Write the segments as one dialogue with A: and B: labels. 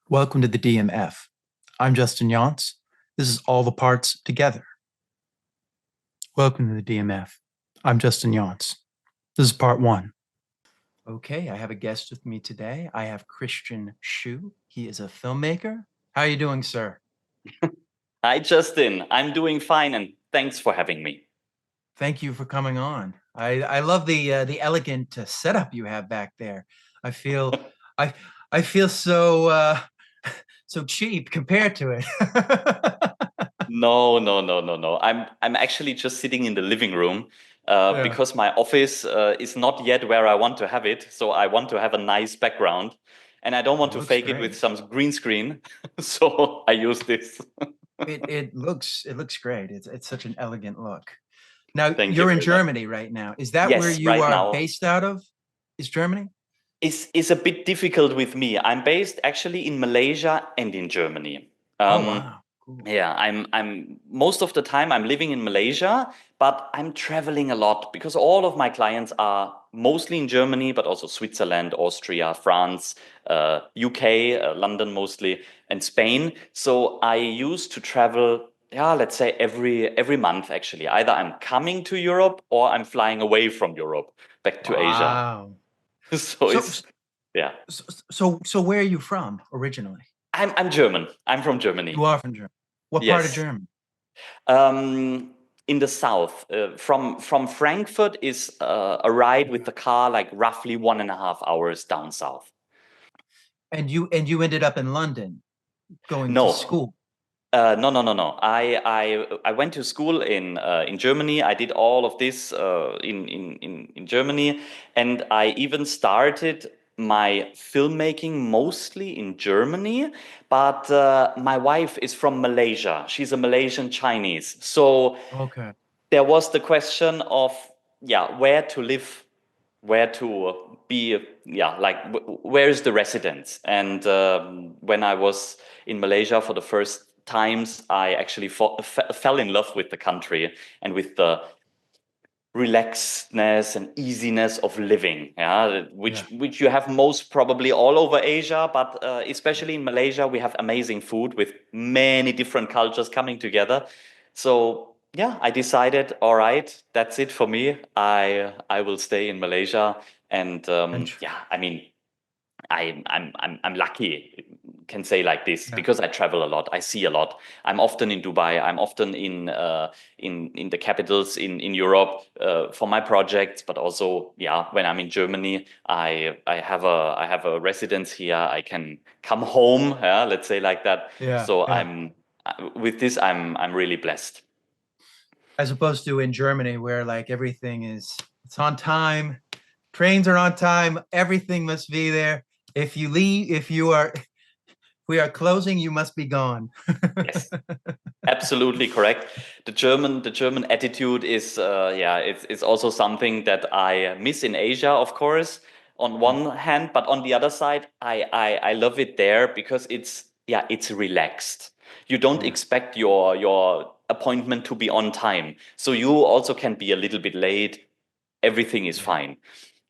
A: Welcome to the DMF. I'm Justin Yance. This is all the parts together. Welcome to the DMF. I'm Justin Yance. This is part one. Okay, I have a guest with me today. I have Christian Schuh. He is a filmmaker. How are you doing, sir?
B: Hi, Justin. I'm doing fine, and thanks for having me.
A: Thank you for coming on. I love the elegant setup you have back there. I feel I I feel so so cheap compared to it.
B: No, no, no, no, no. I'm actually just sitting in the living room
A: Yeah.
B: because my office is not yet where I want to have it. So I want to have a nice background, and I don't
A: It
B: want to
A: looks
B: fake it with
A: great.
B: some green screen. So I use this.
A: It looks great. It's such an elegant look. Now
B: Thank you
A: you're in
B: very much.
A: Germany right now. Is that where
B: Yes,
A: you
B: right
A: are
B: now
A: based out of? Is Germany?
B: is a bit difficult with me. I'm based actually in Malaysia and in Germany.
A: Oh
B: Um,
A: wow. Cool.
B: Yeah, I'm most of the time I'm living in Malaysia, but I'm traveling a lot because all of my clients are mostly in Germany, but also Switzerland, Austria, France, UK, London mostly, and Spain. So I used to travel, yeah, let's say every month actually. Either I'm coming to Europe or I'm flying away from Europe back to Asia.
A: Wow.
B: So
A: So
B: it's yeah.
A: so where are you from originally?
B: I'm German. I'm from
A: You
B: Germany.
A: are from Germany. What part of
B: Yes.
A: Germany?
B: Um, in the south, from Frankfurt is a ride with the car like roughly 1.5 hours down south.
A: And you ended up in London going to
B: No,
A: school.
B: no, no, no, no. I went to school in Germany. I did all of this in Germany, and I even started my filmmaking mostly in Germany. But my wife is from Malaysia. She's a Malaysian Chinese, so
A: Okay.
B: there was the question of yeah where to live, where to be, yeah, like where is the residence. And when I was in Malaysia for the first times, I actually fell in love with the country and with the relaxedness and easiness of living, yeah,
A: Yeah.
B: which you have most probably all over Asia, but especially in Malaysia we have amazing food with many different cultures coming together. So yeah, I decided, all right, that's it for me. I will stay in Malaysia. And
A: And
B: yeah, I mean, I'm lucky, can say like this,
A: yeah.
B: because I travel a lot. I see a lot. I'm often in Dubai. I'm often in the capitals in Europe for my projects, but also yeah, when I'm in Germany, I have a residence here. I can come home. Yeah, let's say like that.
A: Yeah.
B: So
A: Yeah.
B: with this, I'm really blessed.
A: As opposed to in Germany where like everything is it's on time, trains are on time, everything must be there. If you leave, if you are we are closing, you must be gone.
B: Yes. Absolutely correct. The German attitude is, yeah, it's also something that I miss in Asia, of course, on one hand, but on the other side, I love it there because it's, yeah, it's relaxed. You don't
A: Yeah.
B: expect your appointment to be on time, so you also can be a little bit late. Everything is
A: Yeah.
B: fine.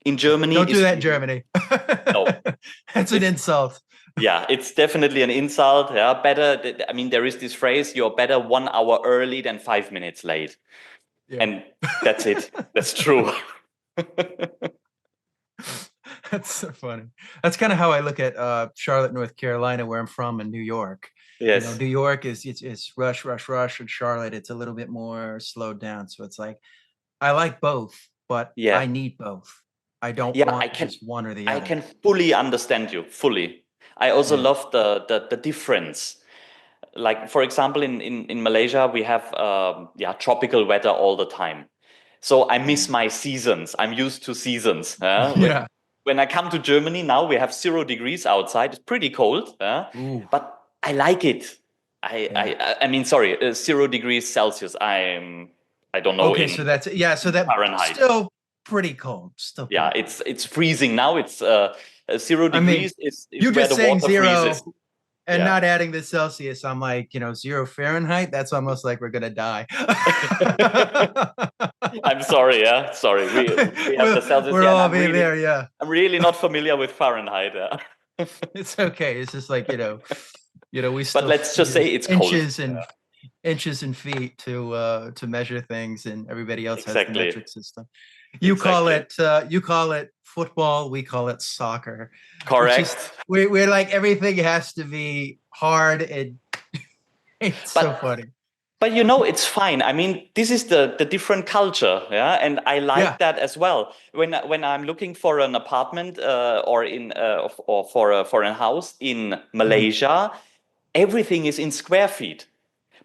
B: In
A: Yeah.
B: Germany,
A: Don't do
B: is
A: that in Germany.
B: no,
A: That's an
B: it's
A: insult.
B: yeah, it's definitely an insult. Yeah, better. I mean, there is this phrase: "You're better 1 hour early than 5 minutes late,"
A: Yeah.
B: and that's it. That's true.
A: That's so funny. That's kind of how I look at Charlotte, North Carolina, where I'm from, in New York. You know,
B: Yes.
A: New York is it's rush, rush, rush, and Charlotte, it's a little bit more slowed down. So it's like I like both, but I
B: Yeah.
A: need both. I don't
B: Yeah.
A: want just one or the
B: I
A: other.
B: can fully understand you fully. I also
A: Yeah.
B: love the difference. Like for example, in Malaysia, we have yeah, tropical weather all the time. So I miss
A: Yeah.
B: my seasons. I'm used to seasons.
A: Yeah.
B: When I come to Germany now, we have 0 degrees outside. It's pretty cold,
A: Ooh.
B: but I like it.
A: Yeah.
B: I mean, sorry, 0 degrees Celsius. I don't know
A: Okay, so that's yeah, so
B: in
A: that
B: Fahrenheit.
A: still pretty cold. Still
B: Yeah,
A: pretty cold.
B: it's freezing now. It's zero
A: I mean,
B: degrees is
A: you
B: where
A: just
B: the
A: saying
B: water
A: zero
B: freezes.
A: and
B: Yeah.
A: not adding the Celsius, I'm like, 0 Fahrenheit. That's almost like we're gonna die.
B: I'm sorry, yeah. Sorry. We have
A: we're,
B: the Celsius
A: we're
B: here, and
A: all being there, yeah.
B: I'm really not familiar with Fahrenheit. Yeah.
A: It's okay. It's just like, we
B: But
A: still
B: let's just say
A: use
B: it's cold.
A: inches and feet to measure things, and everybody else has the
B: Exactly.
A: metric system.
B: Exactly.
A: You call it football, we call it soccer. It's just
B: Correct.
A: we're like everything has to be hard, and it's so
B: But
A: funny.
B: it's fine. I mean, this is the different culture, yeah, and I
A: Yeah.
B: like that as well. When I'm looking for an apartment or in or for a house in
A: Mm,
B: Malaysia, everything is in square feet.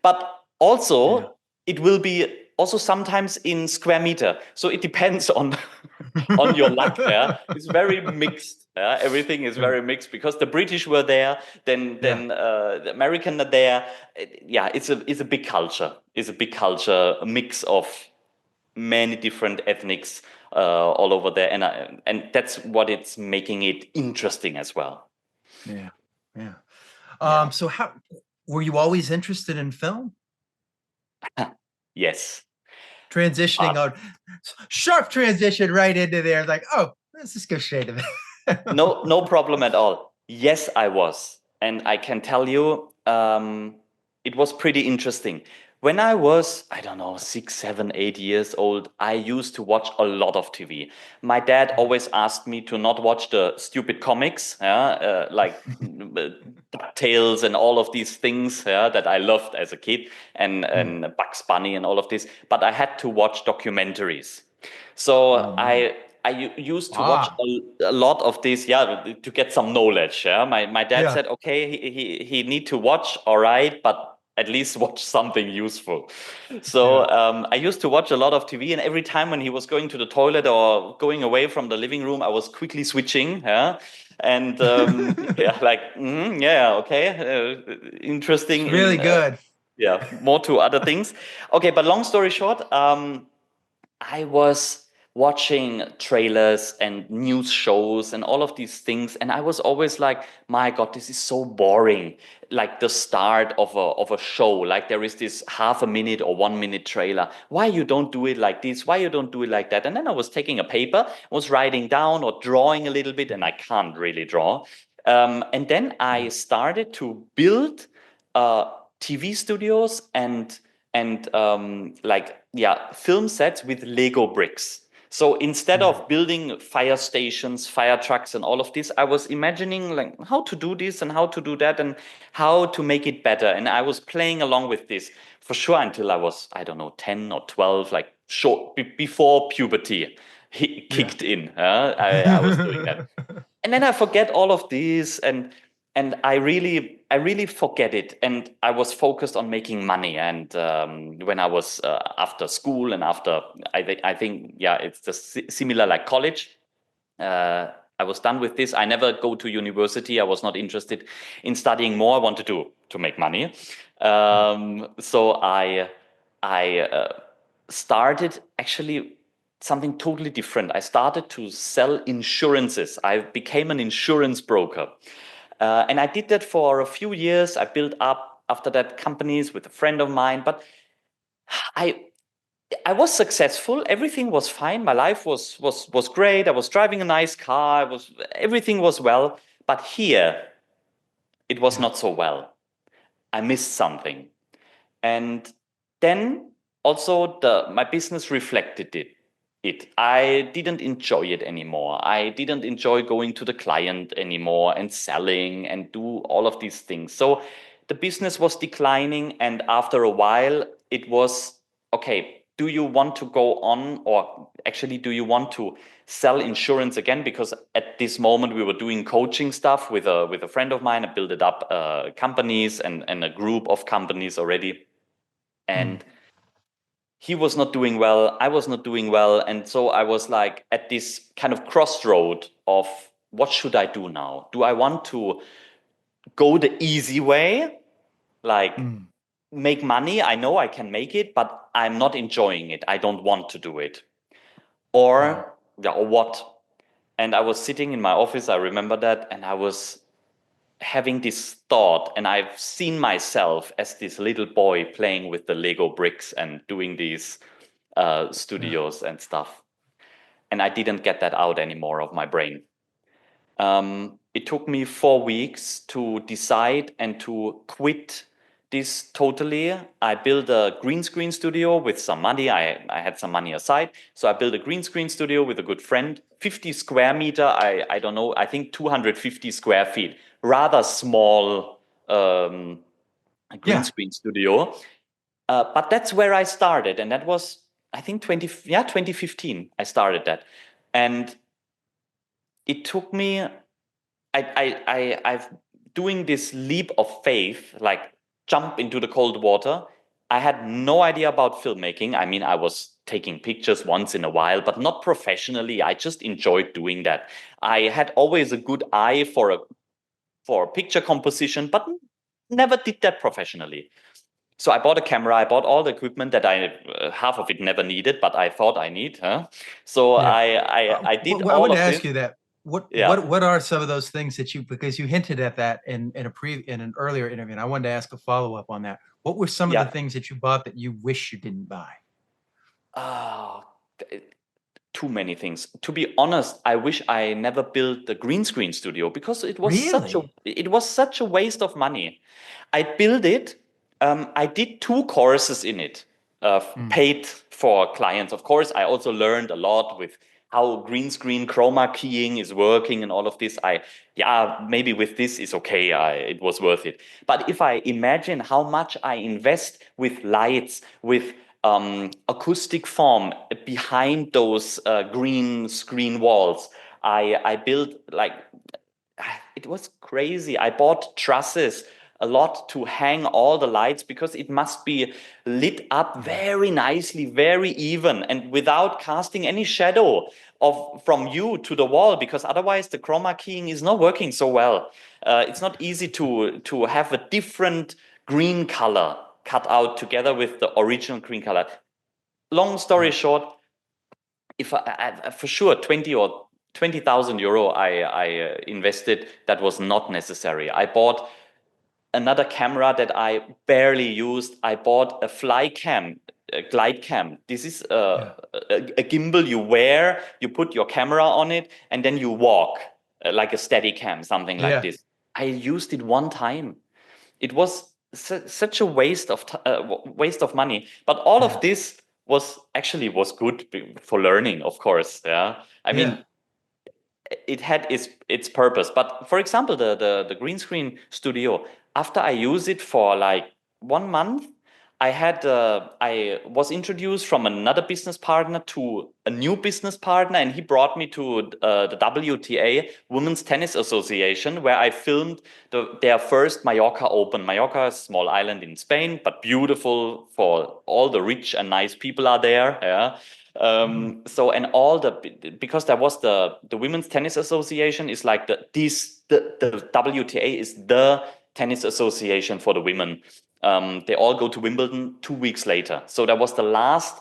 B: But
A: yeah.
B: also it will be also sometimes in square meter. So it depends on on your luck. Yeah, it's very mixed. Yeah, everything is
A: Yeah.
B: very mixed because the British were there,
A: Yeah.
B: the American are there. Yeah, it's a big culture. It's a big culture, a mix of many different ethnics all over there, and that's what it's making it interesting as well.
A: Yeah. Yeah.
B: Yeah.
A: So how were you always interested in film?
B: Yes.
A: Transitioning
B: But
A: out, sharp transition right into there. Like, oh, let's just go straight to that.
B: no problem at all. Yes, I was. And I can tell you, it was pretty interesting. When I was, I don't know, 6, 7, 8 years old, I used to watch a lot of TV. My dad always asked me to not watch the stupid comics, yeah, like DuckTales and all of these things, yeah, that I loved as a kid, and Bugs Bunny and all of this. But I had to watch documentaries. So
A: Oh man.
B: used to watch
A: Ah.
B: a lot of this, yeah, to get some knowledge. Yeah, my dad
A: Yeah.
B: said, okay, he need to watch, all right, but at least watch something useful.
A: Yeah.
B: So I used to watch a lot of TV, and every time when he was going to the toilet or going away from the living room, I was quickly switching. Yeah. And yeah, like yeah, okay,
A: It's
B: interesting
A: really
B: in
A: good.
B: yeah, more to other things. Okay, but long story short, I was watching trailers and news shows and all of these things, and I was always like, "My God, this is so boring!" Like the start of a show, like there is this half a minute or 1 minute trailer. Why you don't do it like this? Why you don't do it like that? And then I was taking a paper, was writing down or drawing a little bit, and I can't really draw. And then I
A: Yeah.
B: started to build TV studios and like yeah film sets with Lego bricks. So instead
A: Mm.
B: of building fire stations, fire trucks, and all of this, I was imagining like how to do this and how to do that and how to make it better. And I was playing along with this for sure until I was, I don't know, 10 or 12, like short before puberty
A: Yeah.
B: kicked in. I was doing that, and then I forget all of these, and I really forget it, and I was focused on making money. And when I was after school and after I think yeah, it's just similar like college. I was done with this. I never go to university. I was not interested in studying more. I wanted to make money.
A: Yeah.
B: So I started actually something totally different. I started to sell insurances. I became an insurance broker. And I did that for a few years. I built up after that companies with a friend of mine. But I I was successful. Everything was fine. My life was great. I was driving a nice car. Everything was well. But here it was
A: Yeah.
B: not so well. I missed something. And then also the my business reflected it. I didn't enjoy it anymore. I didn't enjoy going to the client anymore and selling and do all of these things. So the business was declining, and after a while it was okay, do you want to go on, or actually do you want to sell insurance again? Because at this moment we were doing coaching stuff with a friend of mine. I built it up companies and a group of companies already,
A: Mm.
B: and he was not doing well, I was not doing well, and so I was like at this kind of crossroad of what should I do now? Do I want to go the easy way, like
A: Mm.
B: make money? I know I can make it, but I'm not enjoying it. I don't want to do it.
A: Yeah.
B: Or yeah, or what? And I was sitting in my office, I remember that, and I was having this thought, and I've seen myself as this little boy playing with the Lego bricks and doing these
A: Yeah.
B: studios and stuff. And I didn't get that out anymore of my brain. it took me 4 weeks to decide and to quit this totally. I built a green screen studio with some money. I had some money aside. So I built a green screen studio with a good friend, 50 square meter. I don't know, I think 250 square feet, rather small green
A: Yeah.
B: screen studio. But that's where I started. And that was, I think 2015, I started that. And it took me I've doing this leap of faith, like jump into the cold water. I had no idea about filmmaking. I mean, I was taking pictures once in a while, but not professionally. I just enjoyed doing that. I had always a good eye for picture composition, but never did that professionally. So I bought a camera. I bought all the equipment that I half of it never needed, but I thought I need. Huh? So
A: Yeah.
B: I did
A: I
B: all
A: wanted to
B: of this.
A: ask you that.
B: Yeah,
A: What are some of those things that you, because you hinted at that in an earlier interview, and I wanted to ask a follow up on that. What were some of the
B: yeah.
A: things that you bought that you wish you didn't buy?
B: Ah, too many things. To be honest, I wish I never built the green screen studio because
A: Really?
B: it was such a waste of money. I built it. I did 2 courses in it,
A: Hmm.
B: paid for clients. Of course, I also learned a lot with how green screen chroma keying is working and all of this. Yeah, maybe with this is okay. It was worth it. But if I imagine how much I invest with lights, with acoustic form behind those green screen walls, I built like it was crazy. I bought trusses a lot to hang all the lights because it must be lit up
A: Yeah.
B: very nicely, very even, and without casting any shadow of from you to the wall. Because otherwise, the chroma keying is not working so well. It's not easy to have a different green color cut out together with the original green color. Long story
A: Yeah.
B: short, if for sure 20,000 euro I invested that was not necessary. I bought another camera that I barely used. I bought a fly cam, a glide cam. This is
A: Yeah.
B: a gimbal you wear, you put your camera on it, and then you walk like a steady cam, something like
A: Yeah.
B: this. I used it one time. It was such a waste of money, but all of
A: Yeah.
B: this was good for learning, of course. Yeah, I
A: Yeah.
B: mean, it had its purpose. But for example, the green screen studio, after I used it for like 1 month, I was introduced from another business partner to a new business partner, and he brought me to the WTA, Women's Tennis Association, where I filmed their first Mallorca Open. Mallorca is a small island in Spain, but beautiful for all the rich and nice people are there. Yeah.
A: Mm.
B: So and all the because there was the Women's Tennis Association is like the WTA is the tennis association for the women. They all go to Wimbledon 2 weeks later. So that was the last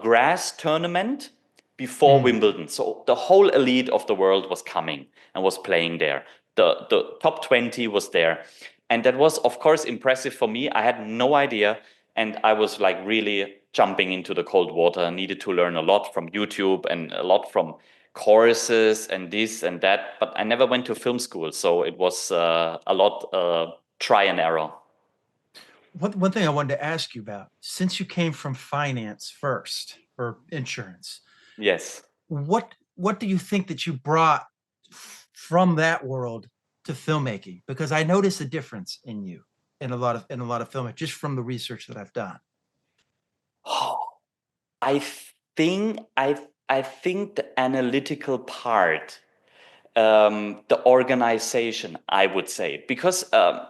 B: grass tournament before
A: Mm.
B: Wimbledon. So the whole elite of the world was coming and was playing there. The top 20 was there. And that was, of course, impressive for me. I had no idea. And I was like really jumping into the cold water. I needed to learn a lot from YouTube and a lot from courses and this and that. But I never went to film school. So it was a lot try and error.
A: One thing I wanted to ask you about, since you came from finance first or insurance,
B: Yes.
A: what do you think that you brought from that world to filmmaking? Because I notice a difference in you in a lot of filmmaking just from the research that I've done.
B: I think I think the analytical part, the organization, I would say, because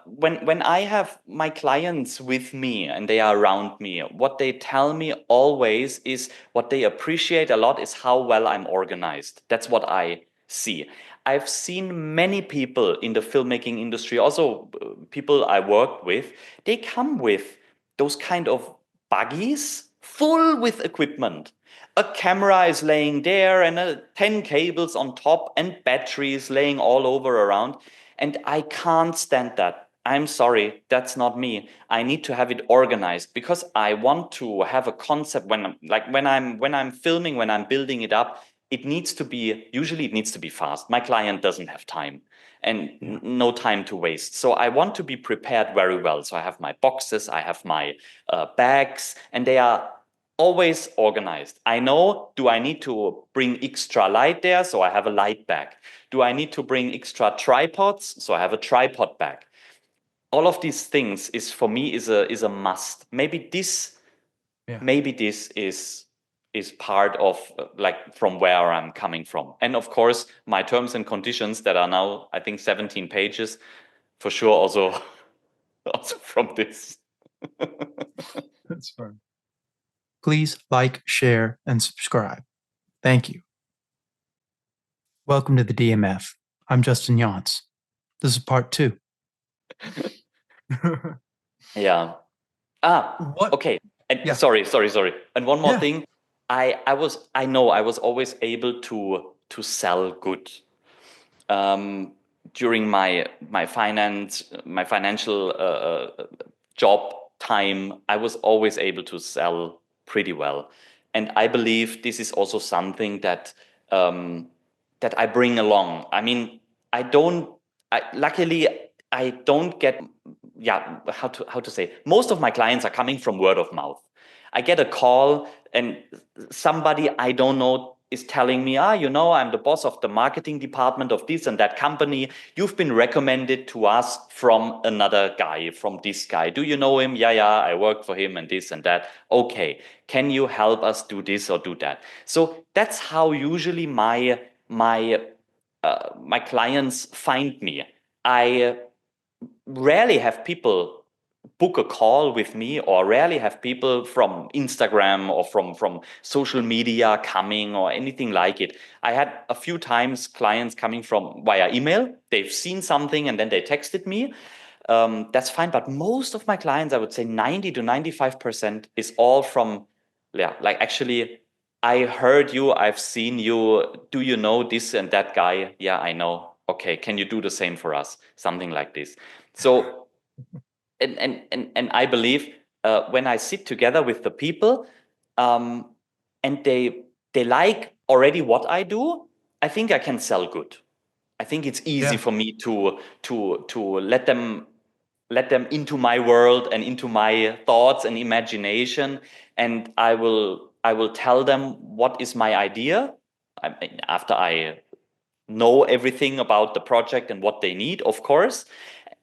B: when I have my clients with me and they are around me, what they tell me always is what they appreciate a lot is how well I'm organized. That's what I see. I've seen many people in the filmmaking industry, also people I work with, they come with those kind of buggies full with equipment. A camera is laying there and 10 cables on top and batteries laying all over around. And I can't stand that. I'm sorry, that's not me. I need to have it organized because I want to have a concept when I'm filming, when I'm building it up, it needs to be fast. My client doesn't have time. and no time to waste. So I want to be prepared very well. So I have my boxes, I have my bags, and they are always organized. I know, do I need to bring extra light there? So I have a light bag. Do I need to bring extra tripods? So I have a tripod bag. All of these things is for me is a must. Maybe this is part of like from where I'm coming from. And of course, my terms and conditions that are now, I think, 17 pages, for sure also, also from this.
A: That's fun. Please like, share, and subscribe. Thank you. Welcome to the DMF. I'm Justin Yance. This is part 2.
B: Yeah.
A: What?
B: Okay. And
A: Yeah.
B: sorry. And one more
A: Yeah.
B: thing. I know I was always able to sell good. During my financial job time, I was always able to sell pretty well, and I believe this is also something that I bring along. I mean, luckily I don't get, yeah, how to say, most of my clients are coming from word of mouth. I get a call and somebody I don't know is telling me, I'm the boss of the marketing department of this and that company. You've been recommended to us from another guy, from this guy. Do you know him? Yeah, I work for him and this and that. Okay, can you help us do this or do that? So that's how usually my clients find me. I rarely have people book a call with me, or rarely have people from Instagram or from social media coming or anything like it. I had a few times clients coming from via email. They've seen something and then they texted me. That's fine. But most of my clients, I would say 90 to 95% is all from, like actually, I heard you, I've seen you. Do you know this and that guy? Yeah, I know. Okay, can you do the same for us? Something like this. So, and I believe when I sit together with the people, um, and they like already what I do, I think I can sell good. I think it's easy
A: Yeah.
B: for me to let them into my world and into my thoughts and imagination, and I will tell them what is my idea. After I know everything about the project and what they need, of course.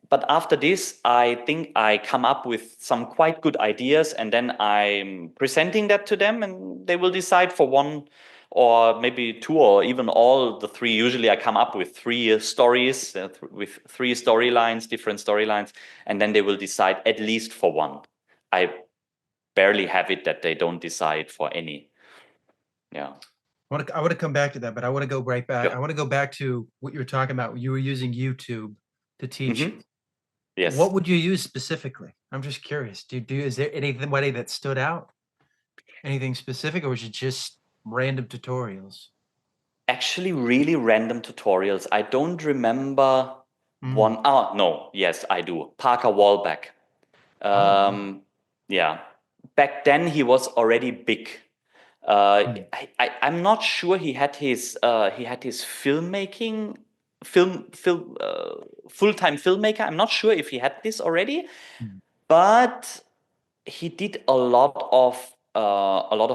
B: But after this, I think I come up with some quite good ideas, and then I'm presenting that to them, and they will decide for one or maybe two or even all the three. Usually, I come up with three stories, with three storylines, different storylines, and then they will decide at least for one. I barely have it that they don't decide for any. Yeah.
A: I want to come back to that, but I want to go right back.
B: Yeah.
A: I want to go back to what you were talking about. You were using YouTube to teach.
B: Mm-hmm. Yes.
A: What would you use specifically? I'm just curious. Is there anybody that stood out? Anything specific, or was it just random tutorials?
B: Actually, really random tutorials. I don't remember
A: Mm.
B: one. Oh, no. Yes, I do. Parker Wallback.
A: Oh, yeah.
B: Yeah. Back then, he was already big.
A: Mm.
B: I'm not sure he had his filmmaking film full-time filmmaker. I'm not sure if he had this already,
A: Mm.
B: but he did a lot of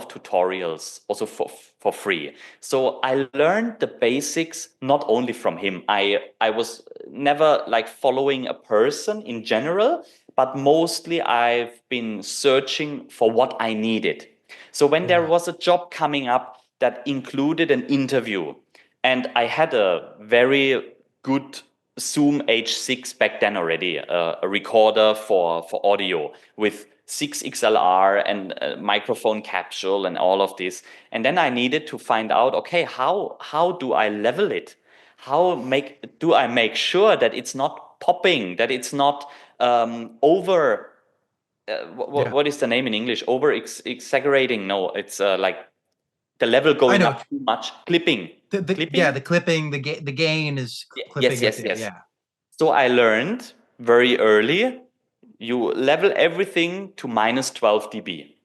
B: tutorials also for free. So I learned the basics not only from him. I was never like following a person in general, but mostly I've been searching for what I needed. So when there
A: Yeah.
B: was a job coming up that included an interview, and I had a very good Zoom H6 back then already, a recorder for audio with 6 XLR and a microphone capsule and all of this. And then I needed to find out, okay, how do I level it? Do I make sure that it's not popping, that it's not over?
A: Yeah.
B: What is the name in English? Over exaggerating? No, it's like the level
A: I
B: going
A: know.
B: up too much. Clipping.
A: Yeah,
B: Clipping?
A: the clipping, the gain is
B: Yes,
A: clipping at
B: yes,
A: the,
B: yes.
A: yeah.
B: So I learned very early, you level everything to minus 12 dB.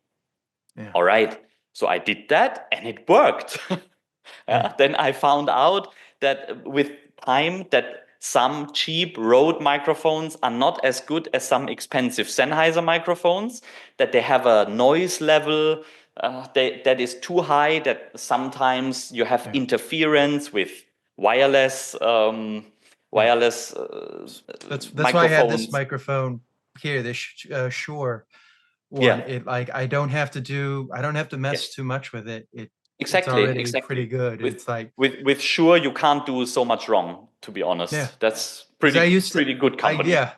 A: Yeah.
B: All right. So I did that and it worked.
A: Yeah.
B: Then I found out that with time that some cheap Rode microphones are not as good as some expensive Sennheiser microphones, that they have a noise level that is too high, that sometimes you have interference with wireless wireless
A: That's why I have this
B: microphones.
A: microphone here, this Shure one.
B: Yeah.
A: It like I don't have to mess
B: Yes.
A: too much with it. It's
B: Exactly.
A: already pretty
B: Exactly.
A: good.
B: With
A: It's like,
B: with Shure, you can't do so much wrong, to be
A: yeah,
B: honest. That's
A: because I used to,
B: pretty good
A: I
B: company.
A: yeah,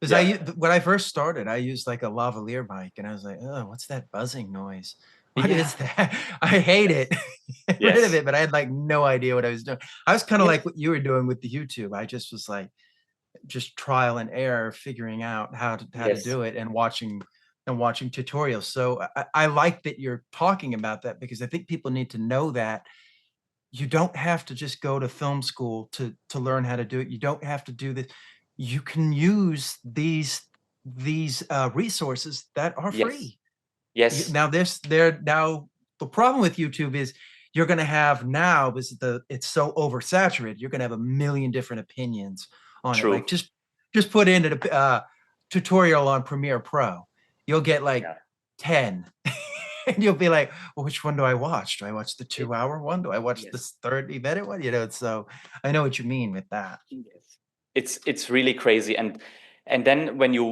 A: because
B: Yeah.
A: when I first started, I used like a lavalier mic, and I was like, oh, what's that buzzing noise? What
B: Yeah.
A: is that? I hate
B: Yes.
A: it. Get rid of
B: Yes.
A: it, but I had like no idea what I was doing. I was kind of like
B: Yes.
A: what you were doing with the YouTube. I just was like, just trial and error, figuring out how to
B: Yes.
A: do it, and watching tutorials. So I like that you're talking about that, because I think people need to know that you don't have to just go to film school to learn how to do it. You don't have to do this. You can use these resources that are
B: Yes.
A: free.
B: Yes.
A: Now now the problem with YouTube is you're going to have now, is it's so oversaturated. You're going to have a million different opinions on it. Like
B: True.
A: just put in a tutorial on Premiere Pro. You'll get like
B: Yeah.
A: 10. And you'll be like, well, which one do I watch? Do I watch the
B: It,
A: 2 hour one? Do I watch
B: yes.
A: this 30-minute one? So I know what you mean with that.
B: Yes. It's really crazy. And then when you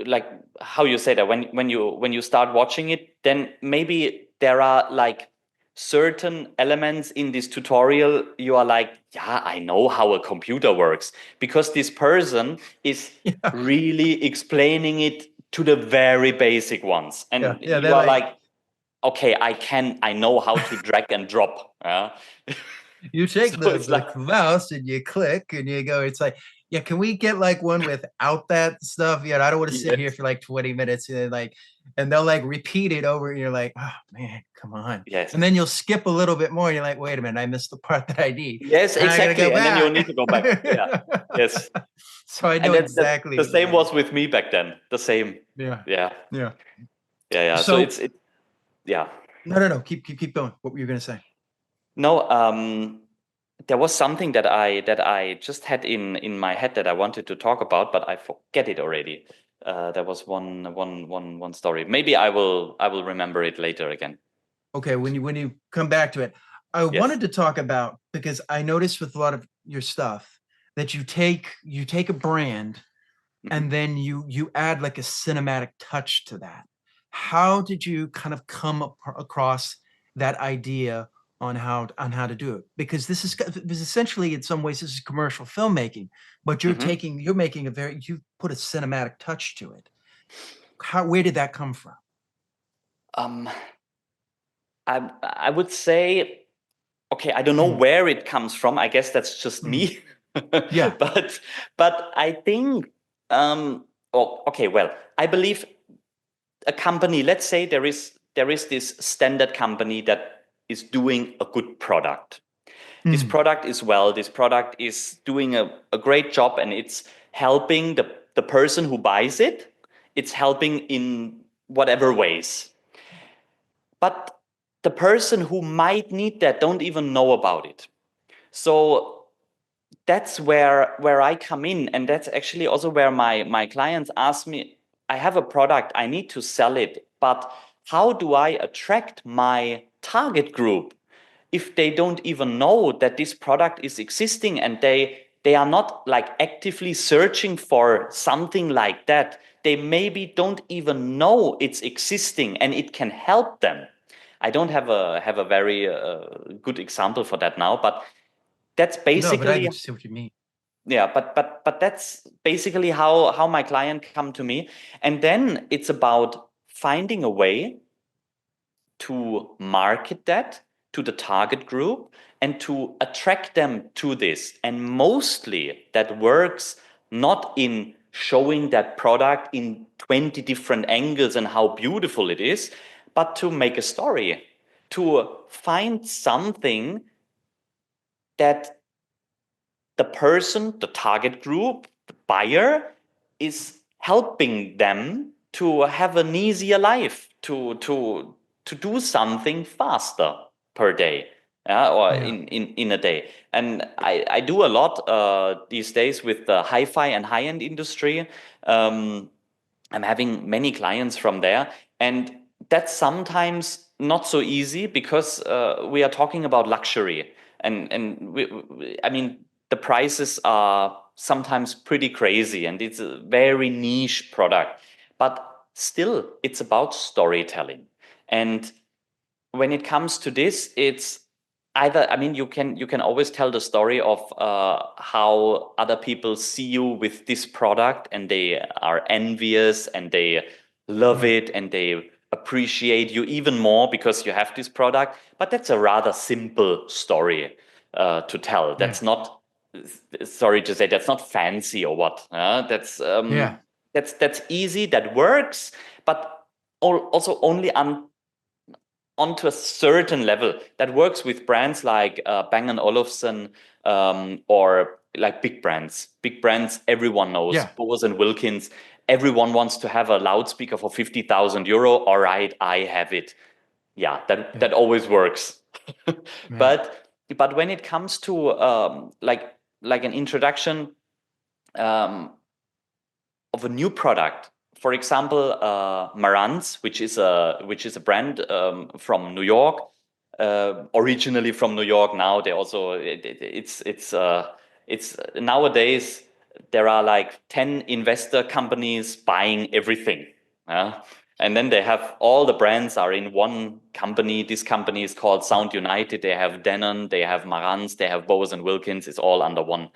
B: like how you say that, when you start watching it, then maybe there are like certain elements in this tutorial you are like, yeah, I know how a computer works, because this person is
A: Yeah,
B: really explaining it to the very basic ones,
A: yeah,
B: and
A: yeah.
B: you
A: They're
B: are
A: like,
B: like, okay, I know how to drag and drop.
A: you
B: So
A: take
B: it's
A: the
B: like,
A: mouse and you click and you go. It's like, yeah, can we get like one without that stuff? Yeah, I don't want to sit here
B: yes,
A: for like 20 minutes and then like, and they'll like repeat it over, and you're like, oh man, come on.
B: yes.
A: And then you'll skip a little bit more and you're like, wait a minute, I missed the part that I need.
B: Yes,
A: And I gotta go
B: exactly. And then you
A: back.
B: need to go back. Yeah. Yes.
A: So I know
B: And that
A: exactly
B: the
A: what you
B: same
A: mean.
B: was with me back then. The same.
A: Yeah.
B: Yeah.
A: Yeah.
B: Yeah. Yeah. So
A: So
B: it yeah.
A: no. Keep going. What were you gonna say?
B: No, there was something that I just had in my head that I wanted to talk about, but I forget it already. There was one story. Maybe I will remember it later again.
A: Okay, when you come back to it, I
B: Yes.
A: wanted to talk about, because I noticed with a lot of your stuff that you take a brand
B: Mhm.
A: and then you add like a cinematic touch to that. How did you kind of come across that idea on how to do it? Because this essentially, in some ways, this is commercial filmmaking, but
B: Mhm.
A: you're making you put a cinematic touch to it. Where did that come from?
B: Um, I would say, okay, I don't know
A: Hmm.
B: where it comes from. I guess that's just
A: Hmm.
B: me.
A: Yeah.
B: But I think, oh, okay, well, I believe a company, let's say there is this standard company that is doing a good product. This
A: Hmm.
B: product is well, this product is doing a great job, and it's helping the person who buys it. It's helping in whatever ways. But the person who might need that don't even know about it. So that's where I come in, and that's actually also where my clients ask me, I have a product, I need to sell it, but how do I attract my target group if they don't even know that this product is existing, and they are not like actively searching for something like that? They maybe don't even know it's existing and it can help them. I don't have a very good example for that now, but that's
A: No, but I
B: basically,
A: get to see what you mean.
B: yeah, but that's basically how my client come to me. And then it's about finding a way to market that to the target group and to attract them to this. And mostly that works not in showing that product in 20 different angles and how beautiful it is, but to make a story, to find something that the person, the target group, the buyer is helping them to have an easier life, to do something faster per day. or
A: Yeah.
B: in a day. And I do a lot these days with the hi-fi and high-end industry. Um, I'm having many clients from there, and that's sometimes not so easy because we are talking about luxury, and I mean the prices are sometimes pretty crazy, and it's a very niche product, but still it's about storytelling. And when it comes to this, it's either, I mean, you can always tell the story of how other people see you with this product and they are envious and they love
A: Yeah.
B: it and they appreciate you even more because you have this product. But that's a rather simple story to tell.
A: Yeah.
B: That's not, sorry to say, that's not fancy or what.
A: Yeah.
B: That's easy. That works, but also only onto a certain level. That works with brands like Bang& Olufsen, or like big brands everyone knows,
A: Yeah.
B: Bose and Wilkins. Everyone wants to have a loudspeaker for 50,000 euro. All right, I have it. Yeah,
A: Yeah.
B: that always works.
A: Yeah.
B: But when it comes to like an introduction um, of a new product. For example, Marantz, which is a brand from New York, originally from New York. Now they also it's nowadays there are like 10 investor companies buying everything. And then they have all the brands are in one company. This company is called Sound United. They have Denon, they have Marantz, they have Bose and Wilkins. It's all under one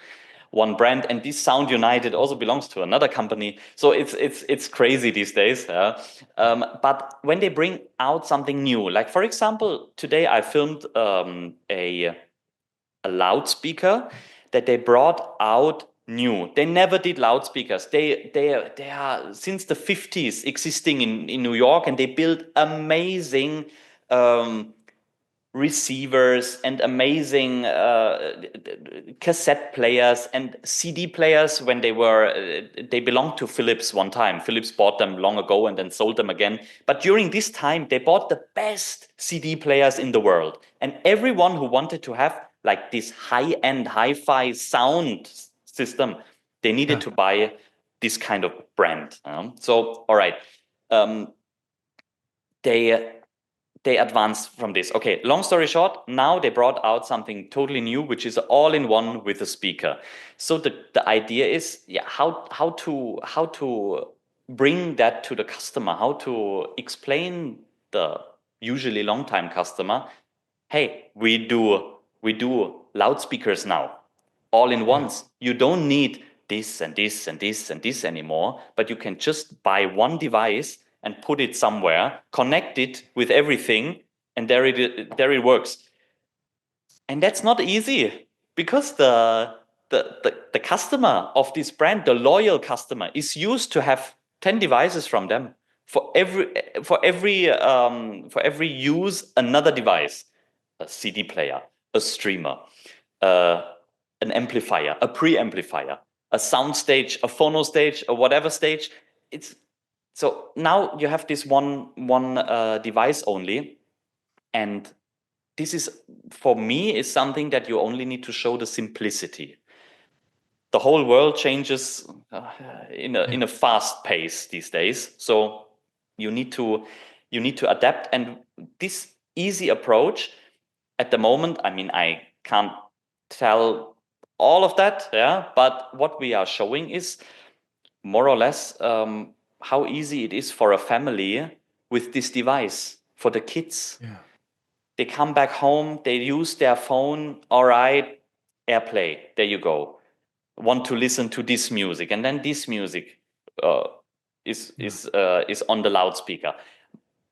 B: brand, and this Sound United also belongs to another company. So it's crazy these days. But when they bring out something new, like for example, today I filmed a loudspeaker that they brought out new. They never did loudspeakers. They are since the 50s existing in New York, and they built amazing receivers and amazing cassette players and CD players when they belonged to Philips one time. Philips bought them long ago and then sold them again. But during this time, they bought the best CD players in the world. And everyone who wanted to have like this high-end hi-fi sound system, they needed
A: Yeah.
B: to buy this kind of brand. So, all right. Um, they they advanced from this. Okay, long story short, now they brought out something totally new, which is all in one with a speaker. So the idea is, yeah, how to bring that to the customer, how to explain the usually long time customer, hey, we do loudspeakers now, all in
A: Yeah.
B: once. You don't need this and this and this and this anymore, but you can just buy one device and put it somewhere, connect it with everything, and there it works. And that's not easy because the customer of this brand, the loyal customer, is used to have 10 devices from them. For every use, another device, a CD player, a streamer, uh, an amplifier, a preamplifier, a sound stage, a phono stage, or whatever stage. It's so now you have this one device only, and this is, for me, is something that you only need to show the simplicity. The whole world changes in
A: Yeah.
B: a fast pace these days, so you need to adapt. And this easy approach at the moment, I mean, I can't tell all of that, yeah, but what we are showing is more or less how easy it is for a family with this device for the kids.
A: Yeah.
B: They come back home, they use their phone, all right, AirPlay, there you go. Want to listen to this music, and then this music uh,
A: Yeah.
B: is on the loudspeaker.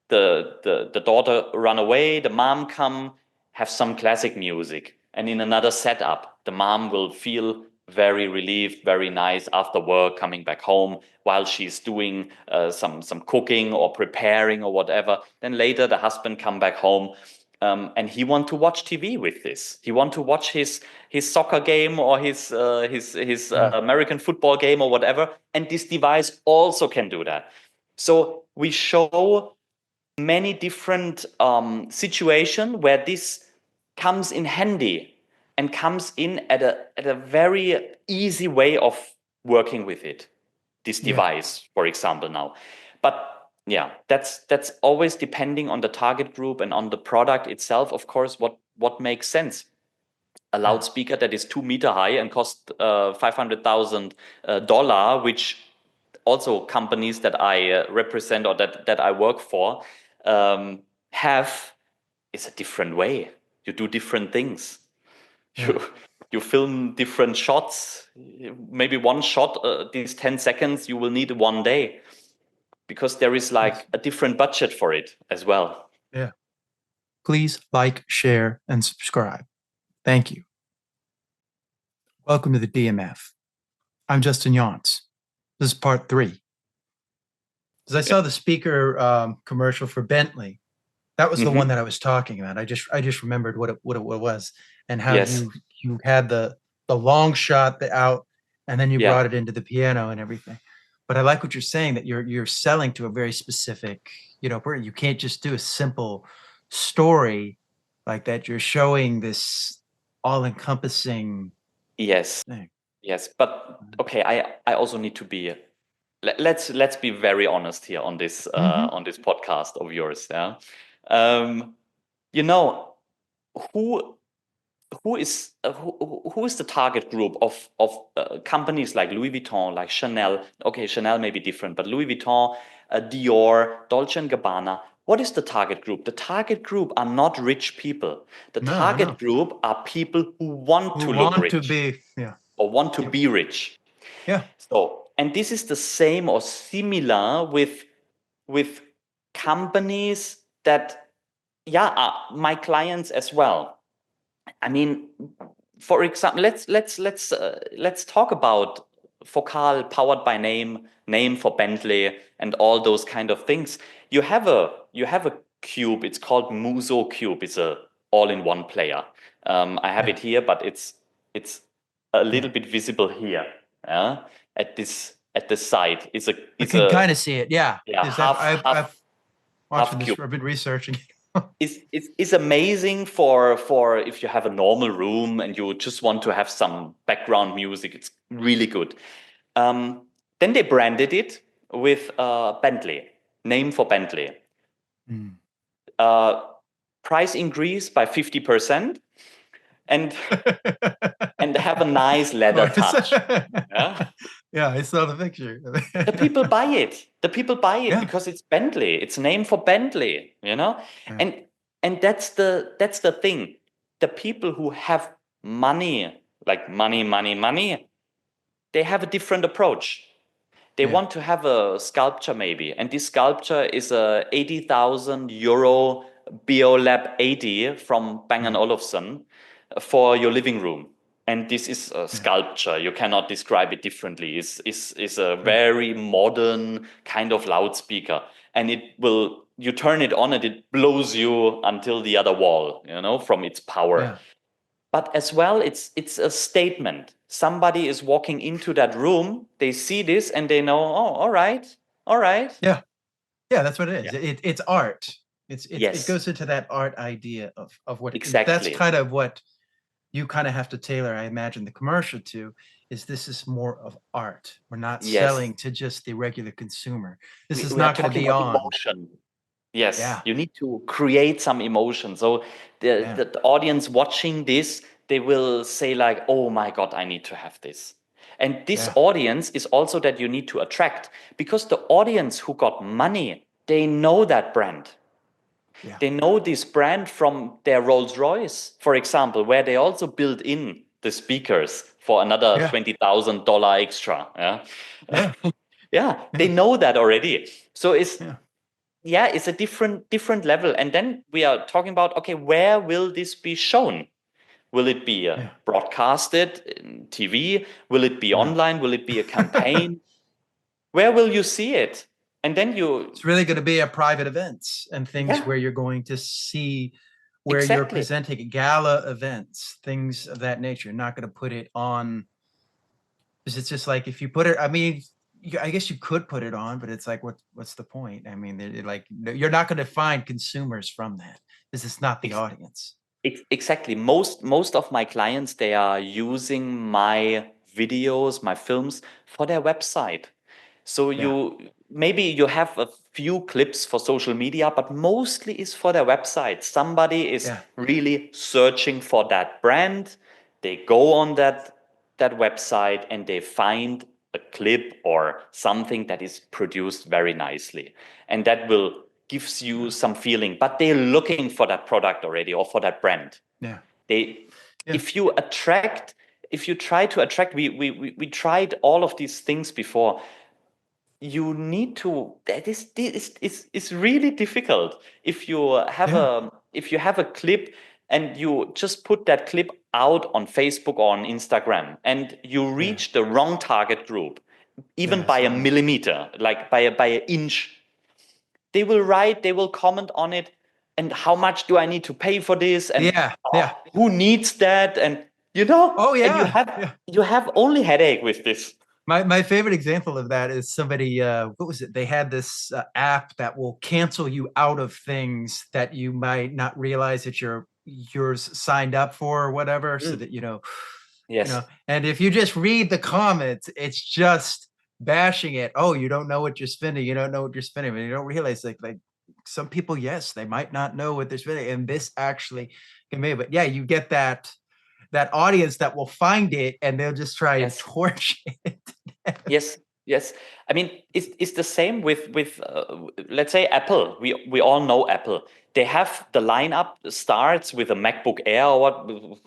B: The daughter run away, the mom come, have some classic music, and in another setup, the mom will feel very relieved, very nice after work, coming back home while she's doing some cooking or preparing or whatever. Then later, the husband come back home. And he want to watch TV with this. He want to watch his soccer game or his
A: Yeah.
B: American football game or whatever. And this device also can do that. So we show many different situation where this comes in handy and comes in at a very easy way of working with it, this device, for example, now. But yeah, that's always depending on the target group and on the product itself, of course, what makes sense. A loudspeaker that is 2 meter high and cost $500,000, which also companies that I represent or that I work for have, is a different way. You do different things.
A: Yeah.
B: You film different shots. Maybe one shot, these 10 seconds, you will need one day because there is like a different budget for it as well.
A: Yeah. Please like, share, and subscribe. Thank you. Welcome to the DMF. I'm Justin Yance. This is part 3. As I saw the speaker commercial for Bentley, that was the one that I was talking about. I just remembered what it was, and how
B: Yes.
A: you had the long shot, the out, and then you
B: Yeah.
A: brought it into the piano and everything. But I like what you're saying, that you're selling to a very specific, where you can't just do a simple story like that. You're showing this all-encompassing
B: Yes.
A: thing.
B: Yes. But okay, I also need to be let's be very honest here on this on this podcast of yours. Yeah. You know, who who is the target group of companies like Louis Vuitton, like Chanel? Okay, Chanel may be different, but Louis Vuitton, Dior, Dolce and Gabbana. What is the target group? The target group are not rich people. The
A: No, I know.
B: target group are people who want
A: Who
B: to look
A: want to
B: rich
A: be, yeah,
B: or want to
A: yeah,
B: be rich.
A: yeah,
B: So, and this is the same or similar with companies that, yeah, are my clients as well. I mean, for example, let's talk about Focal, powered by name for Bentley, and all those kind of things. You have a cube. It's called Muso Cube. It's a all-in-one player. I have
A: yeah,
B: it here, but it's a little
A: yeah.
B: bit visible here. Yeah, at the side. It's a
A: I
B: it's
A: can
B: a
A: kind of see it. Yeah,
B: yeah
A: because I've watching
B: half
A: this.
B: cube.
A: I've been researching.
B: Is amazing for if you have a normal room and you just want to have some background music. It's really good. Then they branded it with Bentley, name for Bentley.
A: Mm.
B: Uh, Price increase by 50%, and and have a nice leather touch. Yeah,
A: Yeah, I saw the picture.
B: the people buy it. The people buy it
A: Yeah,
B: because it's Bentley. It's named for Bentley,
A: yeah,
B: and that's the thing. The people who have money, like money, they have a different approach. They
A: yeah,
B: want to have a sculpture maybe, and this sculpture is a 80,000 euro Biolab 80 from Bang&
A: yeah,
B: Olufsen for your living room. And this is a
A: yeah,
B: sculpture. You cannot describe it differently. It's a
A: yeah,
B: very modern kind of loudspeaker, and you turn it on and it blows you until the other wall, from its power.
A: yeah,
B: But as well, it's a statement. Somebody is walking into that room, they see this and they know, oh, all right, all right.
A: yeah, yeah. That's what it
B: Yeah.
A: is. It's art. It
B: Yes,
A: goes into that art idea of what, and that's
B: exactly.
A: kind of what you kind of have to tailor, I imagine, the commercial to. Is this is more of art. We're not
B: Yes.
A: selling to just the regular consumer. This is
B: We are
A: not going to
B: talking
A: be
B: about
A: on.
B: emotion. Yes,
A: Yeah,
B: you need to create some emotion. So
A: yeah,
B: the audience watching this, they will say like, oh my God, I need to have this. And this
A: yeah,
B: audience is also that you need to attract, because the audience who got money, they know that brand.
A: yeah,
B: They know this brand from their Rolls Royce, for example, where they also build in the speakers for another
A: yeah,
B: $20,000 extra. Yeah.
A: yeah,
B: Yeah, they
A: yeah,
B: know that already. So
A: yeah,
B: it's a different level. And then we are talking about, okay, where will this be shown? Will it be
A: yeah.
B: broadcasted in TV? Will it be
A: No.
B: online? Will it be a campaign? Where will you see it? And then
A: It's really going to be at private events and things
B: yeah,
A: where you're going to see, where you're
B: exactly.
A: presenting gala events, things of that nature. You're not going to put it on, because it's just like, if you put it, I mean, I guess you could put it on, but it's like, what's the point? I mean, like, you're not going to find consumers from that. This is not the
B: Ex-
A: audience.
B: Exactly. Most of my clients, they are using my videos, my films for their website. So
A: Yeah.
B: maybe you have a few clips for social media, but mostly is for their website. Somebody is
A: Yeah.
B: really searching for that brand. They go on that website and they find a clip or something that is produced very nicely. And that will gives you some feeling, but they're looking for that product already or for that brand.
A: Yeah.
B: They
A: Yeah.
B: if you attract, if you try to attract, we tried all of these things before. You need to, that is really difficult. If you have
A: Yeah.
B: a clip and you just put that clip out on Facebook or on Instagram and you
A: Yeah.
B: reach the wrong target group, even
A: Yeah.
B: by a
A: Something.
B: millimeter, like by an inch, they will comment on it, and how much do I need to pay for this, and
A: Yeah. Yeah.
B: who needs that, and
A: Oh
B: and
A: yeah. Yeah.
B: you have only headache with this.
A: My favorite example of that is somebody what was it? They had this app that will cancel you out of things that you might not realize that yours signed up for or whatever, so
B: Mm.
A: that
B: Yes,
A: and if you just read the comments, it's just bashing it. Oh, you don't know what you're spending. You don't know what you're spending, and you don't realize like some people, yes, they might not know what they're spending, and this actually can be. But yeah, you get that audience that will find it and they'll just try and
B: yes,
A: torch it.
B: yes, yes. I mean, it's the same with let's say Apple. We all know Apple. They have the lineup starts with a MacBook Air or what,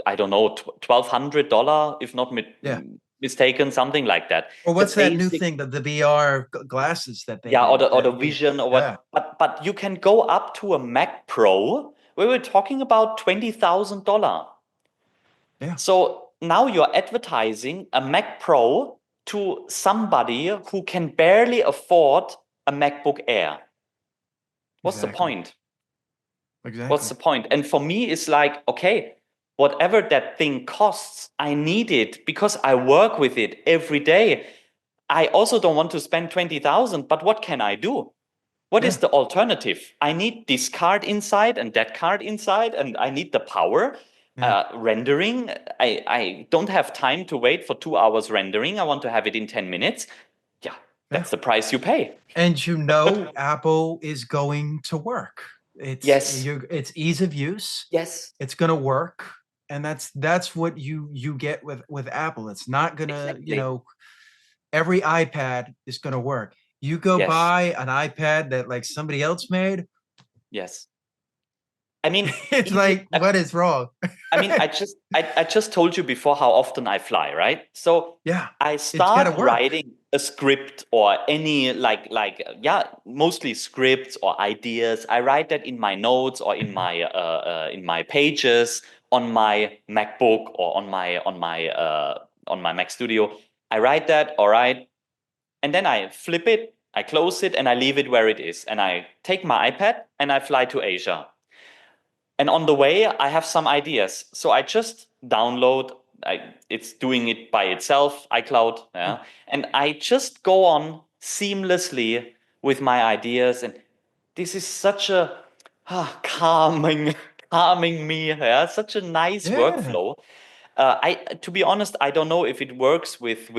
B: I don't know, $1,200, if not
A: Yeah.
B: mistaken, something like that.
A: Or
B: The
A: what's that new
B: basic,
A: thing, the VR glasses that they
B: yeah,
A: did
B: or
A: that
B: the Vision or
A: yeah.
B: what. But you can go up to a Mac Pro where we're talking about $20,000.
A: Yeah.
B: So now you're advertising a Mac Pro to somebody who can barely afford a MacBook Air. What's the
A: Exactly.
B: point? What's
A: Exactly.
B: the point? And for me, it's like, okay, whatever that thing costs, I need it because I work with it every day. I also don't want to spend 20,000, but what can I do? What is
A: Yeah.
B: the alternative? I need this card inside and that card inside, and I need the power.
A: Yeah.
B: Rendering, I don't have time to wait for 2 hours rendering. I want to have it in 10 minutes. Yeah,
A: Yeah.
B: that's the price you pay.
A: And Apple is going to work.
B: Yes,
A: It's ease of use.
B: yes,
A: It's going to work, and that's what you get with Apple. It's not going to,
B: exactly.
A: every iPad is going to work. You go
B: Yes,
A: buy an iPad that like somebody else made,
B: yes. I mean,
A: it's
B: easy.
A: like what is wrong?
B: I mean, I just told you before how often I fly, right? So
A: Yeah.
B: I
A: It's got to
B: start
A: work.
B: writing a script or any yeah, mostly scripts or ideas. I write that in my notes or in my pages on my MacBook or on my Mac Studio. I write that, all right, and then I flip it, I close it, and I leave it where it is, and I take my iPad and I fly to Asia. And on the way, I have some ideas. So I just download, it's doing it by itself, iCloud. Yeah? And I just go on seamlessly with my ideas. And this is such a calming, calming me. Yeah? Such a nice
A: Yeah.
B: workflow. To be honest, I don't know if it works with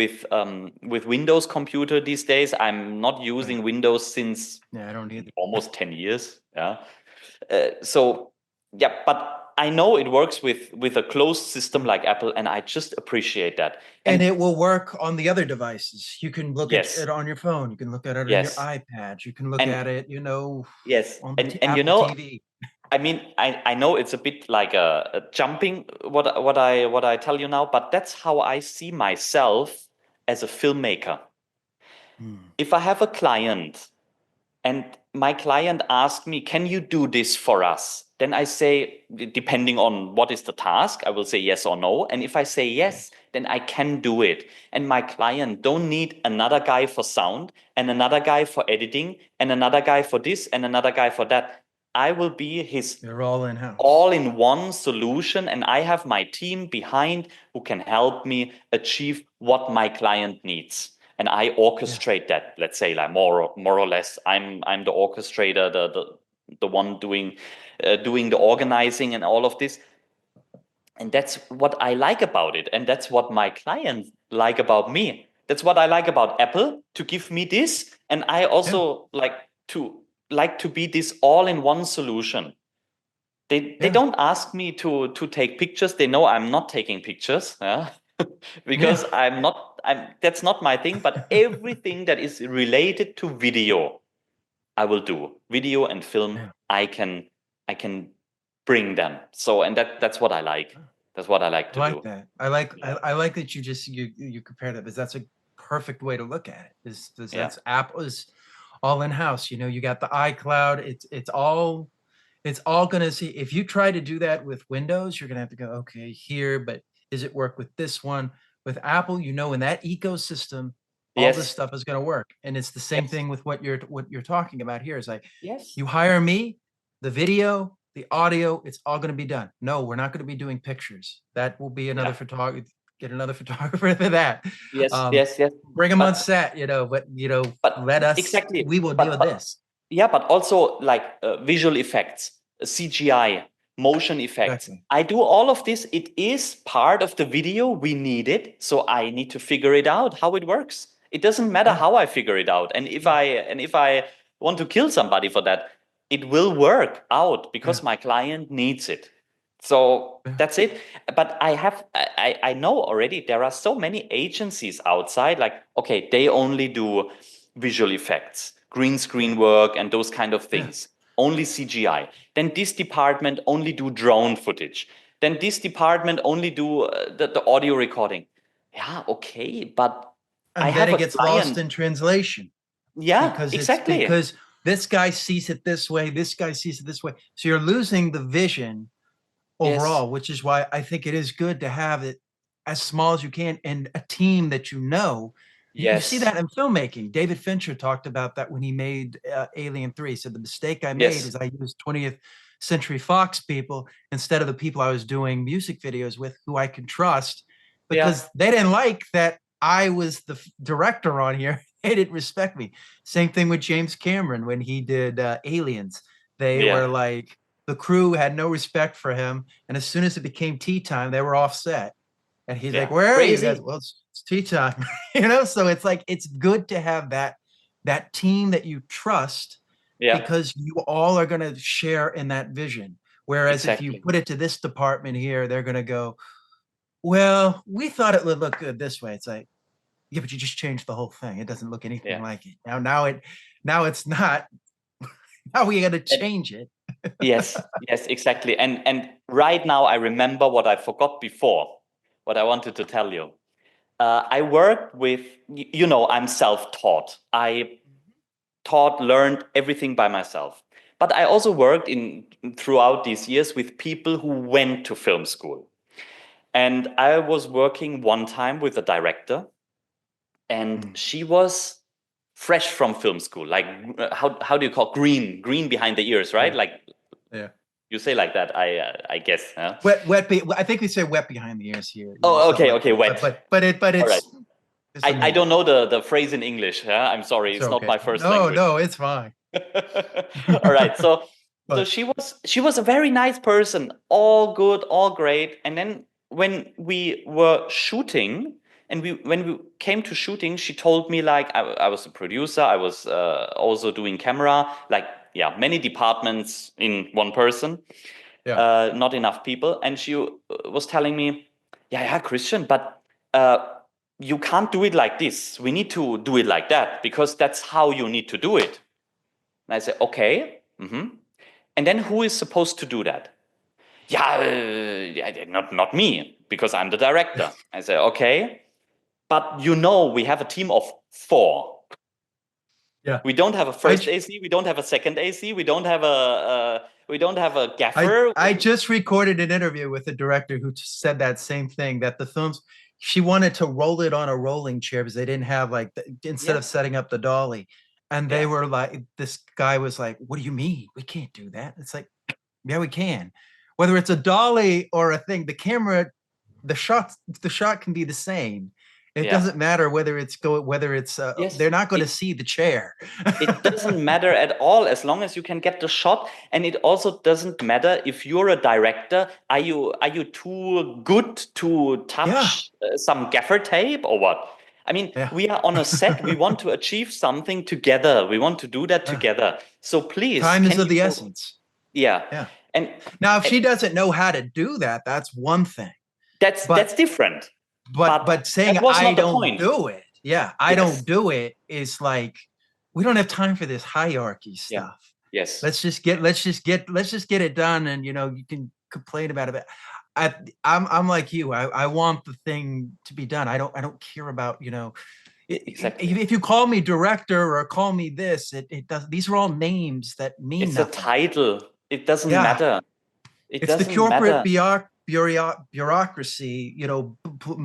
B: Windows computer these days. I'm not
A: Yeah.
B: using Windows since
A: Yeah, I don't either.
B: almost 10 years. Yeah. So yeah, but I know it works with a closed system like Apple, and I just appreciate that.
A: And
B: And
A: it will work on the other devices. You can look at
B: yes,
A: it on your phone. You can look at it on your
B: yes,
A: iPad. You can look
B: and
A: at it,
B: yes,
A: on the
B: and
A: Apple TV.
B: I mean, I know it's a bit like a jumping what I tell you now, but that's how I see myself as a filmmaker.
A: Hmm.
B: If I have a client and my client asked me, can you do this for us? Then I say, depending on what is the task, I will say yes or no. And if I say
A: Yeah.
B: yes, then I can do it. And my client don't need another guy for sound and another guy for editing and another guy for this and another guy for that. I will be his
A: They're all in house.
B: all-in-one solution, and I have my team behind who can help me achieve what my client needs. And I
A: Yeah.
B: orchestrate that, let's say, like more or less. I'm the orchestrator, the one doing the organizing and all of this. And that's what I like about it. And that's what my clients like about me. That's what I like about Apple, to give me this. And I
A: Yeah.
B: also like to be this all-in-one solution. They
A: Yeah.
B: don't ask me to take pictures. They know I'm not taking pictures, yeah?
A: Yeah.
B: Because I'm that's not my thing. But everything that is related to video, I will do. Video and film,
A: Yeah.
B: I can bring them. So, and that's what I like. That's what I like
A: I
B: to
A: like
B: do.
A: that. I like
B: Yeah,
A: I like that you compare that because that's a perfect way to look at it. Is
B: yeah,
A: that's Apple is all in house. You know, you got the iCloud. It's all going to see. If you try to do that with Windows, you're going to have to go, okay, here, but does it work with this one? With Apple, you know, in that ecosystem, all this
B: yes,
A: stuff is going to work. And it's the same
B: yes,
A: thing with what you're talking about here. Is like,
B: yes.
A: you hire me, the video, the audio, it's all going to be done. No, we're not going to be doing pictures. That will be another
B: Yeah,
A: photographer. Get another photographer for that.
B: yes,
A: Um,
B: yes, yes.
A: bring them on
B: But
A: set, but let us.
B: exactly.
A: We will deal with
B: But
A: this.
B: yeah, but also like visual effects, CGI, motion effects.
A: Exactly.
B: I do all of this. It is part of the video. We need it, so I need to figure it out how it works. It doesn't matter
A: Yeah.
B: how I figure it out, and if I want to kill somebody for that, it will work out
A: Yeah.
B: because my client needs it. So
A: Yeah.
B: that's it. But I know already there are so many agencies outside. Like, okay, they only do visual effects, green
A: Yeah.
B: screen work, and those kind of
A: Yeah.
B: things. Only CGI. Then this department only do drone footage. Then this department only do the audio recording. Yeah, okay, but I
A: And then
B: have
A: it
B: a
A: gets lost
B: client.
A: in translation
B: Yeah,
A: because
B: exactly.
A: this guy sees it this way, this guy sees it this way. So you're losing the vision
B: Yes,
A: overall, which is why I think it is good to have it as small as you can and a team that you know. You see
B: yes,
A: that in filmmaking. David Fincher talked about that when he made Alien 3. He said the mistake I made
B: yes,
A: is I used 20th Century Fox people instead of the people I was doing music videos with who I can trust
B: yeah,
A: because they didn't like that I was the director on here. They didn't respect me. Same thing with James Cameron when he did Aliens. They were
B: yeah.
A: like, the crew had no respect for him. And as soon as it became tea time, they were off set. And he's like,
B: Yeah,
A: "Where are you guys?"
B: crazy.
A: Well, it's tea time, So it's like it's good to have that team that you trust
B: Yeah,
A: because you all are going to share in that vision. Whereas if you
B: exactly.
A: put it to this department here, they're going to go, "Well, we thought it would look good this way." It's like, yeah, but you just changed the whole thing. It doesn't look anything
B: Yeah.
A: like it. Now it's not. Now we got to
B: And
A: change it.
B: yes, yes, exactly. And right now I remember what I forgot before, what I wanted to tell you. I worked with, I'm self-taught. I learned everything by myself. But I also worked in throughout these years with people who went to film school. And I was working one time with a director, and
A: Mm.
B: she was fresh from film school. Like, how do you call green behind the ears, right?
A: Yeah,
B: Like
A: yeah.
B: you say like that, I guess. Huh?
A: I think we say wet behind the ears here,
B: Oh,
A: something
B: okay,
A: like
B: okay,
A: that. But
B: wet.
A: but but it but
B: All right.
A: it's the
B: I
A: meaning.
B: don't know the phrase in English. Yeah? I'm sorry,
A: It's
B: it's not
A: okay.
B: my first
A: No,
B: language.
A: no, it's fine.
B: All right. So
A: But
B: she was a very nice person, all good, all great. And then when we were shooting, and when we came to shooting, she told me like I was a producer, I was also doing camera, like, yeah, many departments in one person,
A: yeah,
B: not enough people. And she was telling me, yeah, yeah, Christian, but uh, you can't do it like this. We need to do it like that because that's how you need to do it. And I said, okay. And then who is supposed to do that? Yeah, yeah, not me because I'm the director. I said, okay, but we have a team of four.
A: yeah.
B: We don't have a
A: I
B: first AC. We don't have a second AC. We don't have a
A: I
B: gaffer.
A: I just recorded an interview with a director who said that same thing that the films she wanted to roll it on a rolling chair because they didn't have like instead
B: Yeah,
A: of setting up the dolly, and they
B: yeah,
A: were like, this guy was like, "What do you mean? We can't do that." It's like, yeah, we can. Whether it's a dolly or a thing, the shot can be the same. It
B: Yeah.
A: doesn't matter whether it's
B: Yes.
A: they're not going to see the chair.
B: It doesn't matter at all as long as you can get the shot. And it also doesn't matter if you're a director. Are you too good to
A: Yeah,
B: touch some gaffer tape or what? I mean,
A: yeah,
B: we are on a set. We want to achieve something together. We want to do that
A: yeah.
B: together. So please,
A: Time is
B: can
A: of the
B: you?
A: essence.
B: Yeah.
A: Yeah.
B: And,
A: Now, if
B: and
A: she doesn't know how to do that, that's one thing.
B: that's
A: But
B: different.
A: but
B: But
A: saying
B: that was
A: I
B: not the
A: don't
B: point.
A: do it, yeah, I don't
B: Yes.
A: do it is like we don't have time for this hierarchy
B: Yeah.
A: stuff.
B: Yes.
A: Let's just get it done, and you can complain about it. I'm like you. I want the thing to be done. I don't care about
B: Exactly.
A: if you call me director or call me this, it does. These are all names that mean
B: It's a
A: nothing.
B: title. It doesn't
A: Yeah,
B: matter. It
A: it's the
B: doesn't
A: corporate
B: matter.
A: bureaucracy,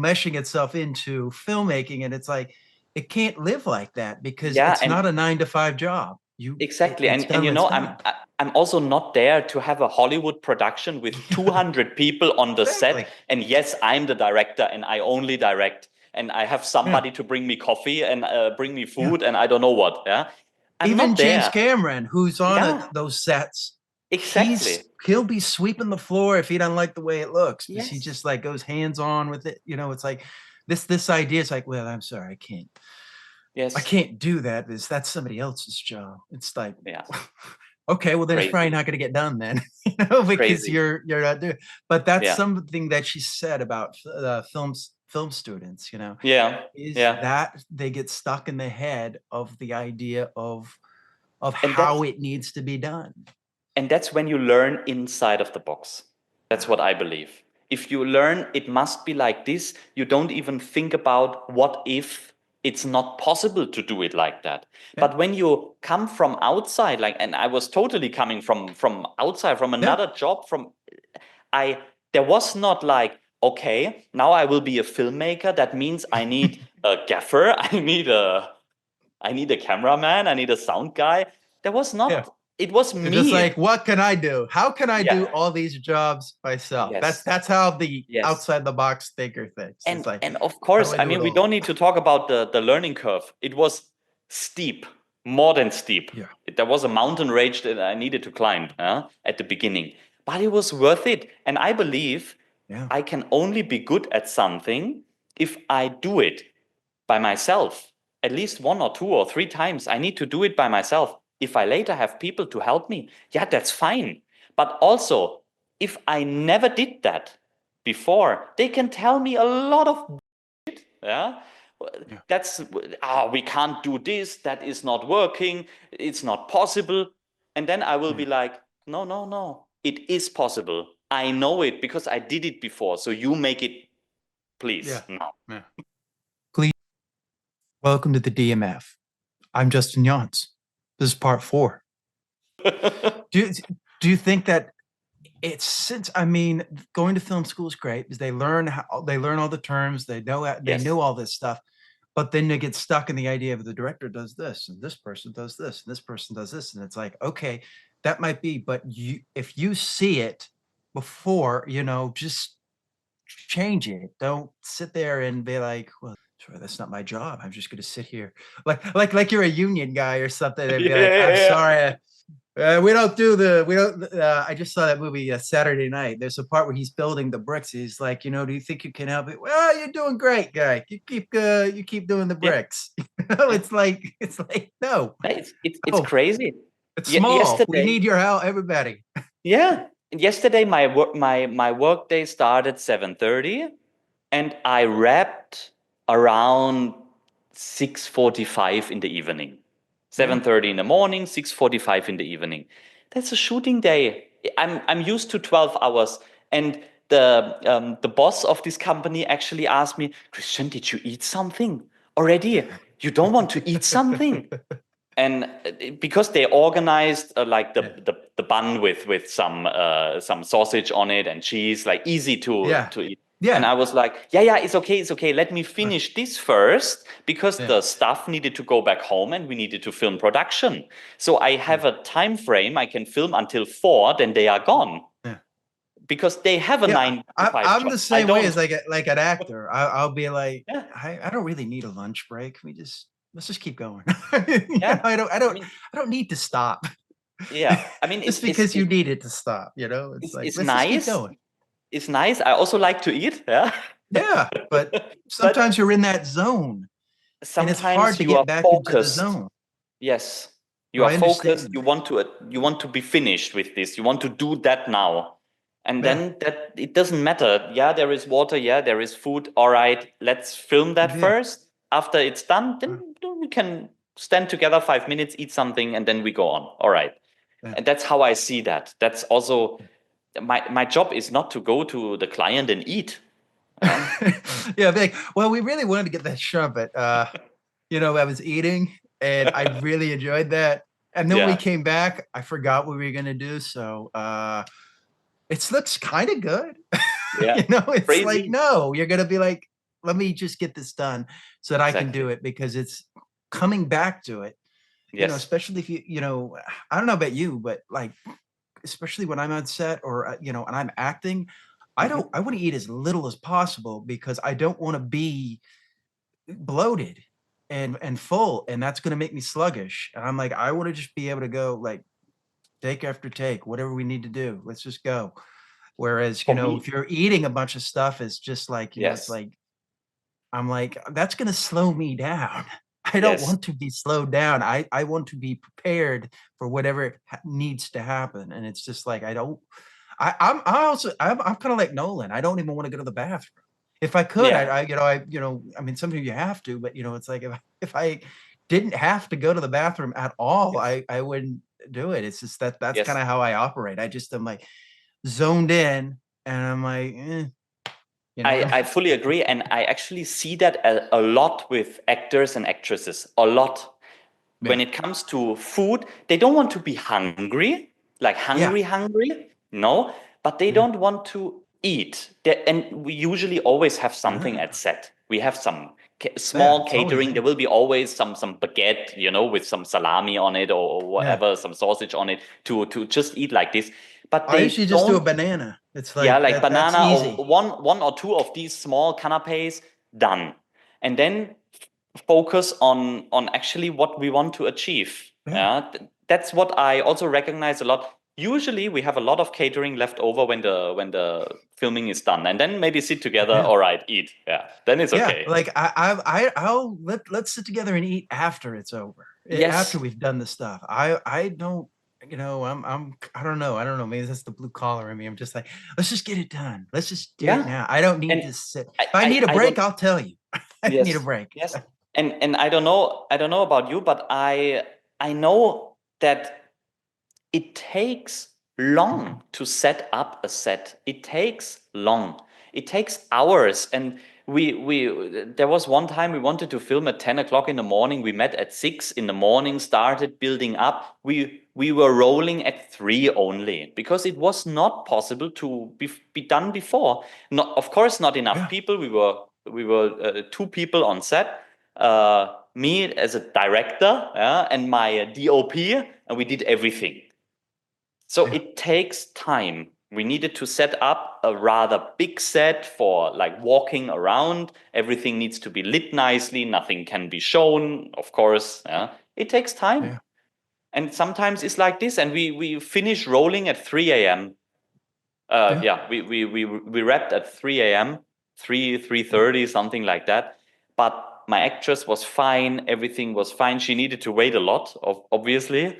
A: meshing itself into filmmaking, and it's like it can't live like that because
B: Yeah,
A: it's
B: and
A: not a 9 to 5 job.
B: exactly.
A: It's
B: And
A: done
B: you
A: when
B: know,
A: it's
B: I'm
A: done.
B: I'm also not there to have a Hollywood production with
A: Yeah,
B: 200 people on the set.
A: exactly.
B: And yes, I'm the director and I only direct. And I have
A: Yeah,
B: somebody to bring me coffee and bring me
A: yeah.
B: food and I don't know what. Yeah, I'm
A: Even
B: not
A: James
B: there.
A: Cameron, who's on
B: Yeah,
A: those sets,
B: exactly.
A: he'll be sweeping the floor if he doesn't like the way it looks, because he
B: Yes.
A: just like goes hands on with it. It's like this idea is like, well, I'm sorry, I
B: Yes.
A: can't do that. That's somebody else's job. It's like,
B: Yeah.
A: okay, well then it's probably
B: Crazy.
A: not going to get done then, because
B: Crazy.
A: you're not doing. But that's
B: Yeah.
A: something that she said about film students.
B: Yeah.
A: Is
B: Yeah.
A: that they get stuck in the head of the idea of
B: And
A: how
B: that's
A: it needs to be done.
B: And that's when you learn inside of the box. That's
A: Yeah,
B: what I believe. If you learn it must be like this, you don't even think about what if it's not possible to do it like that.
A: yeah,
B: But when you come from outside, like, and I was totally coming from outside, from
A: yeah,
B: another job, I there was not like, okay, now I will be a filmmaker. That means I need a gaffer, I need a cameraman, I need a sound guy. There was
A: yeah.
B: not. It was
A: They're just
B: me.
A: like, what can I do? How can I do
B: Yeah.
A: all these jobs myself? That's
B: Yes.
A: that's how the
B: Yes.
A: outside the box thinker thinks. It's like,
B: And of
A: how do
B: course,
A: I
B: I
A: do it
B: mean, we
A: all?
B: don't need to talk about the learning curve. It was steep, more than steep.
A: Yeah,
B: There was a mountain range that I needed to climb at the beginning, but it was worth it. And I believe
A: yeah,
B: I can only be good at something if I do it by myself at least 1 or 2 or 3 times. I need to do it by myself. If I later have people to help me, yeah, that's fine. But also, if I never did that before, they can tell me a lot of, yeah.
A: yeah,
B: That's we can't do this. That is not working. It's not possible. And then I will
A: yeah,
B: be like, no, no, no. It is possible. I know it because I did it before. So you make it, please.
A: yeah,
B: No.
A: yeah. Please welcome to the DMF. I'm Justin Yance. This is part 4. Do you think that it's since I mean going to film school is great because they learn all the terms, they
B: Yes.
A: know all this stuff, but then they get stuck in the idea of the director does this and this person does this and this person does this, and it's like, okay, that might be, but if you see it before, just change it. Don't sit there and be like, well, sure, that's not my job. I'm just going to sit here like you're a union guy or something and be
B: Yeah,
A: like,
B: yeah,
A: I'm
B: yeah.
A: sorry. We don't. I just saw that movie Saturday night. There's a part where he's building the bricks. He's like, do you think you can help it? Well, you're doing great, guy. You keep doing the
B: Yeah,
A: bricks.
B: yeah.
A: It's like no,
B: Yeah, it's
A: no.
B: crazy.
A: It's small. We
B: Yesterday,
A: need your help, everybody.
B: yeah, yesterday my work day started 7:30, and I wrapped around 6:45 in the evening.
A: Yeah,
B: 7:30 in the morning, 6:45 in the evening. That's a shooting day. I'm used to 12 hours, and the boss of this company actually asked me, Christian, did you eat something already? You don't want to eat something? And because they organized like
A: yeah,
B: the bun with some sausage on it and cheese, like easy
A: yeah,
B: to eat. And
A: yeah,
B: I was like, yeah, yeah, it's okay. Let me
A: uh,
B: finish this first because
A: yeah,
B: the staff needed to go back home and we needed to film production. So I
A: yeah,
B: have a time frame. I can film until 4, then they are gone.
A: yeah.
B: because they have a
A: Yeah,
B: 9 to 5
A: I'm
B: job.
A: the
B: I
A: same way as
B: don't.
A: like an actor. I'll be like,
B: Yeah,
A: I don't really need a lunch break. Let's just keep going.
B: yeah. I mean,
A: I don't need to stop.
B: yeah. I mean,
A: Just because you need it to stop, it's like
B: it's
A: let's just keep
B: nice.
A: going.
B: It's nice. I also like to eat. Yeah.
A: Yeah, but sometimes
B: But
A: you're in that zone and it's hard
B: sometimes
A: to
B: you are
A: get back into the
B: focused.
A: zone.
B: Yes,
A: So
B: you are
A: I
B: focused.
A: understand.
B: You want to be finished with this. You want to do that now, and
A: Yeah,
B: then that it doesn't matter. Yeah, there is water. Yeah, there is food. All right, let's film that
A: yeah.
B: first. After it's done, then we can stand together 5 minutes, eat something, and then we go on. All right,
A: Yeah.
B: and that's how I see that. That's also my job is not to go to the client and eat. Yeah.
A: Yeah, big. Well, we really wanted to get that trumpet. I was eating and I really enjoyed that. And then when we
B: Yeah.
A: came back, I forgot what we were gonna do. So it looks kind of good.
B: Yeah.
A: It's like,
B: Crazy.
A: no, you're gonna be like, let me just get this done so that I can do
B: Exactly.
A: it because it's coming back to it,
B: Yes.
A: especially if I don't know about you, but like especially when I'm on set or and I'm acting,
B: Mhm.
A: I want to eat as little as possible because I don't want to be bloated and full, and that's going to make me sluggish. And I'm like, I want to just be able to go like take after take, whatever we need to do. Let's just go. Whereas,
B: For
A: if
B: me,
A: you're eating a bunch of stuff, it's just like, it's
B: yes.
A: like I'm like, that's going to slow me down. I don't
B: Yes.
A: want to be slowed down. I want to be prepared for whatever needs to happen. And it's just like, I don't, I'm kind of like Nolan. I don't even want to go to the bathroom. If I could,
B: Yeah.
A: I mean, sometimes you have to, but it's like if I didn't have to go to the bathroom at all,
B: Yes.
A: I wouldn't do it. It's just that's kind
B: Yes.
A: of how I operate. I just am like zoned in and I'm like, you know,
B: I fully agree. And I actually see that a lot with actors and actresses. A lot. When
A: yeah,
B: it comes to food, they don't want to be hungry, like
A: yeah,
B: hungry. No, but they
A: yeah.
B: don't want to eat. And we usually always have something at set. We have some
A: Yeah,
B: small
A: it's always
B: catering. There
A: there.
B: will be always some baguette, with some salami on it or
A: Yeah.
B: whatever, some sausage on it to just eat like this. But
A: I
B: they
A: usually just do a
B: don't.
A: banana. It's
B: Yeah,
A: like
B: like
A: that's
B: banana or
A: easy.
B: one or two of these small canapes, done. And then focus on actually what we want to achieve.
A: Yeah.
B: Yeah, that's what I also recognize a lot. Usually we have a lot of catering left over when the filming is done, and then maybe sit together.
A: Yeah.
B: All right, eat. Yeah, then it's
A: Yeah.
B: okay.
A: Like I'll let's sit together and eat after it's over. After
B: Yes,
A: we've done the stuff. I don't, I don't know. I don't know. Maybe that's the blue collar in me. I'm just like, let's just get it done. Let's just do it
B: yeah,
A: now. I don't need
B: and
A: to sit.
B: I
A: If I
B: I,
A: need a
B: I
A: break,
B: don't.
A: I'll tell you. I need a
B: Yes,
A: break.
B: yes, and I don't know about you, but I know that it takes long to set up a set. It takes long. It takes hours. And we there was one time we wanted to film at 10 o'clock in the morning. We met at 6 in the morning, started building up. We were rolling at 3 only because it was not possible to be done before. Not, of course, not enough
A: Yeah.
B: people. We were two people on set. Me as a director, yeah, and my DOP, and we did everything. So
A: Yeah.
B: it takes time. We needed to set up a rather big set for like walking around. Everything needs to be lit nicely. Nothing can be shown, of course. Yeah. It takes time.
A: Yeah.
B: And sometimes it's like this. And we finish rolling at 3 a.m.
A: Yeah.
B: Yeah, we wrapped at 3 a.m., 3:30, something like that. But my actress was fine. Everything was fine. She needed to wait a lot, obviously.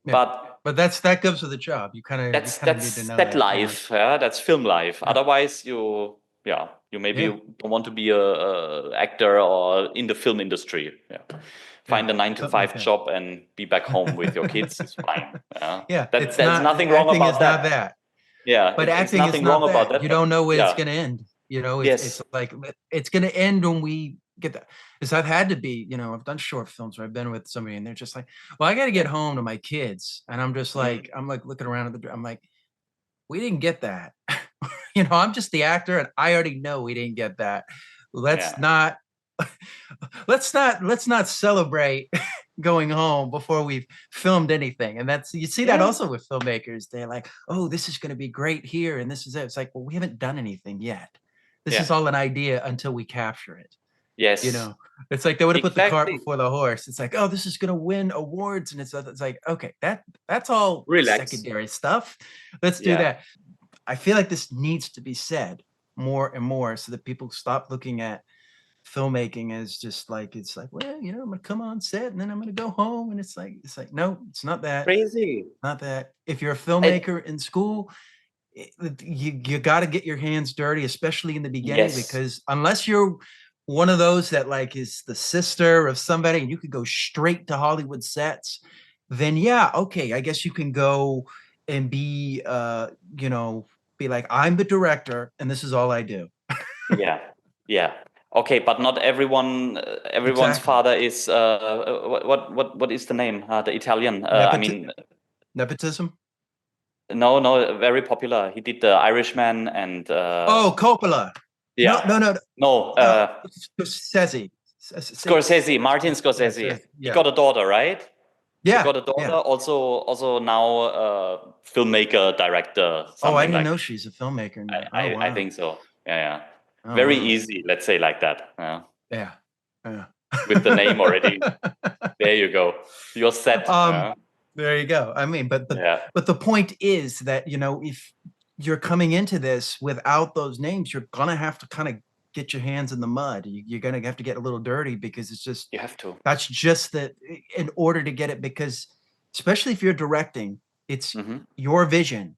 A: Yeah.
B: But
A: But that goes with the job. You
B: that's
A: kind of need to
B: that's
A: know
B: that
A: that.
B: life, yeah, that's film life.
A: Yeah.
B: Otherwise you maybe
A: Yeah.
B: don't want to be a actor or in the film industry. Yeah,
A: Yeah.
B: find a nine to
A: Something like
B: five
A: that.
B: job and be back home with your kids. It's fine. Yeah,
A: Yeah,
B: that
A: it's
B: there's
A: not
B: nothing wrong
A: acting
B: about
A: is not
B: that.
A: that.
B: Yeah,
A: But
B: it's
A: acting is
B: nothing wrong
A: not
B: about
A: that.
B: that,
A: You
B: but
A: don't know when it's
B: yeah.
A: going to end. It's
B: Yes.
A: like it's going to end when we get that. Because I've had to be, I've done short films where I've been with somebody and they're just like, well, I got to get home to my kids. And I'm just
B: Mm,
A: like, I'm like looking around at I'm like, we didn't get that. I'm just the actor and I already know we didn't get that. Let's
B: yeah.
A: not, let's not celebrate, going home before we've filmed anything. And that's, you see that
B: Yeah.
A: also with filmmakers. They're like, oh, this is going to be great here. And this is it. It's like, well, we haven't done anything yet. This
B: Yeah.
A: is all an idea until we capture it. You
B: Yes.
A: know, it's like they would have put the cart
B: Exactly.
A: before the horse. It's like, oh, this is going to win awards. And it's like, okay, that's all
B: Relax.
A: secondary stuff. Let's do
B: Yeah.
A: that. I feel like this needs to be said more and more so that people stop looking at filmmaking as just like, it's like, well, you know, I'm gonna come on set and then I'm gonna go home. And it's like, no, it's not that.
B: Crazy.
A: Not that. If you're a
B: I,
A: filmmaker in school, you got to get your hands dirty, especially in the beginning,
B: yes.
A: because unless you're one of those that like is the sister of somebody and you could go straight to Hollywood sets, then yeah, okay, I guess you can go and be you know, be like, I'm the director and this is all I do.
B: Yeah. Yeah. Okay, but not everyone. Everyone's
A: Exactly.
B: father is what is the name? The Italian. I
A: Nepoti-
B: mean,
A: Nepotism.
B: no, very popular. He did the Irishman and
A: Oh, Coppola. No,
B: yeah.
A: no, no.
B: No,
A: Scorsese.
B: Scorsese, Martin
A: Yeah,
B: Scorsese. He
A: yeah,
B: got a daughter, right? He
A: yeah,
B: got a daughter.
A: yeah.
B: Also now filmmaker, director,
A: Oh, I
B: something
A: didn't
B: like
A: know
B: that.
A: she's a filmmaker now. Oh,
B: I
A: wow.
B: think so. Yeah, yeah.
A: Oh,
B: Very
A: wow.
B: easy, let's say like that. Yeah.
A: Yeah. Yeah.
B: With the name already. There you go. You're set.
A: um,
B: Yeah.
A: there you go. I mean,
B: Yeah.
A: but the point is that, you know, if you're coming into this without those names, you're gonna have to kind of get your hands in the mud. You're gonna have to get a little dirty because it's just
B: You have to.
A: that's just the in order to get it, because especially if you're directing, it's
B: Hmm.
A: your vision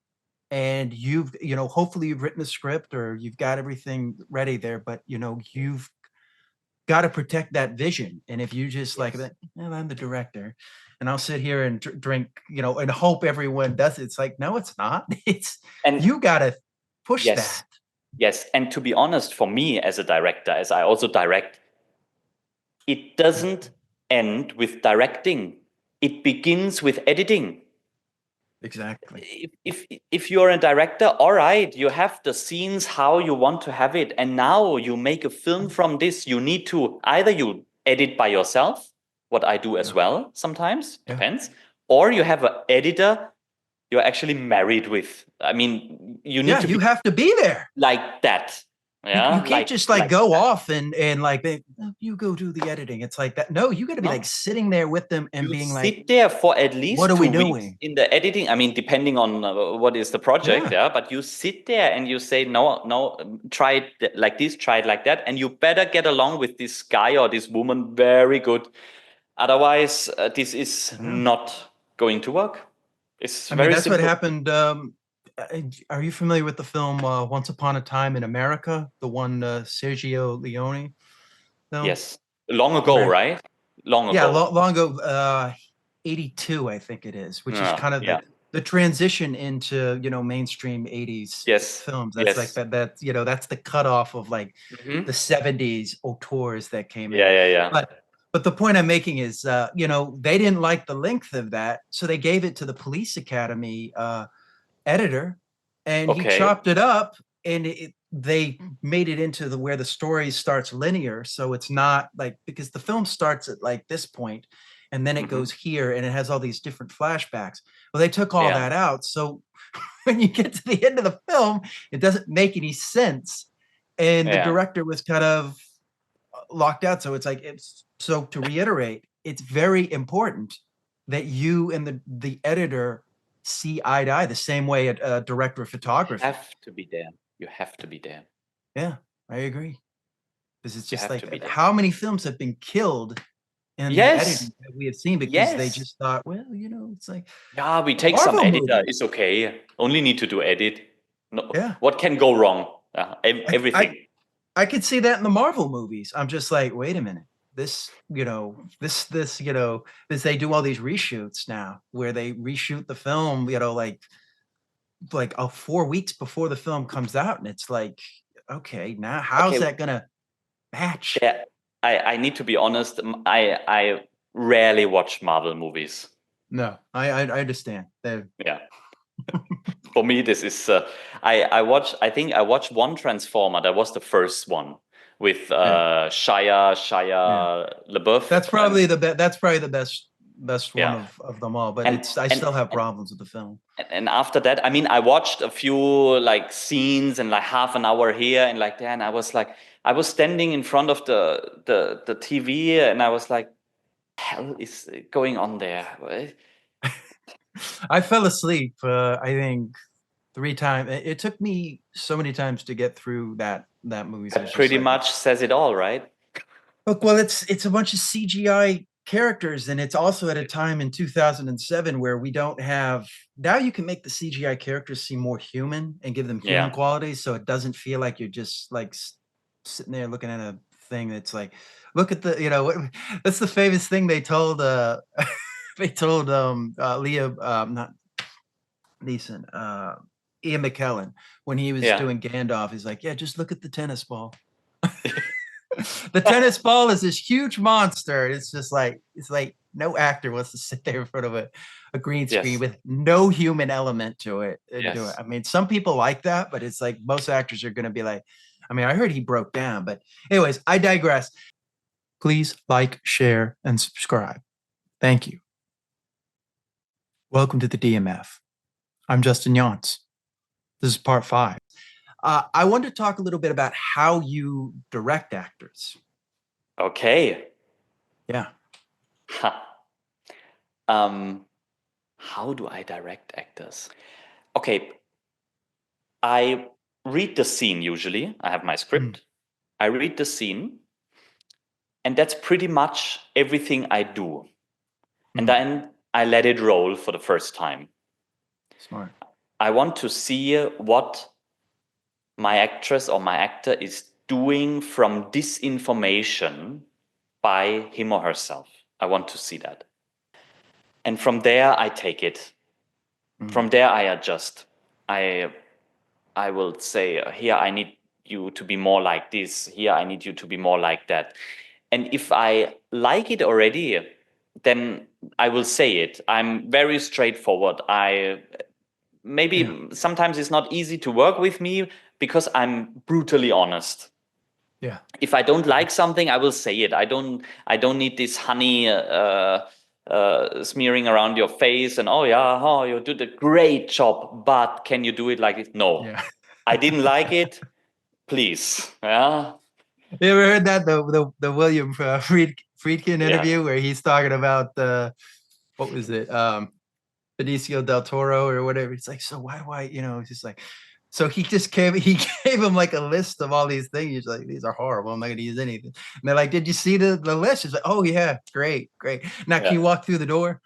A: and you've, you know, hopefully you've written the script or you've got everything ready there, but you know, you've got to protect that vision. And if you just like,
B: Yes.
A: well, I'm the director and I'll sit here and drink, you know, and hope everyone does it. It's like, no, it's not. It's,
B: And
A: you got to push
B: yes,
A: that.
B: yes. And to be honest, for me as a director, as I also direct, it doesn't end with directing. It begins with editing.
A: Exactly.
B: If you're a director, all right, you have the scenes how you want to have it, and now you make a film from this. You need to either you edit by yourself, what I do as
A: Yeah.
B: well sometimes,
A: Yeah.
B: depends, or you have an editor you're actually married with. I mean, you need
A: Yeah.
B: to
A: You
B: be
A: have to be there.
B: like that.
A: You
B: Yeah,
A: can't just like
B: like
A: go
B: that.
A: off and like you go do the editing. It's like that. No, you got to be like
B: No,
A: sitting there with them and
B: you
A: being like,
B: sit there for at
A: what
B: least
A: are we
B: 2 weeks
A: doing?
B: in the editing. I mean, depending on what is the project,
A: Yeah.
B: yeah. But you sit there and you say, no, no, try it like this, try it like that, and you better get along with this guy or this woman very good. Otherwise, this is
A: Yeah.
B: not going to work. It's
A: I mean,
B: very
A: that's what
B: simple.
A: happened. Are you familiar with the film Once Upon a Time in America? The one Sergio Leone film?
B: Yes, long ago,
A: Where,
B: right? Long
A: yeah,
B: ago.
A: long ago, 82, I think it is, which is
B: Yeah,
A: kind of
B: yeah.
A: the transition into, you know, mainstream 80s
B: Yes,
A: films. That's like
B: yes.
A: that, you know, that's the cutoff of like
B: Hmm.
A: the 70s auteurs that came
B: Yeah,
A: in.
B: yeah, yeah.
A: But the point I'm making is, you know, they didn't like the length of that, so they gave it to the Police Academy editor, and he
B: Okay.
A: chopped it up, and they made it into the where the story starts linear, so it's not like, because the film starts at like this point and then it
B: Hmm.
A: goes here and it has all these different flashbacks. Well, they took all
B: Yeah,
A: that out, so when you get to the end of the film, it doesn't make any sense, and the
B: yeah.
A: director was kind of locked out. So it's like, it's, so to reiterate, it's very important that you and the editor see eye to eye the same way a director of photography.
B: Have to be there. You have to be there.
A: Yeah, I agree, because it's
B: You
A: just
B: have to be
A: like,
B: there.
A: how many films have been killed in the
B: Yes,
A: editing that we have seen because they
B: yes.
A: just thought, well, you know, it's like
B: Yeah, we take some
A: Marvel
B: editor.
A: movies.
B: It's okay. Only need to do edit. No,
A: Yeah,
B: what can go wrong?
A: I, I
B: Everything.
A: I could see that in the Marvel movies. I'm just like, wait a minute. This, you know, you know, this, they do all these reshoots now where they reshoot the film, you know, like 4 weeks before the film comes out. And it's like, okay, now how's
B: Okay,
A: that gonna match?
B: there. I need to be honest. I rarely watch Marvel movies.
A: No, I understand.
B: Yeah. For me, this is I watched. I think I watched one Transformer. That was the first one with
A: Yeah, yeah.
B: Shia
A: Yeah.
B: LaBeouf.
A: That's probably the best best one
B: Yeah.
A: of them all. But
B: And
A: it's I
B: and
A: still have
B: and
A: problems with the film.
B: and after that, I mean, I watched a few like scenes and like half an hour here and like there, and I was like, I was standing in front of the TV, and I was like, hell is going on there?
A: I fell asleep. I think 3 times. It took me so many times to get through that movie. So
B: That
A: it's just
B: pretty
A: like,
B: much says it all, right?
A: look, well, it's a bunch of CGI characters, and it's also at a time in 2007 where we don't have. Now you can make the CGI characters seem more human and give them human
B: Yeah.
A: qualities, so it doesn't feel like you're just like sitting there looking at a thing that's like, look at the, that's the famous thing they told. They told Leah, not Neeson, Ian McKellen, when he was
B: Yeah.
A: doing Gandalf. He's like, yeah, just look at the tennis ball. The tennis ball is this huge monster. It's like no actor wants to sit there in front of a green screen
B: Yes.
A: with no human element to it and do it.
B: Yes.
A: I mean, some people like that, but it's like most actors are going to be like, I mean, I heard he broke down, but anyways, I digress. Please like, share, and subscribe. Thank you. Welcome to the DMF. I'm Justin Yance. This is part 5. I want to talk a little bit about how you direct actors.
B: Okay.
A: Yeah.
B: Ha. Um, how do I direct actors? Okay, I read the scene usually. I have my
A: Mm,
B: script. I read the scene, and that's pretty much everything I do. And
A: mm,
B: then I let it roll for the first time.
A: smart.
B: I want to see what my actress or my actor is doing from this information by him or herself. I want to see that. And from there, I take it.
A: Mm,
B: From there, I adjust. I I will say, here I need you to be more like this. Here I need you to be more like that. And if I like it already, then I will say it. I'm very straightforward. I
A: yeah.
B: maybe sometimes it's not easy to work with me because I'm brutally honest.
A: Yeah.
B: If I don't like something, I will say it. I don't need this honey smearing around your face and oh yeah, oh you did a great job, but can you do it like this? No,
A: Yeah.
B: I didn't like it. Please, yeah,
A: You ever heard that the William Friedkin
B: yeah,
A: interview where he's talking about the what was it Benicio del Toro or whatever? It's like, so why do I, it's just like, so he gave him like a list of all these things. He's like, these are horrible. I'm not gonna use anything. And they're like, did you see the list? He's like, oh yeah, great, great. Now can
B: yeah.
A: you walk through the door?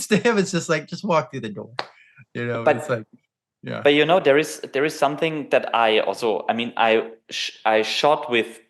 A: To him, it's just like, just walk through the door. It's
B: But
A: like, yeah.
B: but there is something that I also. I mean, I shot with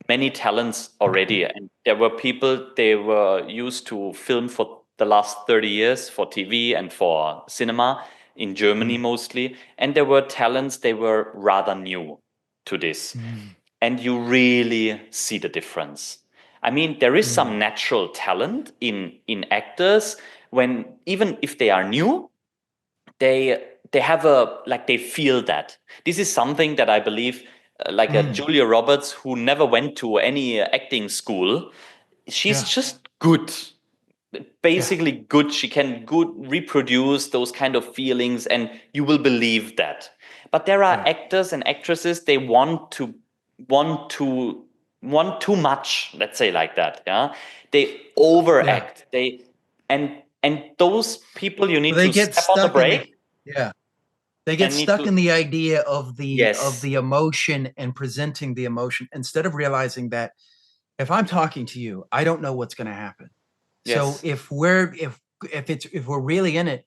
B: many talents already, and there were people they were used to film for the last 30 years for TV and for cinema in Germany
A: Mm,
B: mostly, and there were talents they were rather new to this,
A: mm,
B: and you really see the difference. I mean, there is
A: mm,
B: some natural talent in actors when even if they are new, they have a like they feel that this is something that I believe like a
A: mm.
B: Julia Roberts who never went to any acting school, she's
A: Yeah,
B: just good,
A: yeah,
B: basically good. She can good reproduce those kind of feelings and you will believe that. But there are
A: yeah,
B: actors and actresses, they want to want too much, let's say like that, yeah, they
A: yeah.
B: overact, they and those people you need
A: They
B: to
A: get
B: step on the
A: stuck in the
B: brake
A: yeah. They get
B: and need
A: stuck
B: to
A: in the idea of
B: yes,
A: the emotion and presenting the emotion instead of realizing that if I'm talking to you, I don't know what's going to happen. So
B: yes,
A: if we're really in it,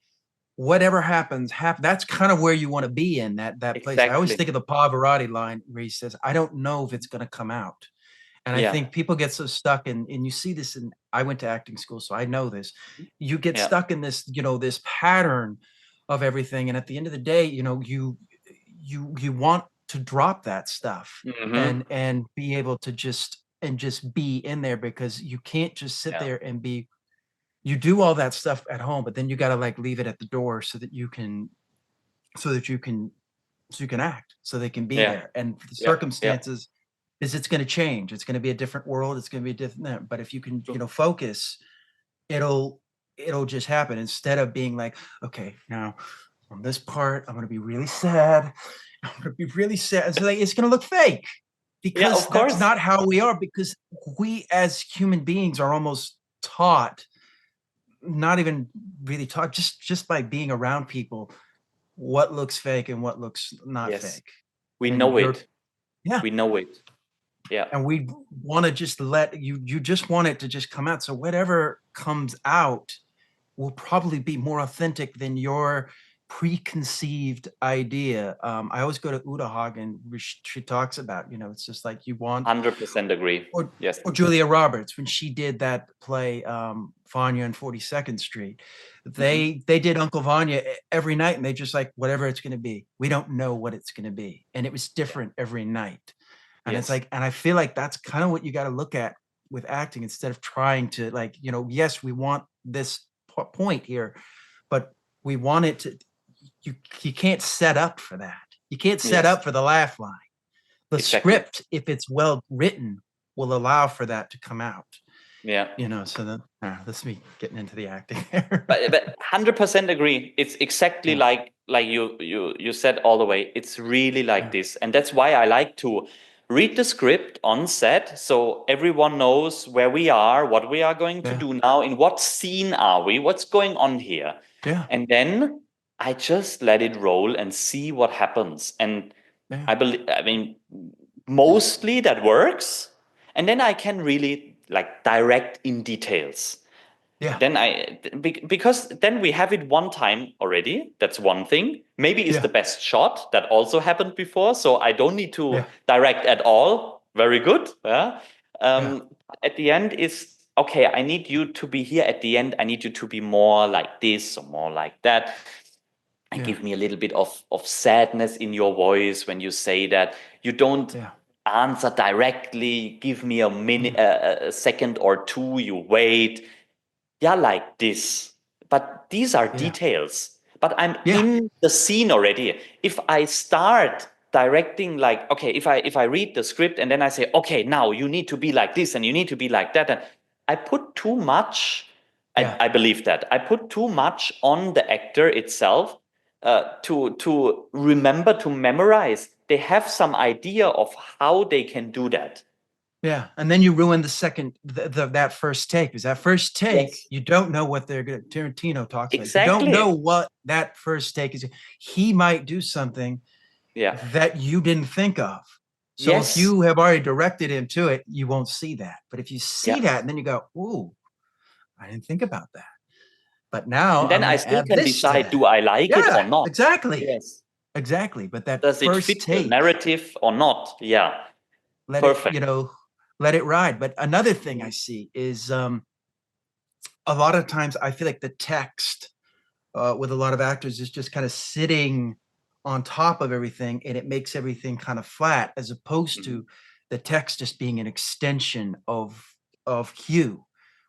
A: whatever happens, that's kind of where you want to be in that place. I always
B: exactly,
A: think of the Pavarotti line where he says, "I don't know if it's going to come out." And I
B: yeah,
A: think people get so stuck and you see this, and I went to acting school, so I know this. You get
B: yeah,
A: stuck in this, this pattern of everything. And at the end of the day, you want to drop that stuff
B: hmm,
A: and be able to just be in there, because you can't just sit
B: yeah,
A: there and be you do all that stuff at home, but then you got to like leave it at the door so that you can act, so they can be
B: yeah,
A: there. And the
B: yeah, yeah,
A: circumstances is it's going to change. It's going to be a different world. It's going to be different. But if you can,
B: True.
A: focus, it'll just happen instead of being like, okay, now on this part, I'm going to be really sad. I'm going to be really sad. So like, it's going to look fake
B: Yeah,
A: because
B: of
A: that's
B: course.
A: not how we are. Because we as human beings are almost taught, not even really taught, just by being around people, what looks fake and what looks not
B: Yes.
A: fake.
B: We
A: And
B: know
A: you're,
B: it.
A: yeah.
B: We know it. Yeah.
A: And we want to just let you just want it to just come out. So whatever comes out will probably be more authentic than your preconceived idea. I always go to Uta Hagen, which she talks about, it's just like you want,
B: 100% agree.
A: or
B: Yes.
A: Julia Roberts when she did that play, Vanya and 42nd Street.
B: Mhm.
A: They did Uncle Vanya every night, and they just like whatever it's going to be. We don't know what it's going to be, and it was
B: Yeah.
A: different every night. And it's
B: Yes.
A: like, and I feel like that's kind of what you got to look at with acting instead of trying to like, yes, we want this point here, but we want it to. You can't set up for that. You can't set
B: Yes.
A: up for the laugh line. The
B: Exactly.
A: script, if it's well written, will allow for that to come out.
B: Yeah.
A: So then this is me getting into the acting.
B: But 100% agree. It's exactly
A: Yeah,
B: like you said all the way. It's really like
A: yeah,
B: this, and that's why I like to read the script on set, so everyone knows where we are, what we are going to
A: yeah,
B: do now, in what scene are we, what's going on here,
A: yeah,
B: and then I just let it roll and see what happens. And
A: yeah,
B: I mean, mostly that works, and then I can really like direct in details.
A: yeah,
B: Then because then we have it one time already. That's one thing. Maybe it's
A: yeah,
B: the best shot. That also happened before, so I don't need to
A: yeah,
B: direct at all. Very good. Yeah.
A: yeah,
B: At the end is okay. I need you to be here. At the end, I need you to be more like this or more like that, and
A: yeah,
B: give me a little bit of sadness in your voice when you say that. You don't
A: yeah,
B: answer directly. Give me a minute,
A: yeah,
B: a second or two. You wait, yeah, like this. But these are
A: yeah,
B: details. But I'm
A: yeah,
B: in the scene already. If I start directing, like, okay, if I read the script and then I say, okay, now you need to be like this and you need to be like that, and I put too much. I,
A: yeah,
B: I believe that I put too much on the actor itself, to remember, to memorize. They have some idea of how they can do that.
A: yeah. And then you ruin the second, that first take. Because that first take,
B: Yes,
A: you don't know what they're gonna. Tarantino talks about. You don't know
B: exactly.
A: what that first take is. He might do something
B: Yeah.
A: that you didn't think of. So if
B: Yes.
A: you have already directed him to it, you won't see that. But if you see
B: Yeah.
A: that and then you go, "Ooh, I didn't think about that." But now
B: And
A: I'm
B: then
A: going
B: I
A: to
B: still
A: add
B: can
A: this to
B: decide,
A: that.
B: do I like it
A: Yeah,
B: or not?
A: exactly.
B: Yes.
A: Exactly. But that
B: Does it
A: first
B: fit the
A: take,
B: narrative or not? Yeah.
A: let it,
B: Perfect.
A: let it ride. But another thing I
B: Mhm.
A: see is, a lot of times I feel like the text, with a lot of actors, is just kind of sitting on top of everything, and it makes everything kind of flat, as opposed
B: Mhm.
A: to the text just being an extension of hue,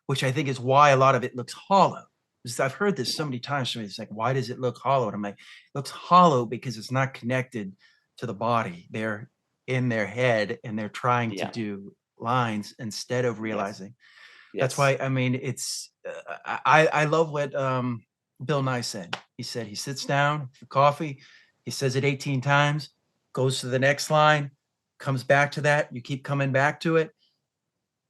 A: which I think is why a lot of it looks hollow. Because I've heard this so
B: Yeah.
A: many times from me. It's like, why does it look hollow? And I'm like, it looks hollow because it's not connected to the body. They're in their head and they're trying to
B: Yeah.
A: do lines instead of
B: Yes.
A: realizing. That's
B: Yes.
A: why, I mean, it's I love what, Bill Nye said. He said he sits down for coffee, he says it 18 times, goes to the next line, comes back to that, you keep coming back to it,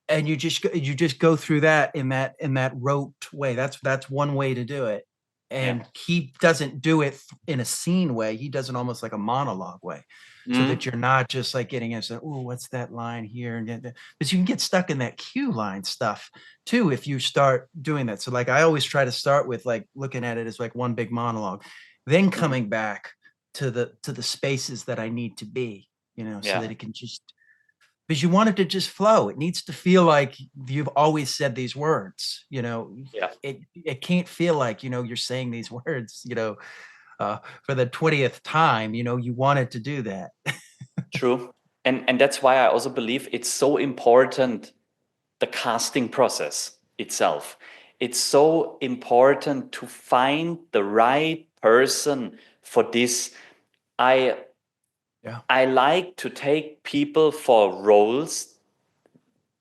A: and you just go through that in that rote way. That's one way to do it.
B: Yeah.
A: And he doesn't do it in a scene way. He does it almost like a monologue way, so that
B: Mhm.
A: you're not just like getting into, oh, what's that line here? And because you can get stuck in that cue line stuff too if you start doing that. So like I always try to start with like looking at it as like one big monologue, then
B: Mhm.
A: coming back to the spaces that I need to be, so
B: Yeah.
A: that it can just, because you want it to just flow. It needs to feel like you've always said these words.
B: Yeah.
A: It can't feel like, you're saying these words, for the 20th time. You wanted to do that.
B: True. And that's why I also believe it's so important, the casting process itself. It's so important to find the right person for this. I
A: Yeah.
B: I like to take people for roles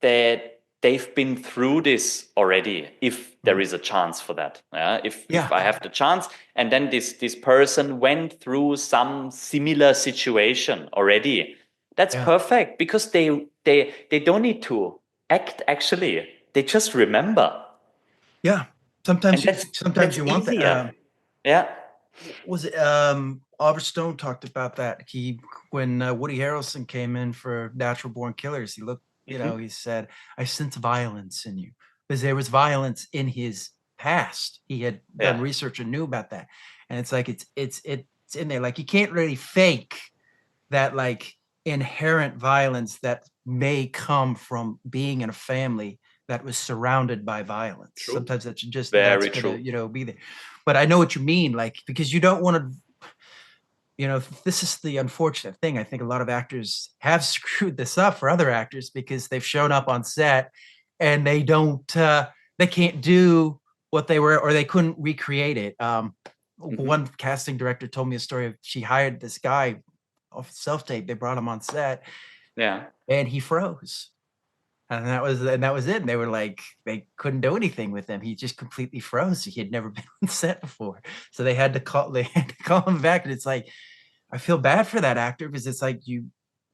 B: that they've been through this already, if there
A: Mm.
B: is a chance for that. If
A: Yeah.
B: I have the chance, and then this person went through some similar situation already, that's
A: Yeah.
B: perfect, because they don't need to act actually. They just remember.
A: Yeah.
B: And
A: Sometimes
B: that's
A: you want that.
B: easier. Yeah.
A: Was it Oliver Stone talked about that. He when Woody Harrelson came in for Natural Born Killers, he looked,
B: Hmm.
A: he said, I sense violence in you. Because there was violence in his past. He had done
B: Yeah.
A: research and knew about that. And it's like it's in there. Like you can't really fake that like inherent violence that may come from being in a family that was surrounded by violence.
B: True.
A: Sometimes that's
B: Very
A: gonna,
B: true.
A: be there. But I know what you mean, like, because you don't want to, this is the unfortunate thing. I think a lot of actors have screwed this up for other actors because they've shown up on set and they can't do what they were, or they couldn't recreate it.
B: Hmm.
A: One casting director told me a story of, she hired this guy off self-tape. They brought him on set
B: Yeah.
A: and he froze. And that was it. And they were like, they couldn't do anything with him. He just completely froze. He had never been on set before. So they had to call him back. And it's like, I feel bad for that actor, because it's like,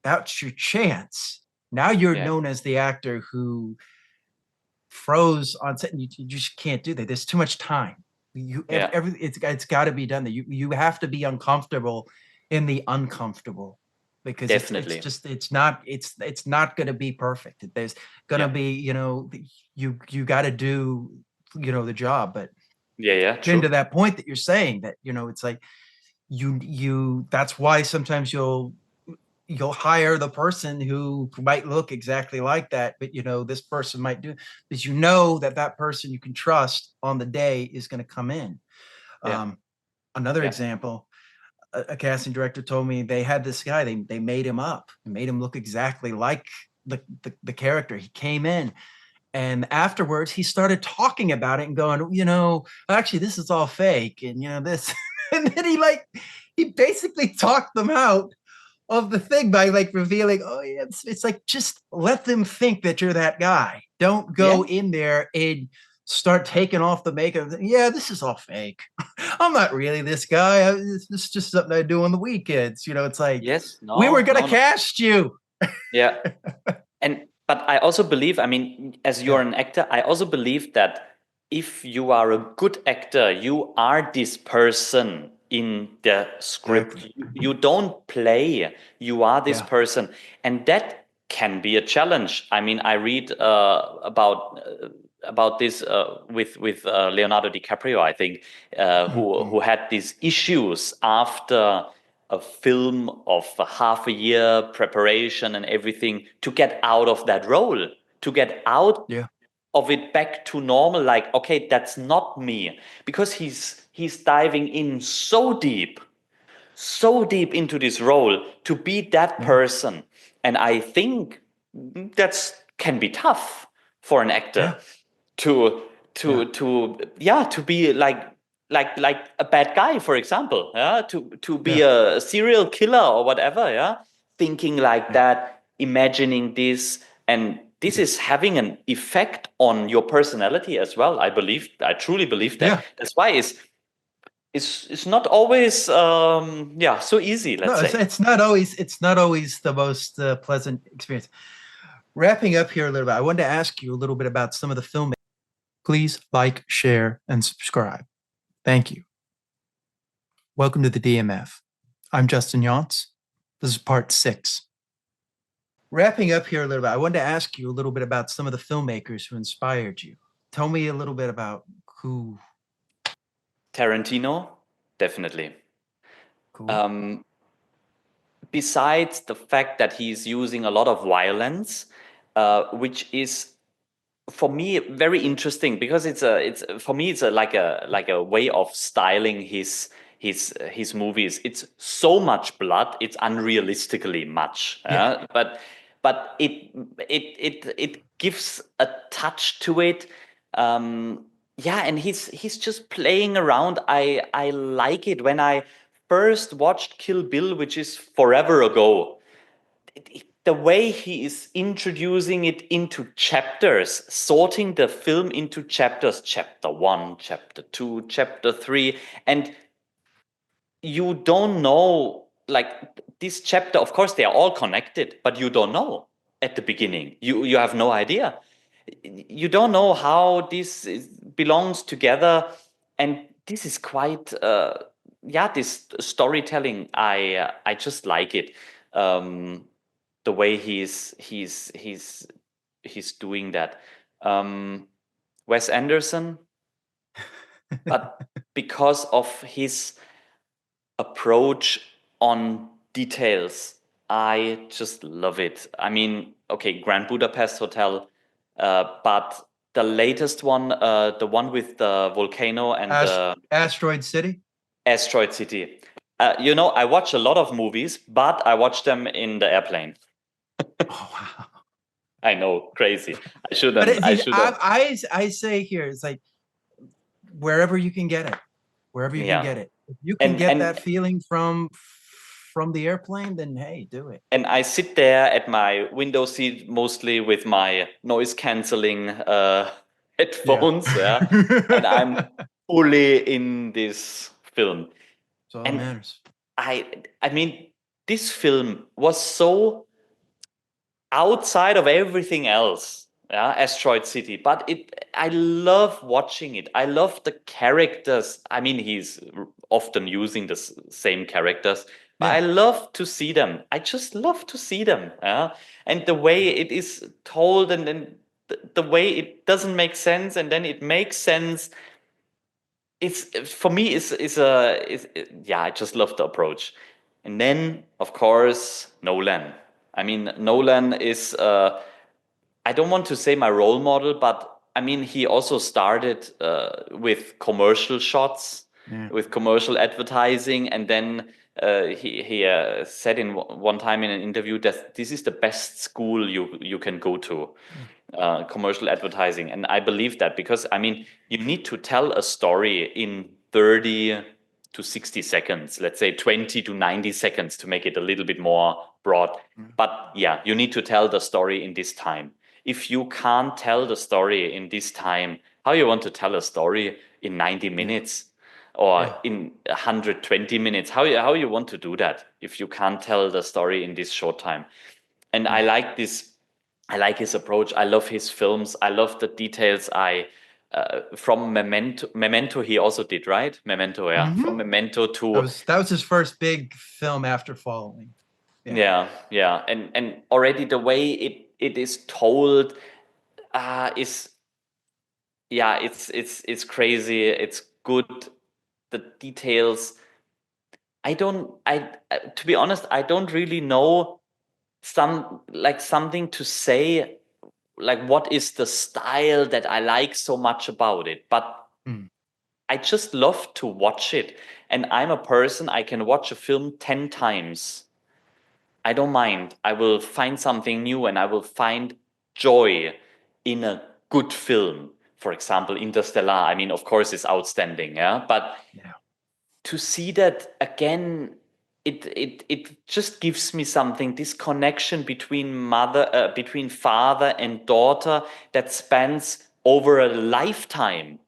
A: that's your chance. Now you're
B: Yeah.
A: known as the actor who froze on set, and you just can't do that. There's too much time.
B: Yeah.
A: It's got to be done. That you have to be uncomfortable in the uncomfortable, because it's
B: Definitely.
A: just it's not going to be perfect. There's going to
B: Yeah.
A: be, you got to do, the job. But
B: Yeah. Yeah.
A: getting to
B: True.
A: that point that you're saying, that, it's like, that's why sometimes you'll hire the person who might look exactly like that, but this person might do, because that person you can trust on the day is going to come in.
B: Yeah.
A: um, Another
B: Yeah.
A: example, a casting director told me they had this guy, they made him up and made him look exactly like the character. He came in, and afterwards he started talking about it and going, actually this is all fake, and this. And then he basically talked them out of the thing by like revealing, oh yeah, it's like, just let them think that you're that guy. Don't
B: Yeah.
A: go in there and start taking off the makeup. Yeah, this is all fake. I'm not really this guy. This is just something I do on the weekends. It's like,
B: Yes.
A: we were
B: No.
A: gonna
B: No. No.
A: cast you.
B: Yeah. And but I also believe, I mean, as you're
A: Yeah.
B: an actor, I also believe that if you are a good actor, you are this person in the script.
A: Exactly.
B: You don't play, you are this
A: Yeah.
B: person. And that can be a challenge. I mean, I read about this with Leonardo DiCaprio, I think, who
A: Mhm.
B: had these issues after a film of a half a year preparation and everything to get out of that role, to get out
A: Yeah.
B: of it back to normal. Like, okay, that's not me, because he's diving in so deep into this role to be that
A: Yeah.
B: person. And I think that's can be tough for an actor
A: Yeah.
B: to
A: Yeah.
B: to be like a bad guy, for example, yeah, to be
A: Yeah.
B: a serial killer or whatever, yeah, thinking like
A: Yeah.
B: that, imagining this, and this
A: Yeah.
B: is having an effect on your personality as well. I truly believe that.
A: Yeah.
B: That's why it's not always so easy, let's
A: No, it's,
B: say.
A: it's not always it's not always the most pleasant experience. Wrapping up here a little bit, I wanted to ask you a little bit about some of the filmmakers. Please like, share, and subscribe. Thank you. Welcome to the DMF. I'm Justin Yance. This is part 6. Wrapping up here a little bit, I wanted to ask you a little bit about some of the filmmakers who inspired you. Tell me a little bit about who.
B: Tarantino, definitely.
A: Cool.
B: um, Besides the fact that he's using a lot of violence, which is for me very interesting, because it's for me it's like a way of styling his movies. It's so much blood, it's unrealistically much,
A: Yeah.
B: but it gives a touch to it. Yeah, and he's just playing around. I like it when I first watched Kill Bill, which is forever ago, the way he is introducing it into chapters, sorting the film into chapters, chapter 1, chapter 2, chapter 3, and you don't know, like, this chapter, of course they are all connected, but you don't know at the beginning. You have no idea. You don't know how belongs together, and this is quite this storytelling. I just like it. The way he's doing that. Wes Anderson, but because of his approach on details, I just love it. I mean, okay, Grand Budapest Hotel, but the latest one, the one with the volcano and the
A: Asteroid City.
B: Asteroid City. I watch a lot of movies, but I watch them in the airplane.
A: Oh wow!
B: I know, crazy. I
A: But
B: shouldn't. I shouldn't.
A: I say here, it's like wherever you can get it, wherever you can
B: Yeah,
A: get it. If you can
B: and
A: get
B: and
A: that feeling from the airplane, then hey, do it.
B: and I sit there at my window seat mostly with my noise canceling
A: Yeah.
B: headphones, yeah, and I'm fully in this film.
A: That's all that
B: And
A: matters.
B: I mean, this film was so outside of everything else, yeah, Asteroid City, but I love watching it. I love the characters. I mean, he's often using the same characters, but I
A: Yeah.
B: love to see them. I just love to see them, yeah. And the way it is told, and then the way it doesn't make sense and then it makes sense, it's for me is yeah, I just love the approach. And then of course Nolan. I mean, Nolan is I don't want to say my role model, but I mean, he also started with commercial shots,
A: Yeah.
B: with commercial advertising, and then he said in one time in an interview that this is the best school you can go to, commercial advertising, and I believe that because I mean, you need to tell a story in 30 to 60 seconds, let's say 20 to 90 seconds to make it a little bit more broad. But yeah, you need to tell the story in this time. If you can't tell the story in this time, how you want to tell a story in 90 minutes or
A: Yeah.
B: in 120 minutes? How you want to do that if you can't tell the story in this short time? And I
A: Yeah.
B: like this. I like his approach. I love his films. I love the details. From Memento he also did, right? Memento, yeah.
A: Mm-hmm.
B: From Memento to
A: That was his first big film after Following. Yeah.
B: yeah, and already the way it is told is yeah, it's crazy. It's good. The details. I to be honest, I don't really know something to say, like what is the style that I like so much about it, but
A: Mm.
B: I just love to watch it. And I'm a person, I can watch a film 10 times. I don't mind. I will find something new and I will find joy in a good film. For example, Interstellar, I mean, of course, is outstanding, yeah. But
A: Yeah.
B: to see that again, it just gives me something. This connection between father and daughter that spans over a lifetime,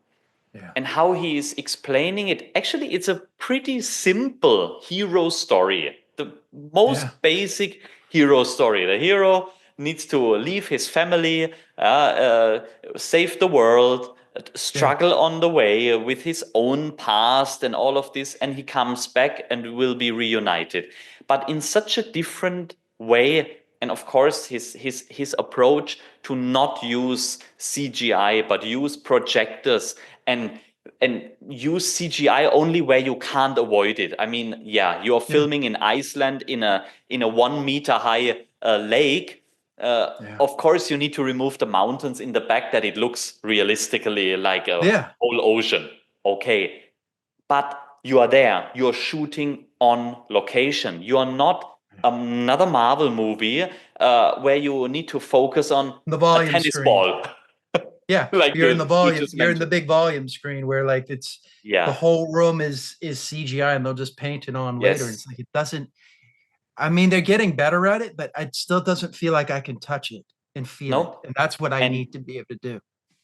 A: Yeah.
B: and how he is explaining it. Actually, it's a pretty simple hero story, the
A: Yeah.
B: most basic hero story. The hero needs to leave his family, save the world,
A: Yeah.
B: struggle on the way with his own past and all of this, and he comes back and will be reunited, but in such a different way. And of course, his approach to not use CGI but use projectors and use CGI only where you can't avoid it. I mean, yeah, you're
A: Yeah.
B: filming in Iceland in a 1 meter high lake.
A: Yeah.
B: Of course, you need to remove the mountains in the back that it looks realistically like a
A: Yeah.
B: whole ocean. Okay, but you are there. You're shooting on location. You are not another Marvel movie where you need to focus on
A: The
B: a
A: volume
B: tennis
A: screen.
B: ball.
A: Yeah,
B: like
A: you're in the
B: you
A: volume.
B: just
A: You're in the
B: mentioned.
A: big volume screen where like it's the
B: Yeah.
A: whole room is CGI and they'll just paint it on later. And
B: Yes.
A: it's like it doesn't. I mean, they're getting better at it, but it still doesn't feel like I can touch it and feel it.
B: No.
A: And that's what I
B: And
A: need to be able to do.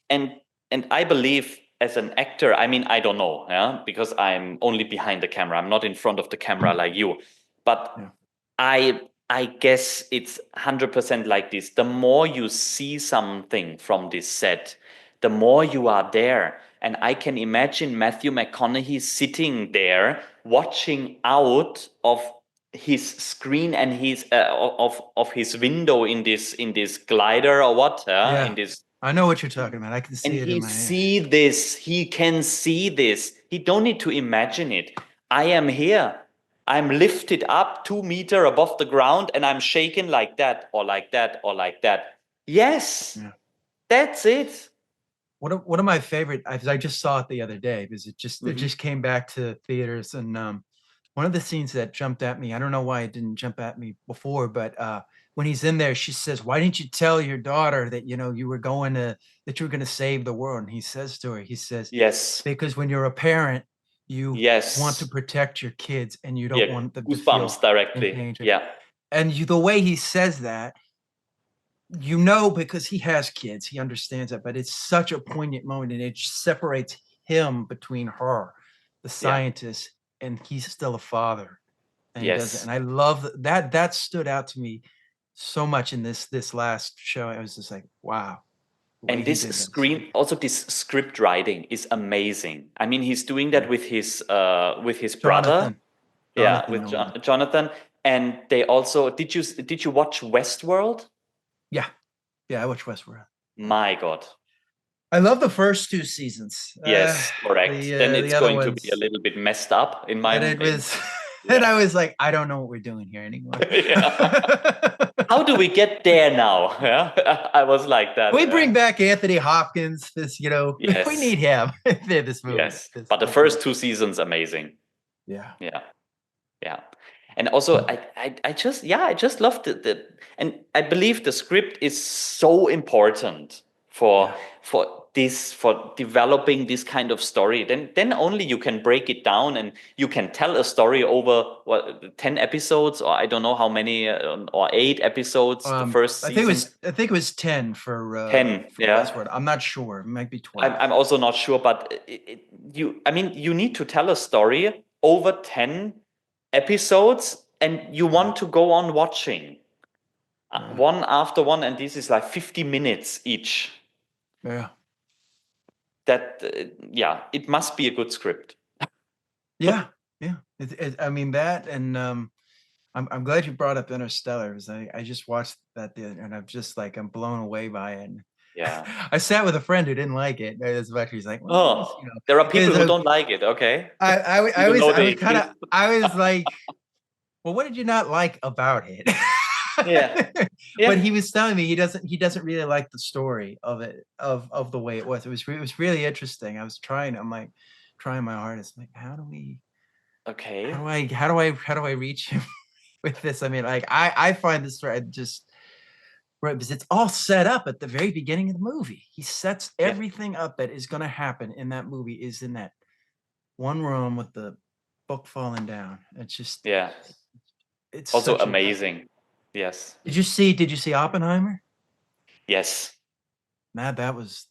B: and and I believe as an actor, I mean, I don't know, yeah, because I'm only behind the camera. I'm not in front of the camera like you. But
A: Yeah.
B: I guess it's 100% like this. The more you see something from this set, the more you are there. And I can imagine Matthew McConaughey sitting there watching out of his screen and his of his window in this glider or what,
A: Yeah.
B: in this,
A: I know what you're talking about. I can
B: and
A: see it in my head.
B: he can see this. He don't need to imagine it. I am here. I'm lifted up 2 meters above the ground and I'm shaken like that or like that or like that. Yes,
A: Yeah.
B: that's it.
A: One of my favorite, I just saw it the other day because it
B: Hmm.
A: just came back to theaters. And one of the scenes that jumped at me, I don't know why it didn't jump at me before, but when he's in there, she says, "Why didn't you tell your daughter that you were going to that you were going to save the world?" And he says to her, he says,
B: Yes,
A: "Because when you're a parent, you want to
B: yes.
A: protect your kids and you don't
B: Yeah,
A: want them to
B: goosebumps
A: feel in
B: directly.
A: danger."
B: Yeah,
A: And the way he says that, because he has kids, he understands that, but it's such a poignant moment and it separates him between her, the
B: yeah,
A: scientist, and he's still a father and he does it.
B: yes.
A: And I love that stood out to me so much in this last show. I was just like, wow, the way
B: And
A: he
B: this
A: did this.
B: screen, also this script writing is amazing. I mean, he's doing that
A: Yeah.
B: with his brother.
A: Jonathan,
B: Yeah,
A: Jonathan
B: with
A: Nolan.
B: Jonathan. And they also did you watch Westworld?
A: Yeah. Yeah. I watched Westworld.
B: My God.
A: I love the first two seasons.
B: Yes, correct. Then
A: The
B: it's
A: other
B: going to be a
A: ones,
B: little bit messed up in my
A: and it
B: in
A: was, and
B: yeah.
A: I was like, I don't know what we're doing here anymore.
B: Yeah. How do we get there now? Yeah. I was like that.
A: We
B: Yeah.
A: bring back Anthony Hopkins. We
B: Yes.
A: need him in this movie.
B: Yes. But the
A: This movie.
B: first two seasons amazing.
A: Yeah.
B: Yeah. Yeah. And also I just, yeah, I just love the and I believe the script is so important for
A: Yeah.
B: for developing this kind of story. Then only you can break it down and you can tell a story over what 10 episodes, or I don't know how many, or 8 episodes the first season.
A: I think it was 10
B: 10,
A: for
B: yeah.
A: Westworld. I'm not sure. It might be
B: I'm
A: 12.
B: I'm also not sure, but I mean, you need to tell a story over 10 episodes and you
A: Yeah.
B: want to go on watching
A: Yeah.
B: one after one, and this is like 50 minutes each.
A: Yeah.
B: That, yeah, it must be a good script.
A: Yeah. Yeah. I mean that, and I'm glad you brought up Interstellar because I just watched that and I'm blown away by it. And
B: Yeah.
A: I sat with a friend who didn't like it as much. He's like, well,
B: Oh, there are people who don't like it. Okay. Even though
A: I
B: they
A: was kind of
B: exist.
A: I was like, well, what did you not like about it?
B: Yeah.
A: But
B: Yeah.
A: he was telling me he doesn't really like the story of it of the way it was. It was really interesting. I'm like trying my hardest. I'm like,
B: Okay.
A: how do I reach him with this? I mean, like I find this thread just right because it's all set up at the very beginning of the movie. He sets
B: Yeah.
A: everything up that is going to happen in that movie is in that one room with the book falling down.
B: Yeah.
A: It's
B: Also
A: such a
B: amazing. Yes.
A: did you see Oppenheimer?
B: Yes.
A: Man, that was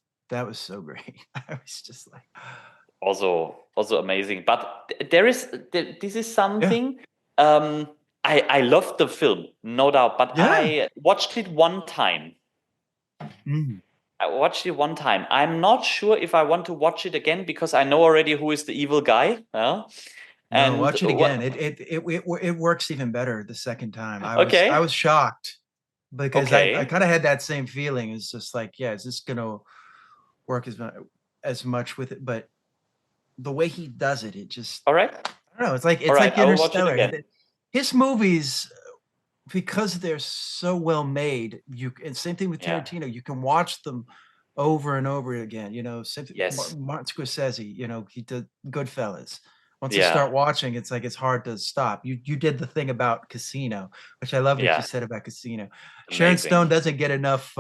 A: so great. I was just like,
B: Also amazing. But there is this is
A: yeah,
B: something, um I love the film, no doubt, but
A: yeah.
B: I watched it one time.
A: Mm.
B: I watched it one time. I'm not sure if I want to watch it again because I know already who is the evil guy.
A: No,
B: And
A: watch it again.
B: what?
A: It works even better the second time. I
B: Okay,
A: was shocked because I
B: okay,
A: kind of had that same feeling. It's just like, yeah, is this gonna work as much with it? But the way he does it, it just
B: all right,
A: I don't know.
B: all
A: It's
B: right.
A: like
B: I will watch it
A: Interstellar.
B: again.
A: His movies, because they're so well made, and same thing with
B: Yeah.
A: Tarantino. You can watch them over and over again. Same thing,
B: Yes.
A: Martin Scorsese. He did Goodfellas. Once you
B: Yeah.
A: start watching, it's like it's hard to stop. You did the thing about Casino, which I love what you
B: Yeah.
A: said about Casino. Sharon
B: Amazing.
A: Stone doesn't get enough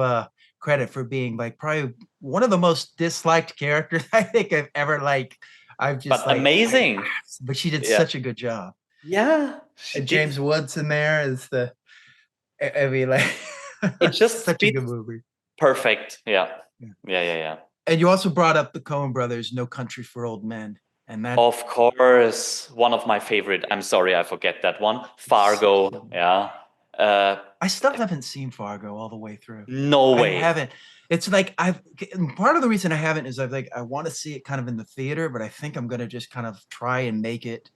A: credit for being like probably one of the most disliked characters I think I've ever like. I've just
B: But
A: like,
B: amazing.
A: but she did
B: Yeah.
A: such a good job.
B: Yeah, she
A: And
B: did.
A: James Woods in there is I mean, like,
B: It just
A: such a good
B: fits
A: movie.
B: perfect. Yeah.
A: Yeah.
B: Yeah, yeah, yeah.
A: And you also brought up the Coen brothers, No Country for Old Men. And that,
B: Of course, one of my favorite. I'm sorry, I forget that one. Fargo. Yeah. Uh,
A: I still haven't seen Fargo all the way through.
B: no
A: I
B: way.
A: haven't. It's like part of the reason I haven't is I want to see it kind of in the theater, but I think I'm gonna just kind of try and make it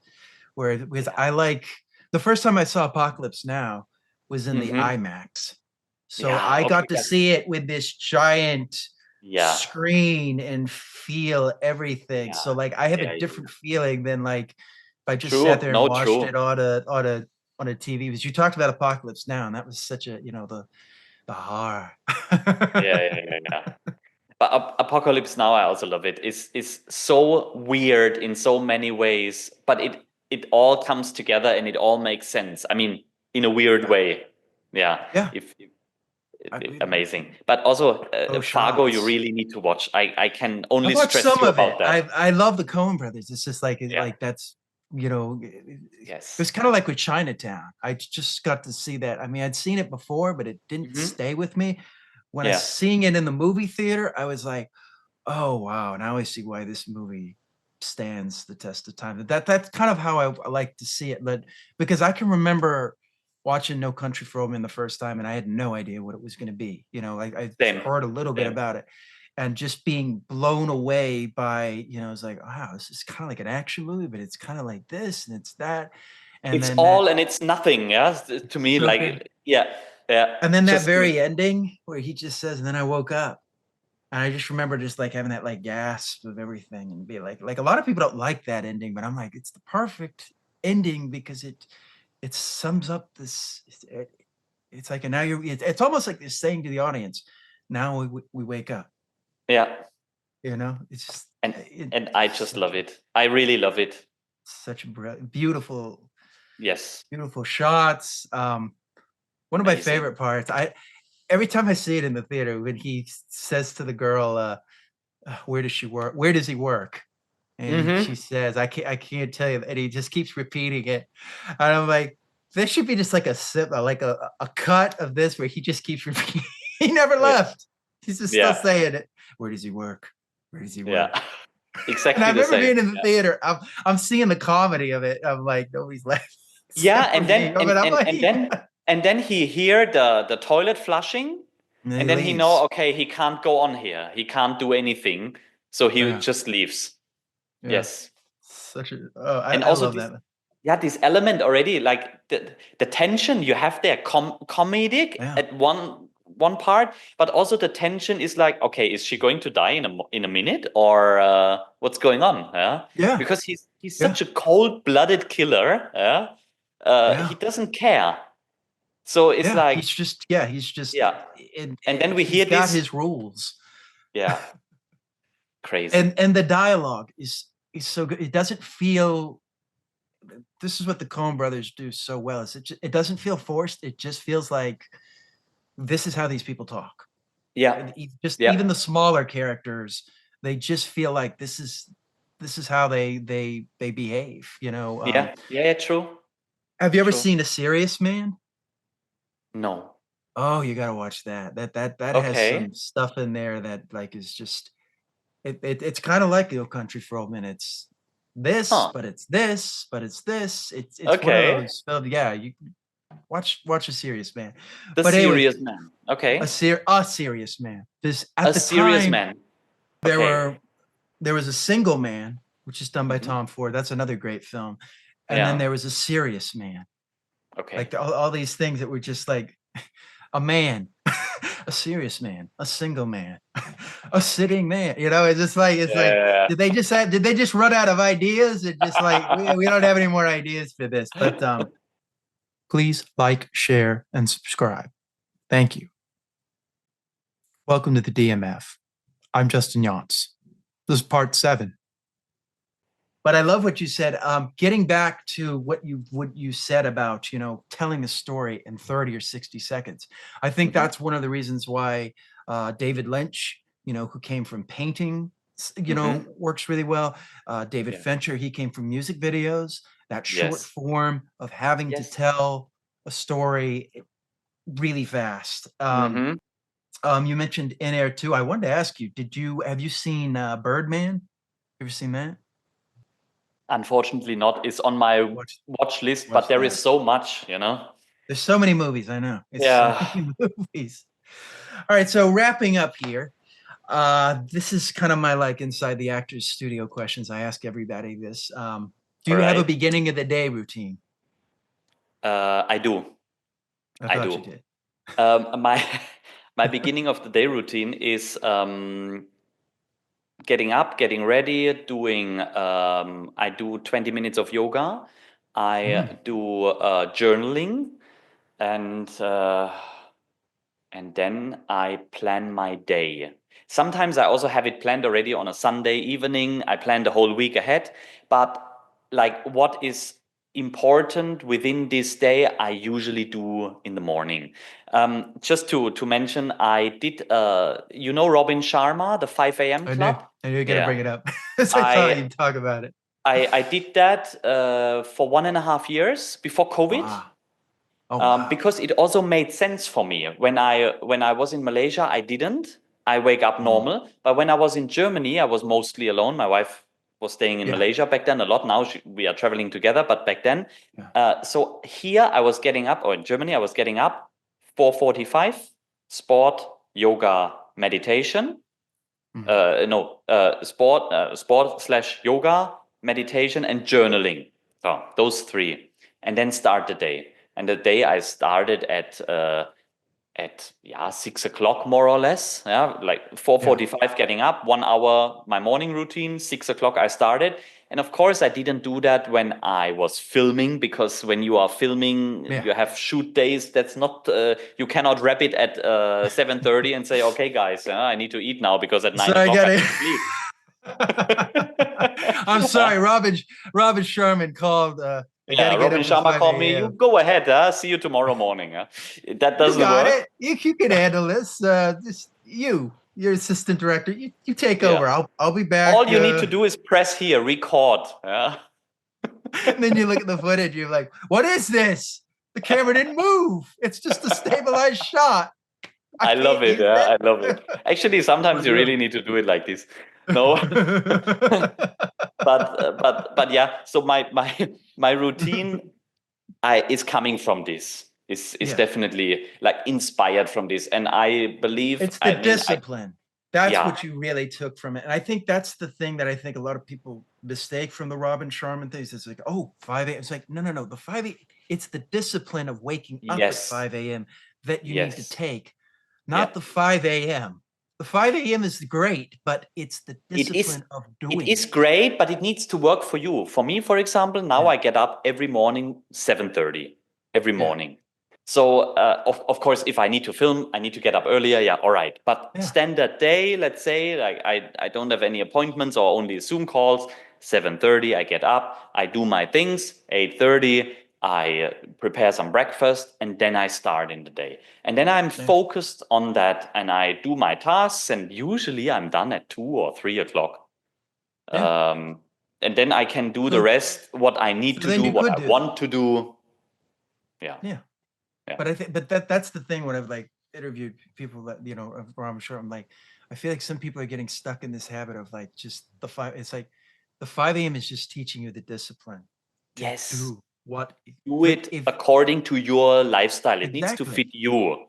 A: where because
B: Yeah.
A: I like the first time I saw Apocalypse Now was in the
B: Mm-hmm.
A: IMAX. So
B: Yeah.
A: I
B: Okay.
A: got to see it with this giant
B: Yeah.
A: screen and feel everything.
B: Yeah.
A: So like I have a
B: Yeah. Yeah.
A: different feeling than like if I just sat
B: True.
A: there and
B: No,
A: watched
B: true.
A: it on a TV. Because you talked about Apocalypse Now, and that was such a the horror.
B: Yeah. Yeah. Yeah. Yeah. But Apocalypse Now, I also love it. It's so weird in so many ways, but it all comes together and it all makes sense. I mean, in a weird way. Yeah.
A: Yeah.
B: Amazing. But also
A: Those
B: Fargo, you
A: shots.
B: really need to watch. I can
A: I've
B: only
A: watched
B: stress
A: some
B: you
A: of
B: about
A: it.
B: that.
A: I love the Coen brothers. It's just like
B: Yeah.
A: that's it
B: Yes.
A: was kind of like with Chinatown. I just got to see that. I mean, I'd seen it before, but it didn't
B: Hmm.
A: stay with me. When I
B: Yeah.
A: seeing it in the movie theater, I was like, oh wow, now I see why this movie stands the test of time. That's kind of how I like to see it. But because I can remember watching No Country for Old Men the first time, and I had no idea what it was going to be. I
B: Same.
A: heard a little bit
B: Same.
A: about it, and just being blown away by it's like, wow, this is kind of like an action movie, but it's kind of like this and it's that, and
B: It's
A: then that
B: all and it's nothing. Yeah. To me,
A: so good.
B: like, yeah. Yeah.
A: And then that
B: Just good.
A: very ending where he just says, and then I woke up. And I just remember just like having that like gasp of everything and be like a lot of people don't like that ending, but I'm like, it's the perfect ending because it sums up this. It's like, and now it's almost like they're saying to the audience, now we wake up.
B: Yeah.
A: It's just
B: And and I just love it. I really love it.
A: such beautiful,
B: Yes.
A: beautiful shots. One of my
B: Amazing.
A: favorite parts. Every time I see it in the theater when he says to the girl, "Where does she work? Where does he work?" And she
B: Mm-hmm.
A: says, I can't tell you." And he just keeps repeating it. And I'm like, there should be just like a sip, like a cut of this where he just keeps repeating. He never
B: Yeah.
A: left. He's just still
B: Yeah.
A: saying it. Where does he work? Where does he work?
B: Yeah.
A: And I
B: Exactly the
A: remember
B: same.
A: being in the theater. I'm seeing the comedy of it. I'm like, nobody's laughing
B: Yeah,
A: except for
B: and
A: me.
B: then
A: But I'm like,
B: and then he hear the toilet flushing,
A: and then
B: and
A: he
B: then he know,
A: leaves.
B: okay, he can't go on here. He can't do anything, so he
A: Yeah,
B: just leaves.
A: yeah.
B: Yes.
A: Such a. Oh,
B: And
A: I
B: also
A: love
B: this,
A: that.
B: yeah, this element already, like the tension you have there, comedic
A: Yeah,
B: at one part, but also the tension is like, okay, is she going to die in a minute, or what's going on? Yeah,
A: yeah,
B: because he's
A: yeah,
B: such a cold-blooded killer. Yeah, he
A: yeah.
B: doesn't care. So it's
A: Yeah,
B: like,
A: he's just
B: yeah, and then we
A: he's
B: hear
A: got
B: this,
A: his rules.
B: yeah, crazy.
A: And the dialogue is so good. It doesn't feel this is what the Coen brothers do so well. It doesn't feel forced. It just feels like this is how these people talk.
B: Yeah,
A: And just even
B: yeah,
A: the smaller characters, they just feel like this is how they behave.
B: yeah, yeah, yeah, true,
A: Have you ever
B: true.
A: seen A Serious Man?
B: No,
A: Oh, you gotta watch that. That has
B: okay,
A: some stuff in there that like is just it's kind of like No Country for Old Men. It's this,
B: huh,
A: but it's this, but it's this. It's one of
B: okay.
A: those. Yeah, you watch A Serious Man.
B: The
A: But anyways,
B: serious man. Okay.
A: a Serious Man. Because
B: A
A: at the
B: serious
A: time
B: man.
A: there
B: Okay.
A: were there was A Single Man, which is done by
B: Hmm.
A: Tom Ford. That's another great film. And then
B: Yeah.
A: there was A Serious Man. Like
B: Okay.
A: all these things that were just like a man, a serious man, a single man, a sitting man. It's like,
B: Yeah.
A: did they just run out of ideas and just like we don't have any more ideas for this? But please like, share, and subscribe. Thank you. Welcome to the DMF. I'm Justin Yance. This is part 7. But I love what you said. Getting back to what you said about telling a story in 30 or 60 seconds. I think
B: Hmm.
A: that's one of the reasons why David Lynch, who came from painting,
B: Mm-hmm.
A: works really well. David
B: Yeah.
A: Fincher, he came from music videos, that short
B: Yes.
A: form of having to
B: Yes.
A: tell a story really fast.
B: Mm-hmm.
A: You mentioned In Air 2. I wanted to ask you, have you seen Birdman? Ever seen that?
B: Unfortunately, not. It's on my
A: Watch
B: watch list, but
A: watch
B: there is
A: that.
B: so much.
A: There's so many movies, I know. It's so
B: Yeah.
A: many movies. All right, so wrapping up here. This is kind of my like inside the actor's studio questions. I ask everybody this. Do
B: All
A: you have a
B: right.
A: beginning of the day routine?
B: I do.
A: I
B: I
A: thought you
B: do.
A: did.
B: My my beginning of the day routine is getting up, getting ready, doing. I do 20 minutes of yoga.
A: Mm,
B: I do journaling, and then I plan my day. Sometimes I also have it planned already on a Sunday evening. I plan the whole week ahead, but like what is important within this day, I usually do in the morning. Just to mention, I did Robin Sharma, the 5 a.m.
A: I knew.
B: club.
A: I knew you were gonna
B: Yeah,
A: bring it up. As I thought
B: I
A: you'd talk about it.
B: I did that for 1.5 years before COVID.
A: Wow. Oh wow.
B: Because it also made sense for me. When I was in Malaysia, I didn't. I wake up
A: Mm,
B: normal, but when I was in Germany, I was mostly alone. My wife was staying in
A: yeah.
B: Malaysia back then a lot. Now we are traveling together, but back then,
A: Yeah.
B: so here I was getting up, or in Germany I was getting up 4:45, sport, yoga, meditation.
A: Mm,
B: No, sport slash yoga, meditation, and journaling. So those three, and then start the day. And the day I started at 6 o'clock more or less. Yeah, like four
A: yeah.
B: forty-five, getting up, 1 hour my morning routine. 6 o'clock I started, and of course I didn't do that when I was filming, because when you are filming,
A: Yeah.
B: you have shoot days. That's not you cannot wrap it at 7:30 and say, okay guys, I need to eat now because at nine
A: So I
B: o'clock I
A: got
B: need
A: it.
B: to sleep.
A: I'm sorry, Robin Sherman called. I got
B: Yeah,
A: to get
B: Robin
A: up at
B: Sharma
A: 5
B: called me. You
A: a.m.
B: go ahead. See you tomorrow morning. That
A: You
B: doesn't
A: got
B: work.
A: it. You can handle this. Just your assistant director. You take
B: Yeah.
A: over. I'll be back.
B: All you need to do is press here, record. Yeah.
A: And then you look at the footage. You're like, what is this? The camera didn't move. It's just a stabilized shot. I
B: I love
A: can't
B: it.
A: use
B: Yeah,
A: it.
B: I love it. Actually, sometimes
A: But
B: you
A: yeah.
B: really need to do it like this. No, but yeah. So my routine I is coming from this. Is
A: Yeah.
B: definitely like inspired from this, and I believe.
A: It's the
B: I mean,
A: discipline. That's
B: yeah.
A: what you really took from it. And I think that's the thing that I think a lot of people mistake from the Robin Sharman things. It's like, oh, 5 a.m. It's like, no. The 5 a.m. It's the discipline of waking up at
B: Yes.
A: 5 a.m. that you need to
B: Yes.
A: take,
B: Yeah.
A: not the 5 a.m. The 5 a.m. is great, but it's the
B: It is
A: discipline of
B: it
A: doing
B: is
A: it.
B: great, but it needs to work for you. For me, for example, now
A: Yeah.
B: I get up every morning 7:30 every
A: Yeah.
B: morning. So of course, if I need to film, I need to get up earlier. Yeah, all right. But
A: Yeah.
B: standard day, let's say, like I don't have any appointments or only Zoom calls. 7:30, I get up, I do my things. 8:30, I prepare some breakfast, and then I start in the day. And then I'm
A: Yeah.
B: focused on that, and I do my tasks, and usually I'm done at 2 or 3 o'clock.
A: Yeah.
B: Um, and then I can do the
A: So
B: rest, what I need
A: so
B: to
A: then
B: do,
A: you
B: what
A: could
B: I
A: do that.
B: want to do. Yeah,
A: Yeah.
B: yeah.
A: But I think, but that's the thing when I've like interviewed people that I'm sure I'm like, I feel like some people are getting stuck in this habit of like just the five. It's like the 5 a.m. is just teaching you the discipline to
B: Yes,
A: do what.
B: do
A: Like
B: it
A: if
B: according to your lifestyle. It needs to
A: exactly
B: fit you.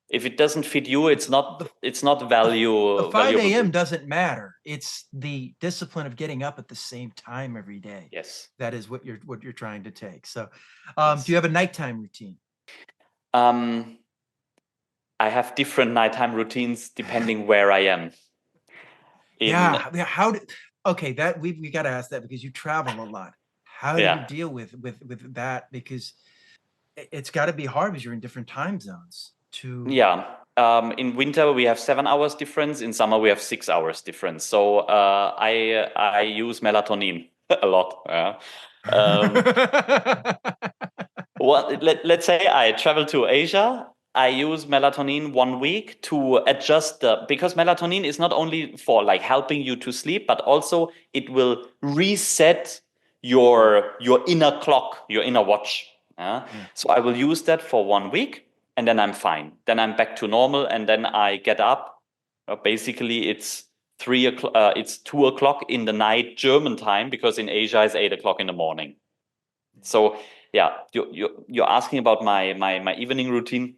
B: If it doesn't fit you,
A: the
B: it's not
A: the
B: it's not
A: the
B: value
A: 5
B: valuable to
A: a.m.
B: you.
A: doesn't matter. It's the discipline of getting up at the same time every day.
B: Yes,
A: That is what you're trying to take. So, do
B: yes.
A: you have a nighttime routine?
B: Um, I have different nighttime routines depending where I am. In
A: Yeah, yeah. How did? Okay, that we got to ask that because you travel a lot. How do you
B: Yeah,
A: deal with that? Because it's got to be hard because you're in different time zones. To
B: yeah. In winter we have 7 hours difference. In summer we have 6 hours difference. So I use melatonin a lot. Yeah. Um, let's say I travel to Asia. I use melatonin 1 week to adjust because melatonin is not only for like helping you to sleep, but also it will reset your inner clock, your inner watch.
A: Yeah.
B: So I will use that for 1 week, and then I'm fine. Then I'm back to normal, and then I get up. Basically, it's 3 o'clock. It's 2 o'clock in the night German time because in Asia it's 8 o'clock in the morning. So yeah, you're asking about my evening routine.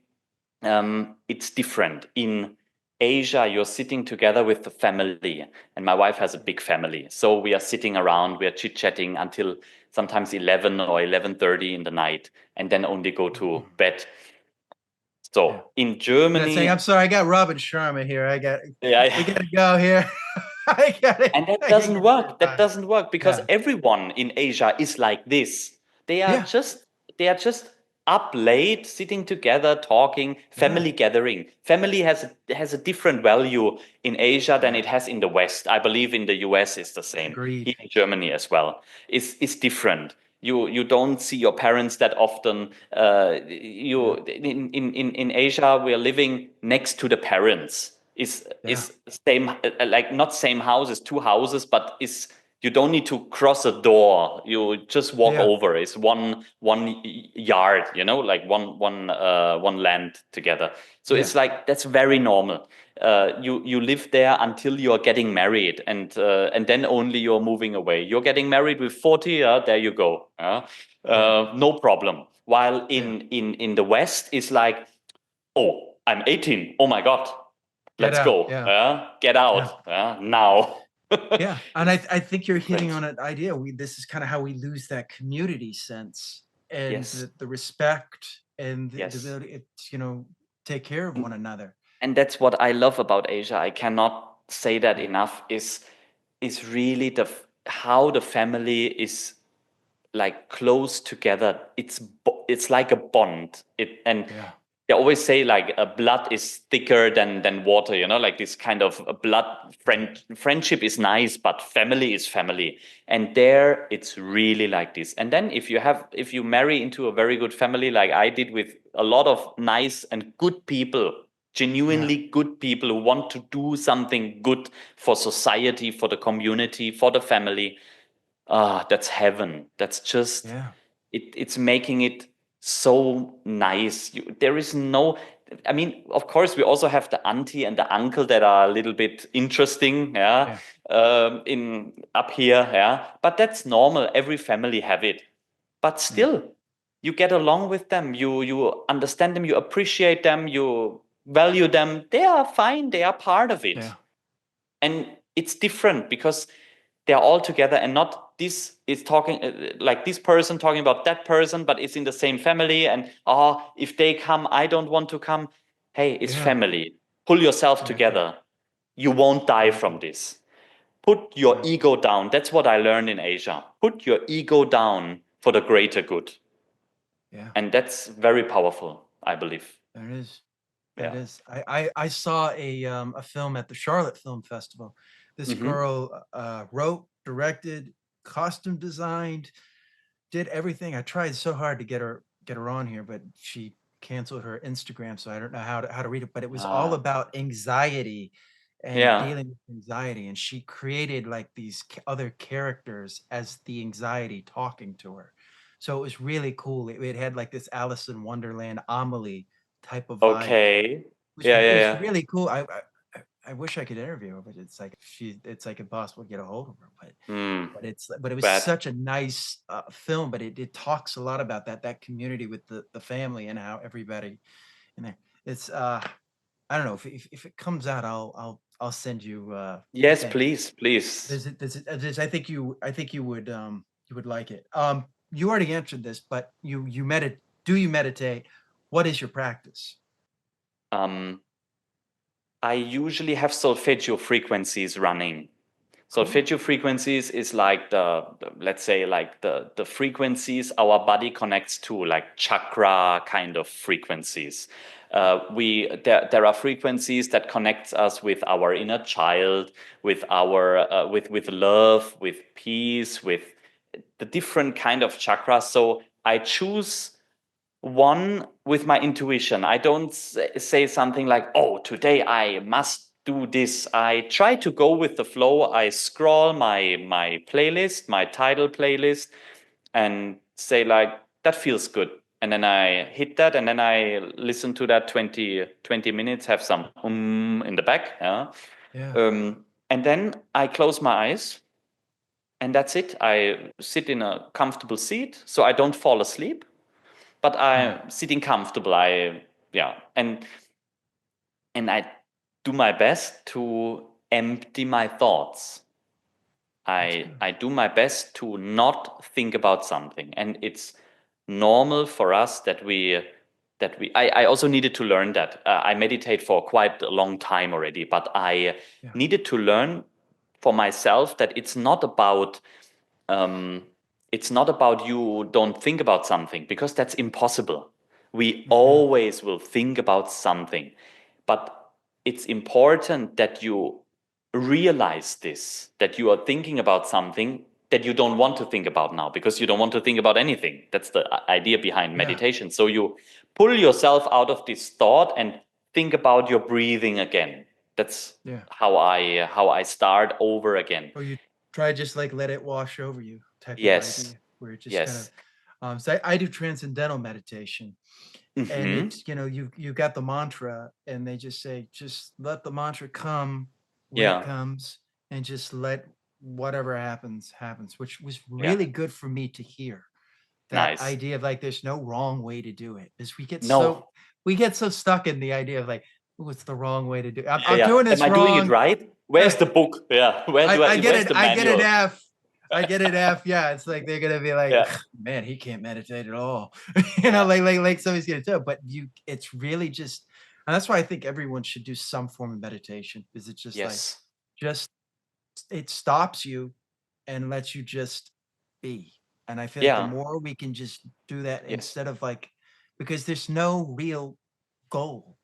B: It's different. In Asia, you're sitting together with the family, and my wife has a big family. So we are sitting around, we are chit-chatting until sometimes 11 or 11:30 in the night, and then only go to bed.
A: Yeah.
B: So in
A: You got saying, I'm
B: Germany,
A: sorry, I got Robin Sharma here. We
B: yeah,
A: gotta go here.
B: and that
A: I gotta
B: doesn't
A: get to your
B: work. That
A: time.
B: doesn't work because
A: Yeah.
B: everyone in Asia is like this. They are
A: Yeah.
B: just they are just up late, sitting together, talking,
A: Yeah.
B: family gathering. Family has a different value in Asia than
A: Yeah.
B: it has in the West. I believe in the US is the same.
A: Agreed.
B: Here in Germany as well. It's different. You don't see your parents that often.
A: Yeah.
B: In Asia, we are living next to the parents.
A: Yeah.
B: Is same like not same houses, two houses, but is you don't need to cross a door. You just walk
A: Yeah.
B: over. It's one yard, like one land together. So
A: Yeah.
B: it's like that's very normal. You live there until you are getting married, and then only you're moving away. You're getting married with 40, there you go.
A: Yeah.
B: No problem. While
A: Yeah.
B: in the West, it's like, oh, I'm 18. Oh my God,
A: Get
B: let's
A: out.
B: go.
A: Yeah.
B: Get
A: Yeah.
B: out now.
A: Yeah. And I think you're hitting
B: Different.
A: on an idea. This is kind of how we lose that community sense and
B: Yes,
A: the respect and the
B: yes.
A: ability to take care of one another.
B: And that's what I love about Asia. I cannot say that
A: Yeah.
B: enough. Is really how the family is like close together. It's like a bond. And
A: Yeah.
B: they always say like a blood is thicker than water. Like this kind of a blood friendship is nice, but family is family. And there it's really like this. And then if you marry into a very good family, like I did with a lot of nice and good people,
A: Yeah.
B: genuinely good people who want to do something good for society, for the community, for the family. That's heaven. That's just
A: Yeah.
B: it's making it so nice. There is no, I mean, of course, we also have the auntie and the uncle that are a little bit interesting, yeah,
A: Yeah.
B: in up here, yeah. But that's normal. Every family have it. But
A: Yeah.
B: still, you get along with them. You understand them. You appreciate them. You value them. They are fine. They are part of it.
A: Yeah.
B: And it's different because they're all together and not this is talking like this person talking about that person, but it's in the same family. And if they come, I don't want to come. Hey, it's
A: Yeah.
B: family. Pull yourself
A: Exactly.
B: together. You won't die from
A: Exactly.
B: this. Put your
A: Yeah.
B: ego down. That's what I learned in Asia. Put your ego down for the greater good.
A: Yeah.
B: And that's very powerful, I believe.
A: There it is. That
B: Yeah.
A: is. I saw a film at the Charlotte Film Festival. This
B: Hmm.
A: girl wrote, directed, costume designed, did everything. I tried so hard to get her on here, but she canceled her Instagram, so I don't know how to read it. But it was all
B: Ah,
A: about anxiety and
B: yeah.
A: dealing with anxiety, and she created like these other characters as the anxiety talking to her. So it was really cool. It had like this Alice in Wonderland Amelie type of vibe.
B: Okay.
A: Was
B: Yeah,
A: it was
B: yeah,
A: really cool. I wish I could interview her, but it's like impossible to get a hold of her. But
B: yeah. Hmm.
A: but it was
B: Bad.
A: such a nice film. But it talks a lot about that community with the family and how everybody in there. It's I don't know if it comes out, I'll send you the
B: Yes,
A: thing.
B: please, please.
A: I think you would like it. You already answered this, but do you meditate? What is your practice?
B: Um, I usually have solfeggio frequencies running.
A: Cool.
B: Solfeggio frequencies is like let's say like the frequencies our body connects to, like chakra kind of frequencies. There are frequencies that connects us with our inner child, with our with love, with peace, with the different kind of chakras. So I choose One, with my intuition. I don't say something like, oh, today I must do this. I try to go with the flow. I scroll my playlist, my title playlist, and say like, that feels good. And then I hit that, and then I listen to that 20 minutes, have some in the back. Yeah.
A: Yeah.
B: And then I close my eyes, and that's it. I sit in a comfortable seat so I don't fall asleep, but
A: Yeah.
B: I'm sitting comfortable. Yeah, and I do my best to empty my thoughts.
A: That's
B: I
A: good.
B: I do my best to not think about something, and it's normal for us I also needed to learn that. I meditate for quite a long time already, but I
A: Yeah.
B: needed to learn for myself that um, it's not about you don't think about something, because that's impossible. We
A: Hmm.
B: always will think about something, but it's important that you realize this, that you are thinking about something that you don't want to think about now, because you don't want to think about anything. That's the idea behind
A: Yeah.
B: meditation. So you pull yourself out of this thought and think about your breathing again. That's
A: Yeah.
B: how I start over again.
A: Or you try just like let it wash over you type of
B: Yes.
A: idea where it just kind of
B: Yes.
A: so I do transcendental meditation, and
B: Hmm.
A: it's you got the mantra, and they just say just let the mantra come when it
B: Yeah.
A: comes, and just let whatever happens, which was
B: Yeah.
A: really good for me to hear. That
B: Nice.
A: idea of like there's no wrong way to do it, is
B: No.
A: we get so stuck in the idea of like, what's the wrong way to do it? I'm,
B: Yeah.
A: I'm
B: Yeah.
A: doing
B: Am
A: this
B: I doing it
A: wrong.
B: right? Where's the book? Yeah. Where's the
A: I get an
B: manual?
A: F. I get an F. Yeah, it's like they're gonna be like,
B: Yeah.
A: man, he can't meditate at all.
B: Yeah.
A: Like somebody's gonna tell. But it's really just, and that's why I think everyone should do some form of meditation. Is it just like,
B: Yes.
A: just it stops you and lets you just be. And I feel like the
B: Yeah.
A: more we can just do that
B: Yes.
A: instead of like, because there's no real goal.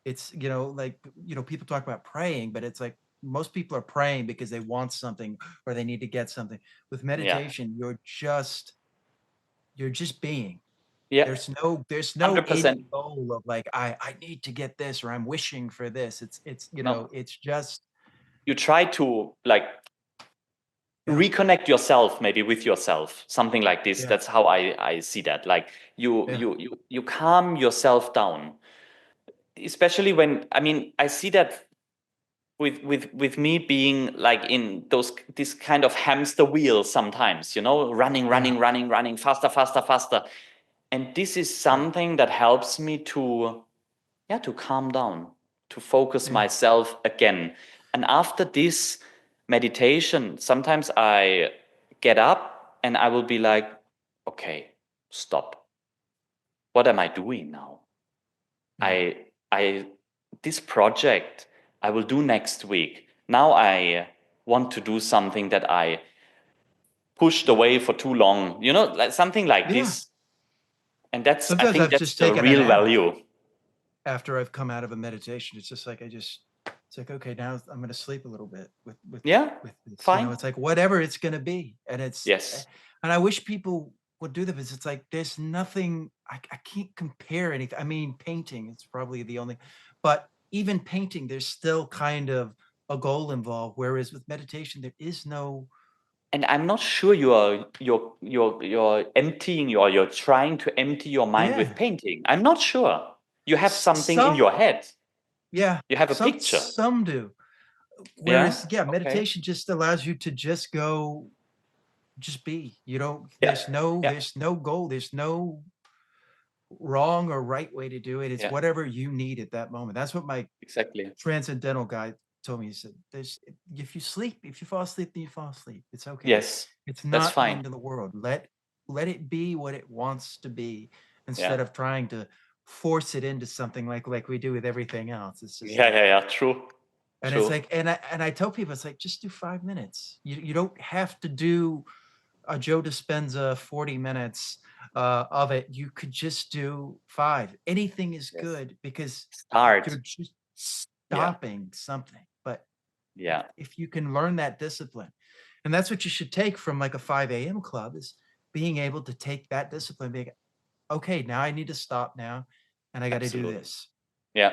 A: It's like people talk about praying, but it's like most people are praying because they want something or they need to get something. With
B: Yeah.
A: meditation, you're just being.
B: Yeah.
A: There's no end
B: 100%.
A: goal of like I need to get this or I'm wishing for this. It's
B: No.
A: it's just.
B: You try to like
A: Yeah.
B: reconnect yourself maybe with yourself, something like this.
A: Yeah.
B: That's how I see that. Like
A: Yeah.
B: you calm yourself down, especially when, I mean, I see that with me being like in this kind of hamster wheel sometimes, running,
A: Yeah.
B: running, running, running, faster, faster, faster. And this is
A: Yeah.
B: something that helps me to, yeah, to calm down, to focus
A: Yeah.
B: myself again. And after this meditation, sometimes I get up and I will be like, okay, stop. What am I doing now?
A: Yeah.
B: I this project I will do next week. Now I want to do something that I pushed away for too long, like something like
A: Yeah.
B: this. And that's, I
A: Sometimes
B: think
A: I've
B: that's
A: just
B: the
A: taken a
B: real
A: nap
B: value.
A: after I've come out of a meditation. It's just like it's like, okay, now I'm going to sleep a little bit
B: Yeah,
A: with this.
B: fine.
A: It's like whatever it's going to be, and
B: Yes.
A: and I wish people would do that, because it's like there's nothing. I can't compare anything. I mean, painting, it's probably the only, but even painting, there's still kind of a goal involved. Whereas with meditation, there is no.
B: And I'm not sure you're emptying you're trying to empty your mind with
A: Yeah,
B: painting. I'm not sure. You have something in your
A: some.
B: head.
A: Yeah,
B: You have a picture.
A: some do.
B: Yeah.
A: Whereas, yeah,
B: Okay.
A: meditation just allows you to just go, just be. You don't.
B: Yeah. Yeah.
A: There's no goal. There's no wrong or right way to do it. It's
B: Yeah.
A: whatever you need at that moment. That's what my
B: Exactly.
A: transcendental guy told me. He said, "There's if you fall asleep, then you fall asleep. It's okay.
B: Yes.
A: It's
B: That's
A: not the
B: fine.
A: end of the world. Let it be what it wants to be,
B: Yeah.
A: instead of trying to force it into something like we do with everything else. It's just
B: Yeah.
A: like."
B: Yeah. Yeah. True.
A: And it's
B: True.
A: like, and I tell people, it's like, just do 5 minutes. You don't have to do a Joe Dispenza 40 minutes of it. You could just do 5. Anything is
B: Yes.
A: good, because you're
B: Start.
A: just
B: Yeah.
A: stopping something. But
B: Yeah.
A: if you can learn that discipline, and that's what you should take from like a 5 a.m. club, is being able to take that discipline, being, okay, now I need to stop now, and I got to do
B: Absolutely.
A: this
B: Yeah.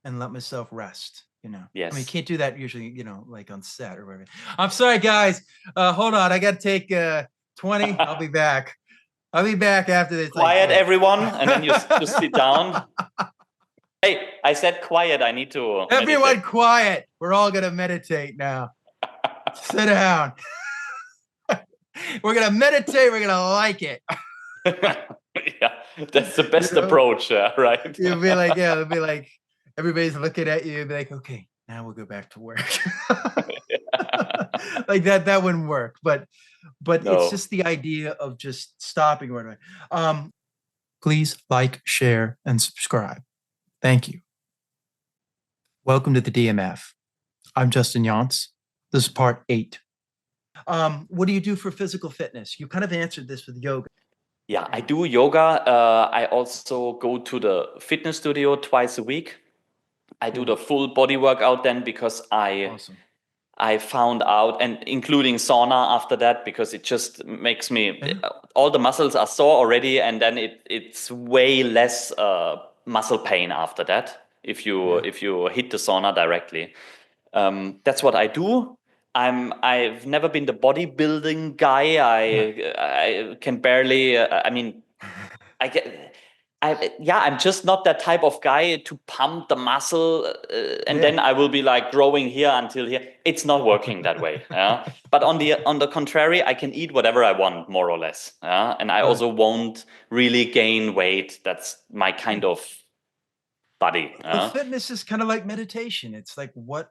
A: and let myself rest. I mean, you
B: Yes.
A: can't do that usually, like on set or whatever. I'm sorry, guys. Hold on, I got to take 20. I'll be back. I'll be back after this. Like,
B: Quiet, everyone, and then you just sit down. Hey, I said quiet. I need to
A: everyone,
B: meditate.
A: quiet. We're all gonna meditate now. Sit down. We're gonna meditate. We're gonna like it.
B: Yeah, that's the best
A: You know?
B: approach, right?
A: You'll be like, yeah, it'll be like everybody's looking at you and be like, okay, now we'll go back to work. Like that wouldn't work. But it's
B: No.
A: just the idea of just stopping right away. Please like, share, and subscribe. Thank you. Welcome to the DMF. I'm Justin Yance. This is part 8. What do you do for physical fitness? You kind of answered this with yoga.
B: Yeah, I do yoga. I also go to the fitness studio twice a week. I do the full body workout then because
A: Awesome.
B: I found out, and including sauna after that, because it just makes me,
A: Yeah.
B: all the muscles are sore already, and then it's way less muscle pain after that if you hit the sauna directly. That's what I do. I've never been the bodybuilding guy. I can barely. I mean, I get. I'm just not that type of guy to pump the muscle and then I will be like growing here until here. It's not working that way. Yeah. But on the contrary, I can eat whatever I want, more or less. Yeah. And I also won't really gain weight. That's my kind of body.
A: Well, fitness is kind of like meditation. It's like what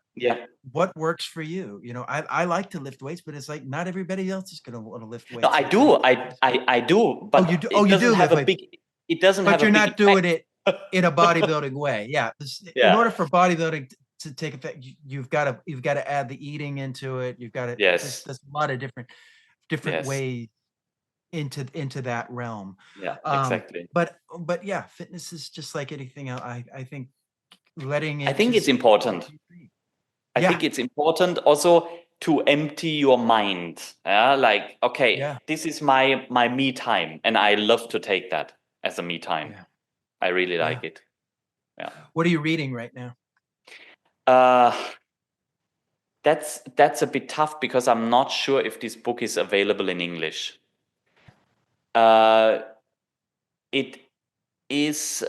A: works for you. I like to lift weights, but it's like not everybody else is going to want to lift weights.
B: No, I do. I do, but
A: you do.
B: it
A: You do
B: doesn't have
A: lift
B: a
A: weights,
B: big. It doesn't
A: but
B: have a
A: you're
B: big
A: not doing
B: effect.
A: it in a bodybuilding way. Yeah. In order for bodybuilding to take effect, you've got to add the eating into it. You've got to.
B: Yes.
A: There's a lot of different
B: Yes.
A: ways into that realm.
B: Yeah. Exactly.
A: But yeah, fitness is just like anything else. I think letting it.
B: I think it's important. I think it's important also to empty your mind. Yeah, like okay, this is my me time, and I love to take that as a me time.
A: Yeah.
B: I really like it. Yeah.
A: What are you reading right now?
B: That's a bit tough because I'm not sure if this book is available in English. It is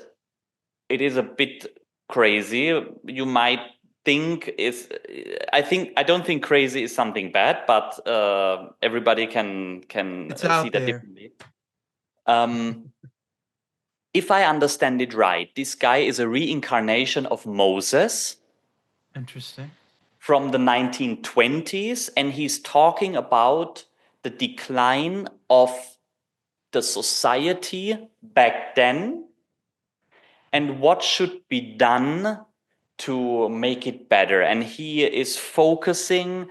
B: a bit crazy. You might think I don't think crazy is something bad, but everybody can
A: It's
B: see
A: out
B: that
A: there.
B: differently. If I understand it right, this guy is a reincarnation of Moses.
A: Interesting.
B: From the 1920s, and he's talking about the decline of the society back then and what should be done to make it better. And he is focusing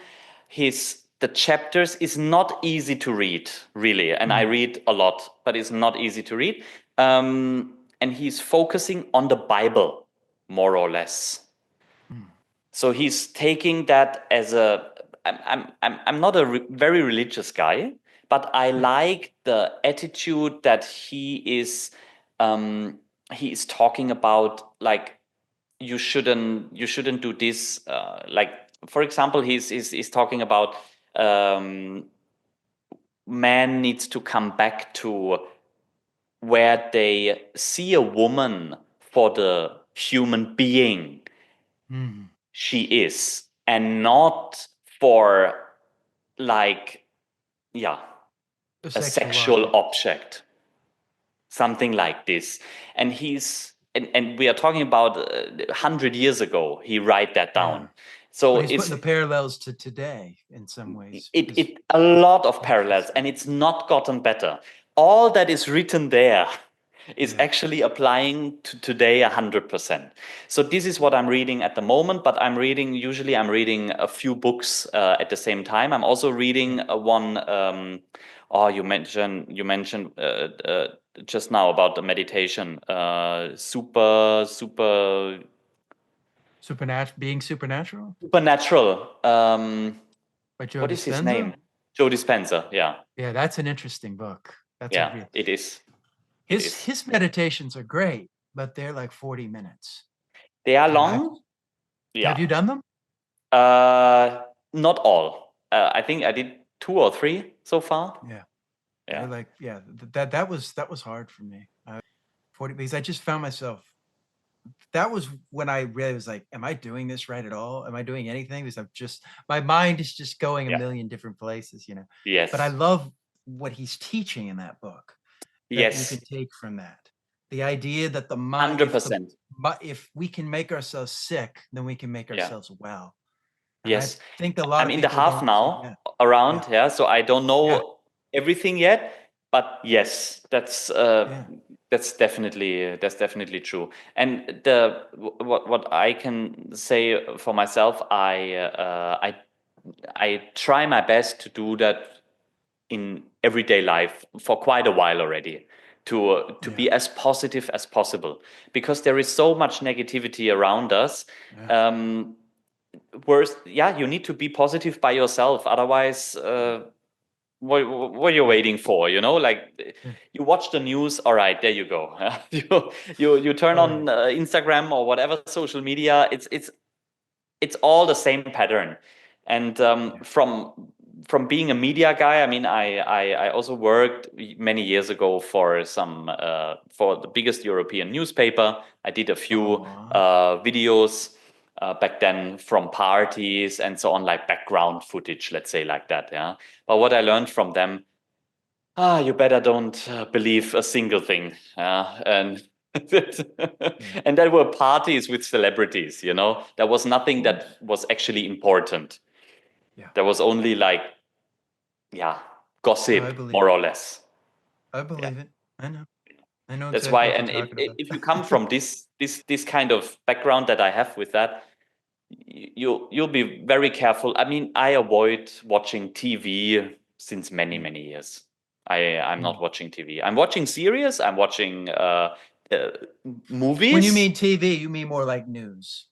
B: the chapters is not easy to read, really. And I read a lot, but it's not easy to read. And he's focusing on the Bible, more or less. So he's taking that as I'm not a very religious guy, but I like the attitude that he is talking about, like you shouldn't do this. Like for example, he's talking about man needs to come back to where they see a woman for the human being she is, and not for like a sexual object, something like this. And and we are talking about 100 years ago he write that down. So
A: but he's putting the parallels to today in some ways.
B: It a lot of parallels, and it's not gotten better. All that is written there is actually applying to today 100%. So this is what I'm reading at the moment, but usually I'm reading a few books at the same time. I'm also reading one, you mentioned just now about the meditation,
A: Supernatural?
B: Supernatural.
A: By Joe
B: What is his
A: Dispenza?
B: name? Joe Dispenza, yeah.
A: Yeah, that's an interesting book.
B: It is. It
A: His
B: is.
A: his meditations are great, but they're like 40 minutes.
B: They are
A: And I
B: long. Yeah.
A: have you done them?
B: Uh, Not all. I think I did 2 or 3 so far.
A: Yeah. They're
B: Yeah.
A: like, yeah, that was hard for me. 40 because I just found myself that was when I really was like, am I doing this right at all? Am I doing anything? Because I'm just my mind is just going a
B: Yeah.
A: million different places, But I
B: Yes.
A: love what he's teaching in that book that you can
B: Yes.
A: take from that. The idea that the mind,
B: $100%.
A: if we can make ourselves sick, then we can make
B: Yeah.
A: ourselves well. And I
B: Yes.
A: think a lot
B: I'm
A: of
B: in the
A: people
B: half
A: don't see that.
B: now
A: Yeah.
B: around, yeah. So I don't
A: Yeah.
B: know everything yet, but yes,
A: Yeah.
B: that's definitely true. And what I can say for myself, I try my best to do that in everyday life for quite a while already. To
A: Yeah.
B: be as positive as possible, because there is so much negativity around us.
A: Yeah.
B: Um, Worst, yeah, you need to be positive by yourself, otherwise what are you
A: Yeah.
B: waiting for, like
A: Yeah.
B: you watch the news, all right, there you go. You turn
A: All
B: on
A: right.
B: Instagram or whatever social media, it's all the same pattern. And
A: Yeah.
B: from being a media guy, I mean, I also worked many years ago for for the biggest European newspaper. I did a
A: Oh,
B: few
A: wow.
B: videos back then from parties and so on, like background footage, let's say, like that. Yeah. But what I learned from them, you better don't believe a single thing. And
A: Yeah.
B: and there were parties with celebrities. There was
A: Of
B: nothing that
A: course.
B: was actually important.
A: Yeah.
B: There was only like, yeah,
A: No, I
B: gossip,
A: believe
B: more
A: it.
B: or less.
A: I
B: Yeah.
A: believe it. I know. I know
B: That's why,
A: exactly what you're
B: and
A: talking
B: if you come
A: about.
B: from this kind of background that I have with that, you'll be very careful. I mean, I avoid watching TV since
A: Mm,
B: many years. I'm not
A: mm.
B: watching TV. I'm watching series. I'm watching uh,
A: When you
B: movies.
A: mean TV, you mean more like news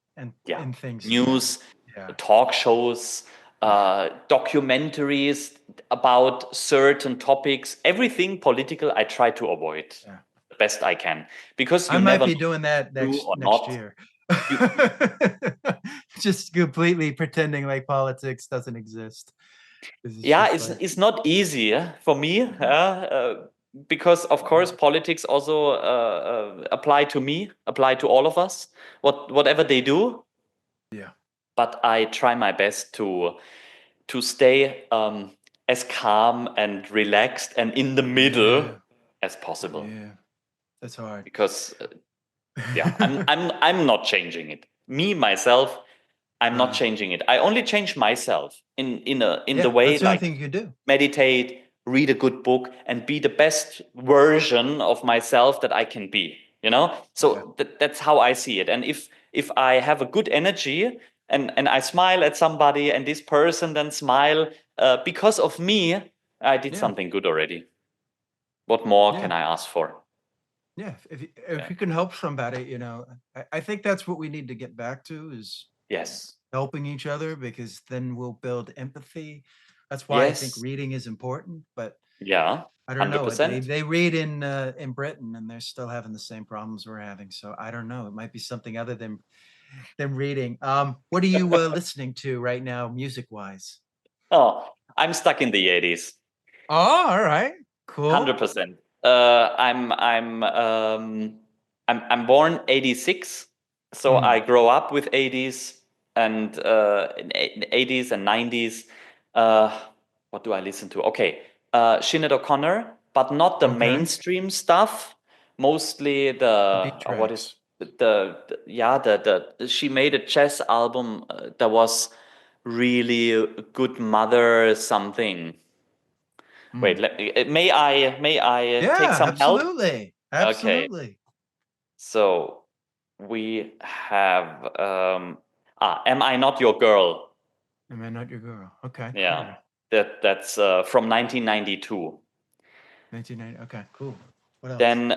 B: Yeah,
A: and things of that.
B: news,
A: Yeah.
B: talk shows,
A: Yeah.
B: documentaries about certain topics. Everything political, I try to avoid
A: Yeah.
B: the best I can, because
A: I
B: you
A: might
B: never
A: be
B: know
A: doing that
B: true
A: next
B: or
A: next
B: not.
A: year.
B: You
A: Just completely pretending like politics doesn't exist. Because it's
B: Yeah,
A: just like,
B: it's not easy for me, because of course politics also apply to me, apply to all of us, whatever they do.
A: yeah.
B: But I try my best to stay as calm and relaxed and in the middle
A: Yeah.
B: as possible,
A: Yeah. That's hard.
B: because yeah, I'm not changing it. Me myself, I'm not
A: Uh,
B: changing it. I only change myself in the
A: yeah,
B: way,
A: that's the only
B: like
A: thing you can do.
B: meditate, read a good book, and be the best version of myself that I can be.
A: Yeah.
B: So that's how I see it. And if I have a good energy, and I smile at somebody, and this person then smile because of me, I did
A: Yeah.
B: something good already. What more
A: Yeah.
B: can I ask for?
A: Yeah. If
B: Yeah.
A: if you can help somebody, I think that's what we need to get back to is
B: Yes.
A: helping each other because then we'll build empathy. That's why I think
B: Yes.
A: reading is important, but
B: Yeah.
A: I don't know. They
B: 100%.
A: they read in Britain and they're still having the same problems we're having. So I don't know. It might be something other than reading. What are you listening to right now, music wise?
B: Oh, I'm stuck in the 80s.
A: Oh, all right, cool.
B: 100%. I'm born 86, so I
A: Mm,
B: grow up with 80s, and in 80s and 90s. Uh, what do I listen to? Okay, Sinead O'Connor, but not the
A: okay,
B: mainstream stuff. Mostly
A: the
B: the
A: beat
B: what is
A: tracks.
B: yeah, she made a jazz album that was really good. Mother something. Wait,
A: Mm.
B: may I take
A: Yeah,
B: some help?
A: absolutely,
B: Okay,
A: absolutely.
B: so we have Am I Not Your Girl?
A: Am I not your girl? Okay,
B: Yeah,
A: cool.
B: that's from 1992.
A: 1990. Okay, cool. What else?
B: Then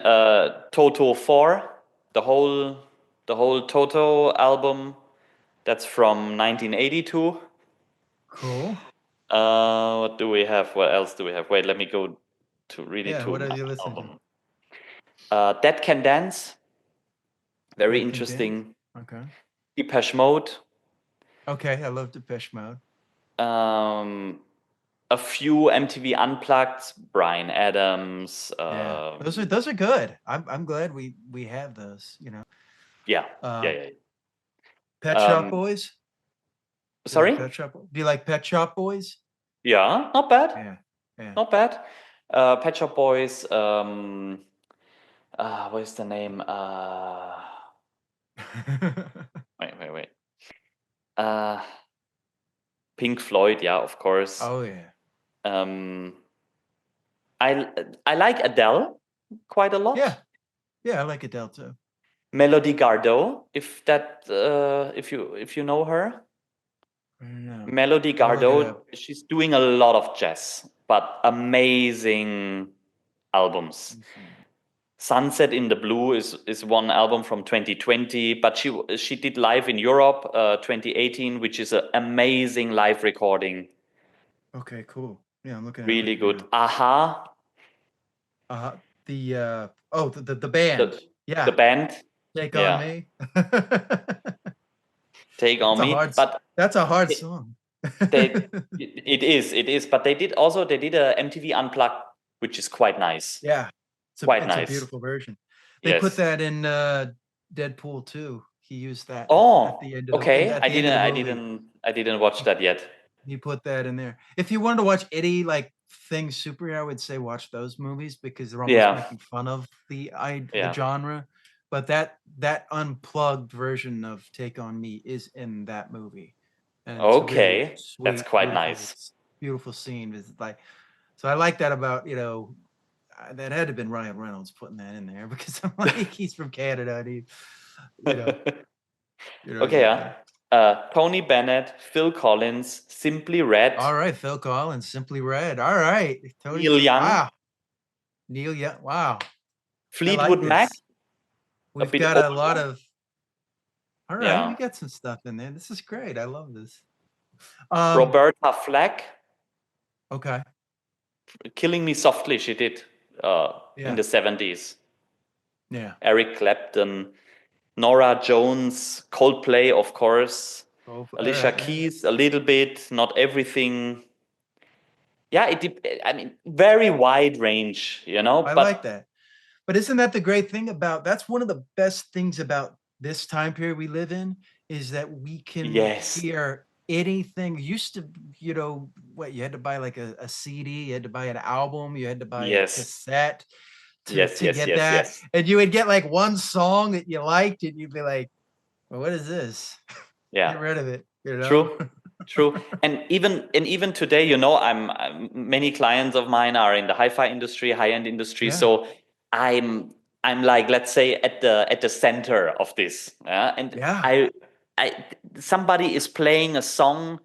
B: Toto 4, the whole Toto album, that's from 1982.
A: Cool.
B: What do we have? What else do we have? Wait, let me go to really
A: Yeah,
B: to
A: what are
B: my
A: you listening to?
B: album. Dead Can Dance, very
A: That can dance.
B: interesting.
A: Okay.
B: Depeche Mode,
A: Okay, I love Depeche Mode.
B: um, a few MTV Unplugged, Brian Adams.
A: Yeah, those are good. I'm glad we have those.
B: Yeah, yeah,
A: Uh,
B: yeah.
A: Pet Shop
B: Um,
A: Boys. Do you like
B: Sorry?
A: Pet Shop? Do you like Pet Shop Boys?
B: Yeah, not bad,
A: Yeah, yeah.
B: not bad. Pet Shop Boys. What is the name? Wait. Uh, Pink Floyd. Yeah, of course.
A: Oh yeah,
B: Um, I like Adele quite a
A: yeah,
B: lot.
A: yeah. I like Adele too.
B: Melody Gardot, if you know her.
A: I don't know.
B: Melody
A: I'll look it
B: Gardot,
A: up.
B: she's doing a lot of jazz, but amazing albums.
A: Let me see.
B: Sunset in the Blue is one album from 2020, but she did live in Europe 2018, which is an amazing live recording.
A: Okay, cool. Yeah, I'm looking at it
B: Really
A: right
B: good.
A: now.
B: Aha,
A: Uh, the band.
B: the
A: Yeah,
B: band,
A: Take on
B: yeah,
A: Me.
B: Take
A: That's
B: on
A: a
B: Me.
A: hard.
B: But
A: That's a hard
B: it,
A: song.
B: it is. But they did a MTV Unplugged, which is quite nice.
A: Yeah,
B: Quite
A: it's a
B: nice.
A: beautiful version. They put
B: Yes.
A: that in Deadpool 2. He used that at
B: Oh,
A: the end of
B: okay.
A: at the end of the movie.
B: I didn't watch that yet.
A: He put that in there. If you wanted to watch any like things superhero, I would say watch those movies because they're almost
B: Yeah.
A: making fun of the
B: Yeah.
A: genre. But that unplugged version of Take on Me is in that movie, and it's a really
B: Okay. That's
A: sweet,
B: quite nice.
A: beautiful scene. It's like so. I like that about that had to have been Ryan Reynolds putting that in there because I'm like he's from Canada and he, you know,
B: Okay,
A: get
B: yeah.
A: that.
B: Tony Bennett, Phil Collins, Simply Red,
A: All right, Phil Collins, Simply Red. All right, Tony.
B: Neil Young,
A: Wow, Neil. Yeah, wow. I like
B: Fleetwood Mac,
A: this.
B: a
A: We've
B: bit
A: got a lot
B: older.
A: of. All right, we
B: Yeah.
A: got some stuff in there. This is great. I love this. Um.
B: Roberta Flack,
A: Okay.
B: Killing Me Softly, she did in
A: Yeah.
B: the 70s.
A: Yeah.
B: Eric Clapton, Nora Jones, Coldplay, of course.
A: All
B: Alicia
A: right. Yeah.
B: Keys, a little bit, not everything. Yeah, I mean, very wide range,
A: I like
B: but
A: that. But isn't that the great thing about that's one of the best things about this time period we live in is that we can
B: yes,
A: hear anything. Used to, what you had to buy like a CD, you had to buy an album, you had to buy a
B: yes,
A: cassette to
B: yes,
A: to
B: yes,
A: get
B: yes,
A: that.
B: yes.
A: And you would get like one song that you liked, and you'd be like, well, what is this?
B: Yeah,
A: Get rid of it,
B: true, true. And even today, many clients of mine are in the hi-fi industry, high-end industry.
A: Yeah.
B: So I'm I'm like, let's say, at the center of this. Yeah? And
A: Yeah.
B: I somebody is playing a song,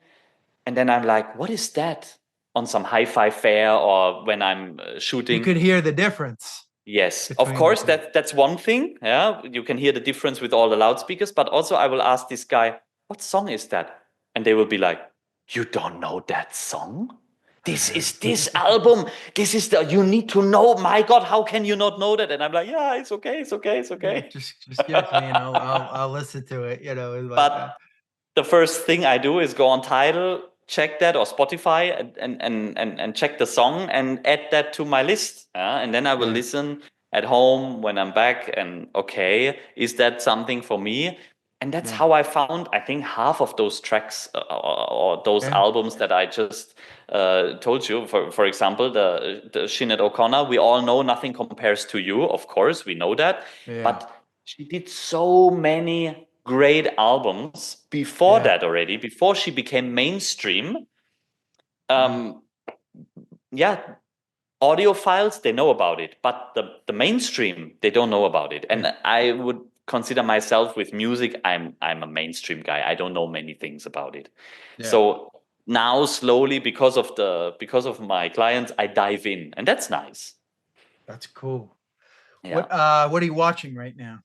B: and then I'm like, what is that? On some hi-fi fair or when I'm
A: You
B: shooting.
A: could hear the difference
B: Yes, of
A: between the
B: course,
A: two.
B: that's one thing. Yeah, you can hear the difference with all the loudspeakers, but also I will ask this guy, what song is that? And they will be like, you don't know that song? This is this album. This is you need to know. My God, how can you not know that? And I'm like, yeah, it's okay, it's okay, it's
A: Yeah,
B: okay.
A: just give it to me and I'll listen to it, it's like
B: But the first thing I do is go on Tidal, check that, or Spotify, and check the song and add that to my list. And then I will
A: yeah.
B: listen at home when I'm back. And okay, is that something for me? And that's
A: Yeah.
B: how I found, I think, half of those tracks or those
A: Yeah.
B: albums that I just told you. For example, the Sinead O'Connor, we all know Nothing Compares to You. Of course, we know that.
A: Yeah.
B: But she did so many great albums before
A: Yeah.
B: that already, before she became mainstream.
A: Yeah.
B: Um, yeah, audiophiles, they know about it, but the mainstream, they don't know about it.
A: Yeah.
B: And I would consider myself with music, I'm a mainstream guy. I don't know many things about it.
A: Yeah.
B: So now slowly, because of my clients, I dive in, and that's nice.
A: That's cool.
B: Yeah.
A: What are you watching right now?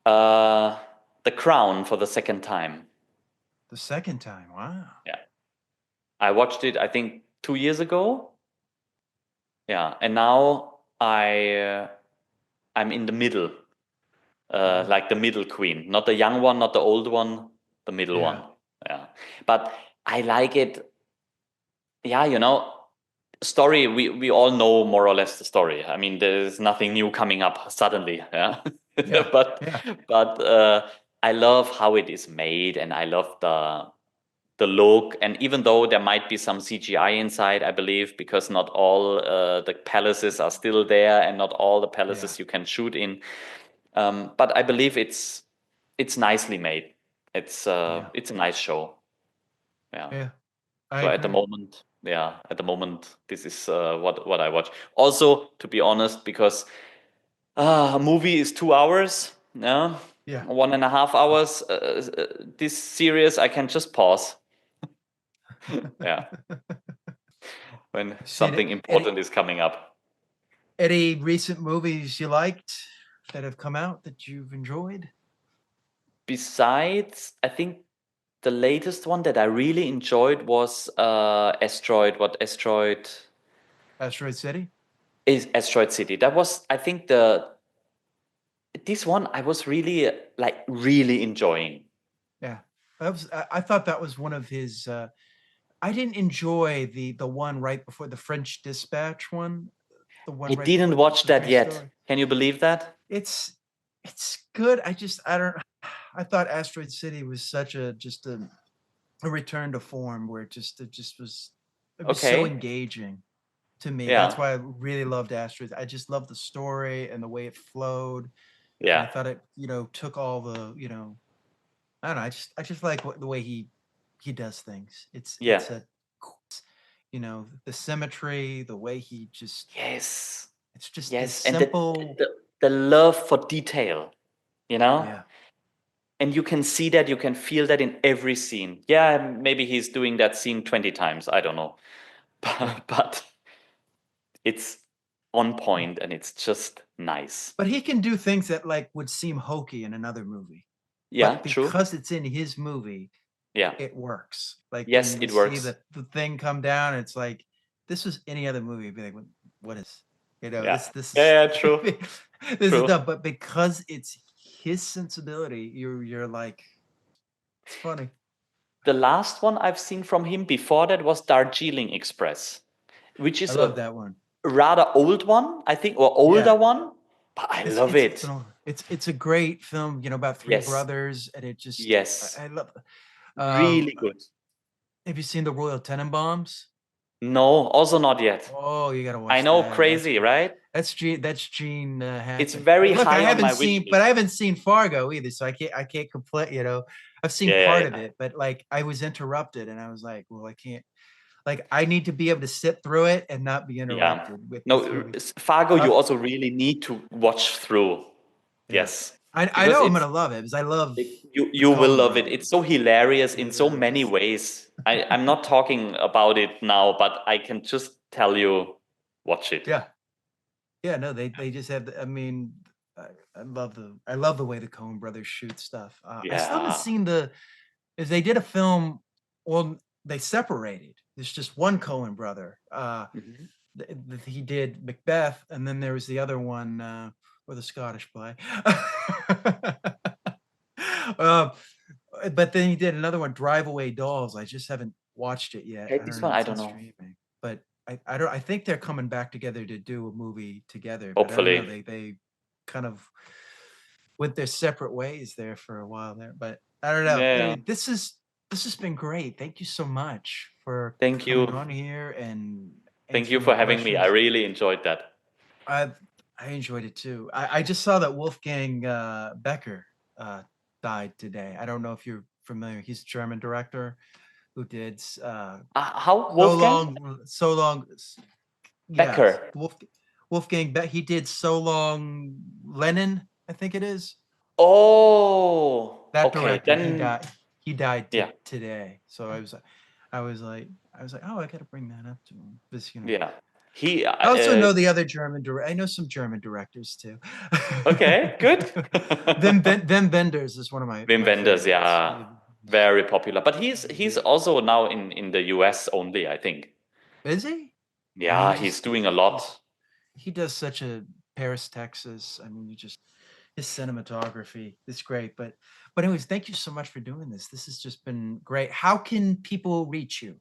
B: Uh, The Crown for the second time.
A: The second time. Wow.
B: Yeah. I watched it, I think, 2 years ago. Yeah, and now I'm in the middle, like the middle queen, not the young one, not the old one, the middle
A: Yeah.
B: one. Yeah, but I like it. Yeah, story. We all know more or less the story. I mean, there's nothing new coming up suddenly. Yeah,
A: Yeah.
B: but
A: Yeah.
B: but I love how it is made, and I love the look. And even though there might be some CGI inside, I believe, because not all the palaces are still there, and not all the
A: Yeah.
B: palaces you can shoot in. But I believe it's nicely made.
A: Yeah.
B: It's a nice show. Yeah.
A: Yeah. I
B: So
A: agree.
B: at the moment, this is what I watch. Also, to be honest, because a movie is 2 hours, yeah,
A: Yeah.
B: 1.5 hours. This series I can just pause. Yeah, when
A: Seen it.
B: something important is coming up.
A: Any recent movies you liked that have come out that you've enjoyed?
B: Besides, I think the latest one that I really enjoyed was Asteroid. What Asteroid
A: Asteroid City?
B: is Asteroid City? That was, I think, the this one I was really really enjoying.
A: Yeah. I thought that was one of his I didn't enjoy the one right before the French Dispatch one, the
B: I
A: one right
B: didn't
A: before
B: watch
A: the
B: that
A: three
B: yet.
A: story.
B: Can you believe that?
A: It's it's good. I don't I thought Asteroid City was such a just a return to form where it just was it was so
B: Okay.
A: engaging to me. That's
B: Yeah.
A: why I really loved Asteroid. I just loved the story and the way it flowed. And I
B: Yeah.
A: thought it, took all the, I don't know. I just like the way he does things.
B: Yeah.
A: The symmetry, the way he just
B: Yes.
A: it's just this
B: Yes. And
A: simple.
B: the love for detail, you know?
A: Yeah,
B: And you can see that, you can feel that in every scene. Yeah, maybe he's doing that scene 20 times. I don't know.
A: yeah.
B: But it's on point and it's just nice.
A: But he can do things that like would seem hokey in another movie,
B: Yeah,
A: but
B: true.
A: because it's in his movie,
B: Yeah.
A: it works. Like
B: Yes,
A: when we
B: it
A: see
B: works.
A: the thing come down, it's like this was any other movie. I'd be like, what is,
B: Yeah.
A: this is
B: Yeah, yeah, true.
A: this is
B: True.
A: dumb. But because it's his sensibility, you're like, it's funny.
B: The last one I've seen from him before that was Darjeeling Express, which
A: I
B: is
A: love
B: a
A: that one.
B: rather old one, I think, or older
A: Yeah,
B: one, but I love
A: it's
B: it.
A: an old, it's a great film. About three
B: Yes,
A: brothers, and it just
B: yes,
A: I love. Um,
B: really good.
A: have you seen the Royal Tenenbaums?
B: No, also not yet.
A: Oh, you gotta
B: I
A: watch
B: know,
A: that. That's
B: crazy,
A: great.
B: right?
A: That's Gene
B: It's
A: Hackman.
B: very
A: Look, I
B: high on
A: haven't
B: my wish
A: seen, but I
B: list.
A: haven't seen Fargo either, so I can't complain. I've seen
B: Yeah, yeah,
A: part of
B: yeah.
A: it, but like I was interrupted, and I was like, well, I can't. Like I need to be able to sit through it and not be
B: Yeah.
A: interrupted with
B: No,
A: movies.
B: Fargo,
A: Uh,
B: you also really need to watch through.
A: yeah,
B: Yes,
A: I
B: because
A: know I'm gonna love it because I love the
B: you will
A: Coen
B: love it. It's
A: brothers.
B: so hilarious in so
A: Yeah,
B: many ways. I'm not talking about it now, but I can just tell you, watch it.
A: yeah, yeah. No, they just have. I mean, I love the way the Coen brothers shoot stuff. I still haven't
B: Yeah.
A: seen is they did a film. Well, they separated. There's just one Coen brother.
B: Mhm.
A: He did Macbeth, and then there was the other one, or the Scottish play. uh, but then he did another one, Drive Away Dolls. I just haven't watched it yet.
B: Okay,
A: I don't
B: this
A: know
B: one
A: if
B: I
A: it's
B: don't
A: on
B: know.
A: streaming, but I don't. I think they're coming back together to do a movie together. But I don't know.
B: Hopefully.
A: They kind of went their separate ways there for a while there. But I don't know.
B: Yeah.
A: This has been great. Thank you so much for
B: Thank
A: coming
B: you.
A: on here and
B: Thank you
A: answering my
B: for having me. I
A: questions.
B: really enjoyed that.
A: I I enjoyed it too. I just saw that Wolfgang Becker died today. I don't know if you're familiar. He's a German director who did
B: How Wolfgang
A: so long. Yes,
B: Becker?
A: Wolfgang Beck. He did so long. Lenin, I think it is.
B: Oh,
A: That
B: okay.
A: director. He
B: Then
A: died. He died
B: yeah,
A: today. So I was like, oh, I got to bring that up to him. This,
B: yeah. He
A: I also know the other German director. I know some German directors too.
B: okay, good.
A: Wim Wenders is one of my
B: Wim
A: my
B: Wenders,
A: favorites.
B: yeah, very popular. But he's also now in the US only, I think.
A: Is he?
B: Yeah, he's doing a lot.
A: He does such a Paris, Texas. I mean, you just his cinematography is great. But anyways, thank you so much for doing this. This has just been great. How can people reach you?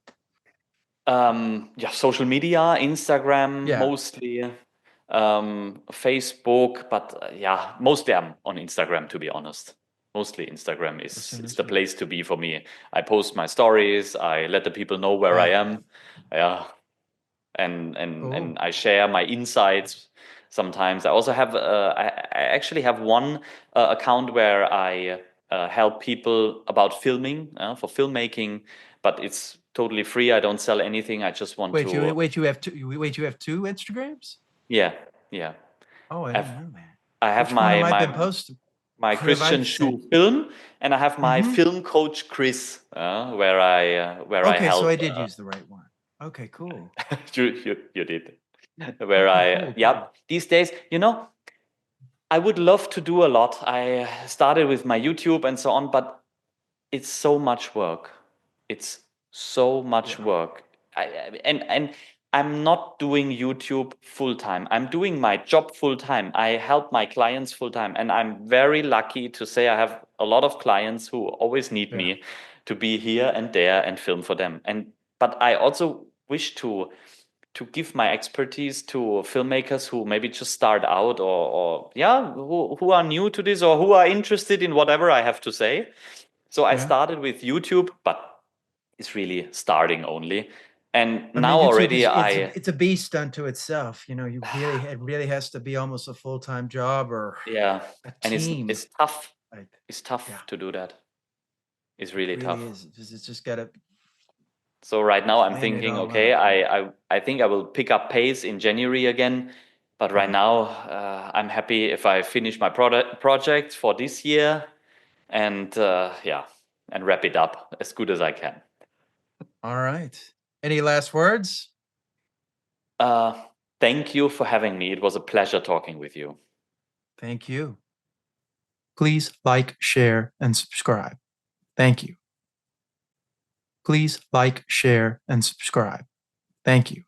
B: Yeah, social media, Instagram
A: Yeah,
B: mostly, Facebook, but yeah, mostly I'm on Instagram, to be honest. Mostly Instagram
A: as
B: is
A: soon
B: is
A: as
B: the
A: you.
B: place to be for me. I post my stories, I let the people know where I
A: Yeah,
B: am. Yeah, and
A: cool.
B: I share my insights sometimes. I also have I actually have one account where I help people about filming for filmmaking, but it's totally free. I don't sell anything. I just want to
A: Wait, you have two Instagrams?
B: yeah, yeah.
A: Oh, I didn't
B: I've
A: know that.
B: I have
A: Which one am
B: my
A: I been
B: my
A: posting?
B: my
A: Who have I
B: Christian
A: sent?
B: Schuh film, and I have my
A: Mm-hmm.
B: film coach Chris, where I
A: Okay, so
B: help.
A: I did use the right one. Okay, cool.
B: You did. Where
A: Okay,
B: I
A: cool,
B: yeah,
A: cool.
B: these days, I would love to do a lot. I started with my YouTube and so on, but it's so much work. It's so much
A: Yeah,
B: work. And I'm not doing YouTube full time. I'm doing my job full time. I help my clients full time, and I'm very lucky to say I have a lot of clients who always need
A: yeah,
B: me to be here and there and film for them. And but I also wish to give my expertise to filmmakers who maybe just start out or yeah, who are new to this or who are interested in whatever I have to say. So I
A: yeah.
B: started with YouTube, but it's really starting only. And
A: I mean,
B: now
A: YouTube
B: already
A: is
B: I,
A: it's a beast unto itself. You know, it really has to be almost a full-time job or
B: yeah,
A: a
B: and
A: team.
B: it's tough.
A: Like,
B: It's
A: yeah,
B: tough to do that. It's
A: it
B: really
A: really
B: tough.
A: is. It's just gotta
B: So right now I'm
A: plan it
B: thinking,
A: all
B: okay,
A: out.
B: I think I will pick up pace in January again. But right
A: Yeah.
B: now, I'm happy if I finish my project for this year and yeah, and wrap it up as good as I can.
A: All right. Any last words?
B: Uh, Thank you for having me. It was a pleasure talking with you.
A: Thank you. Please like, share, and subscribe. Thank you. Please like, share, and subscribe. Thank you.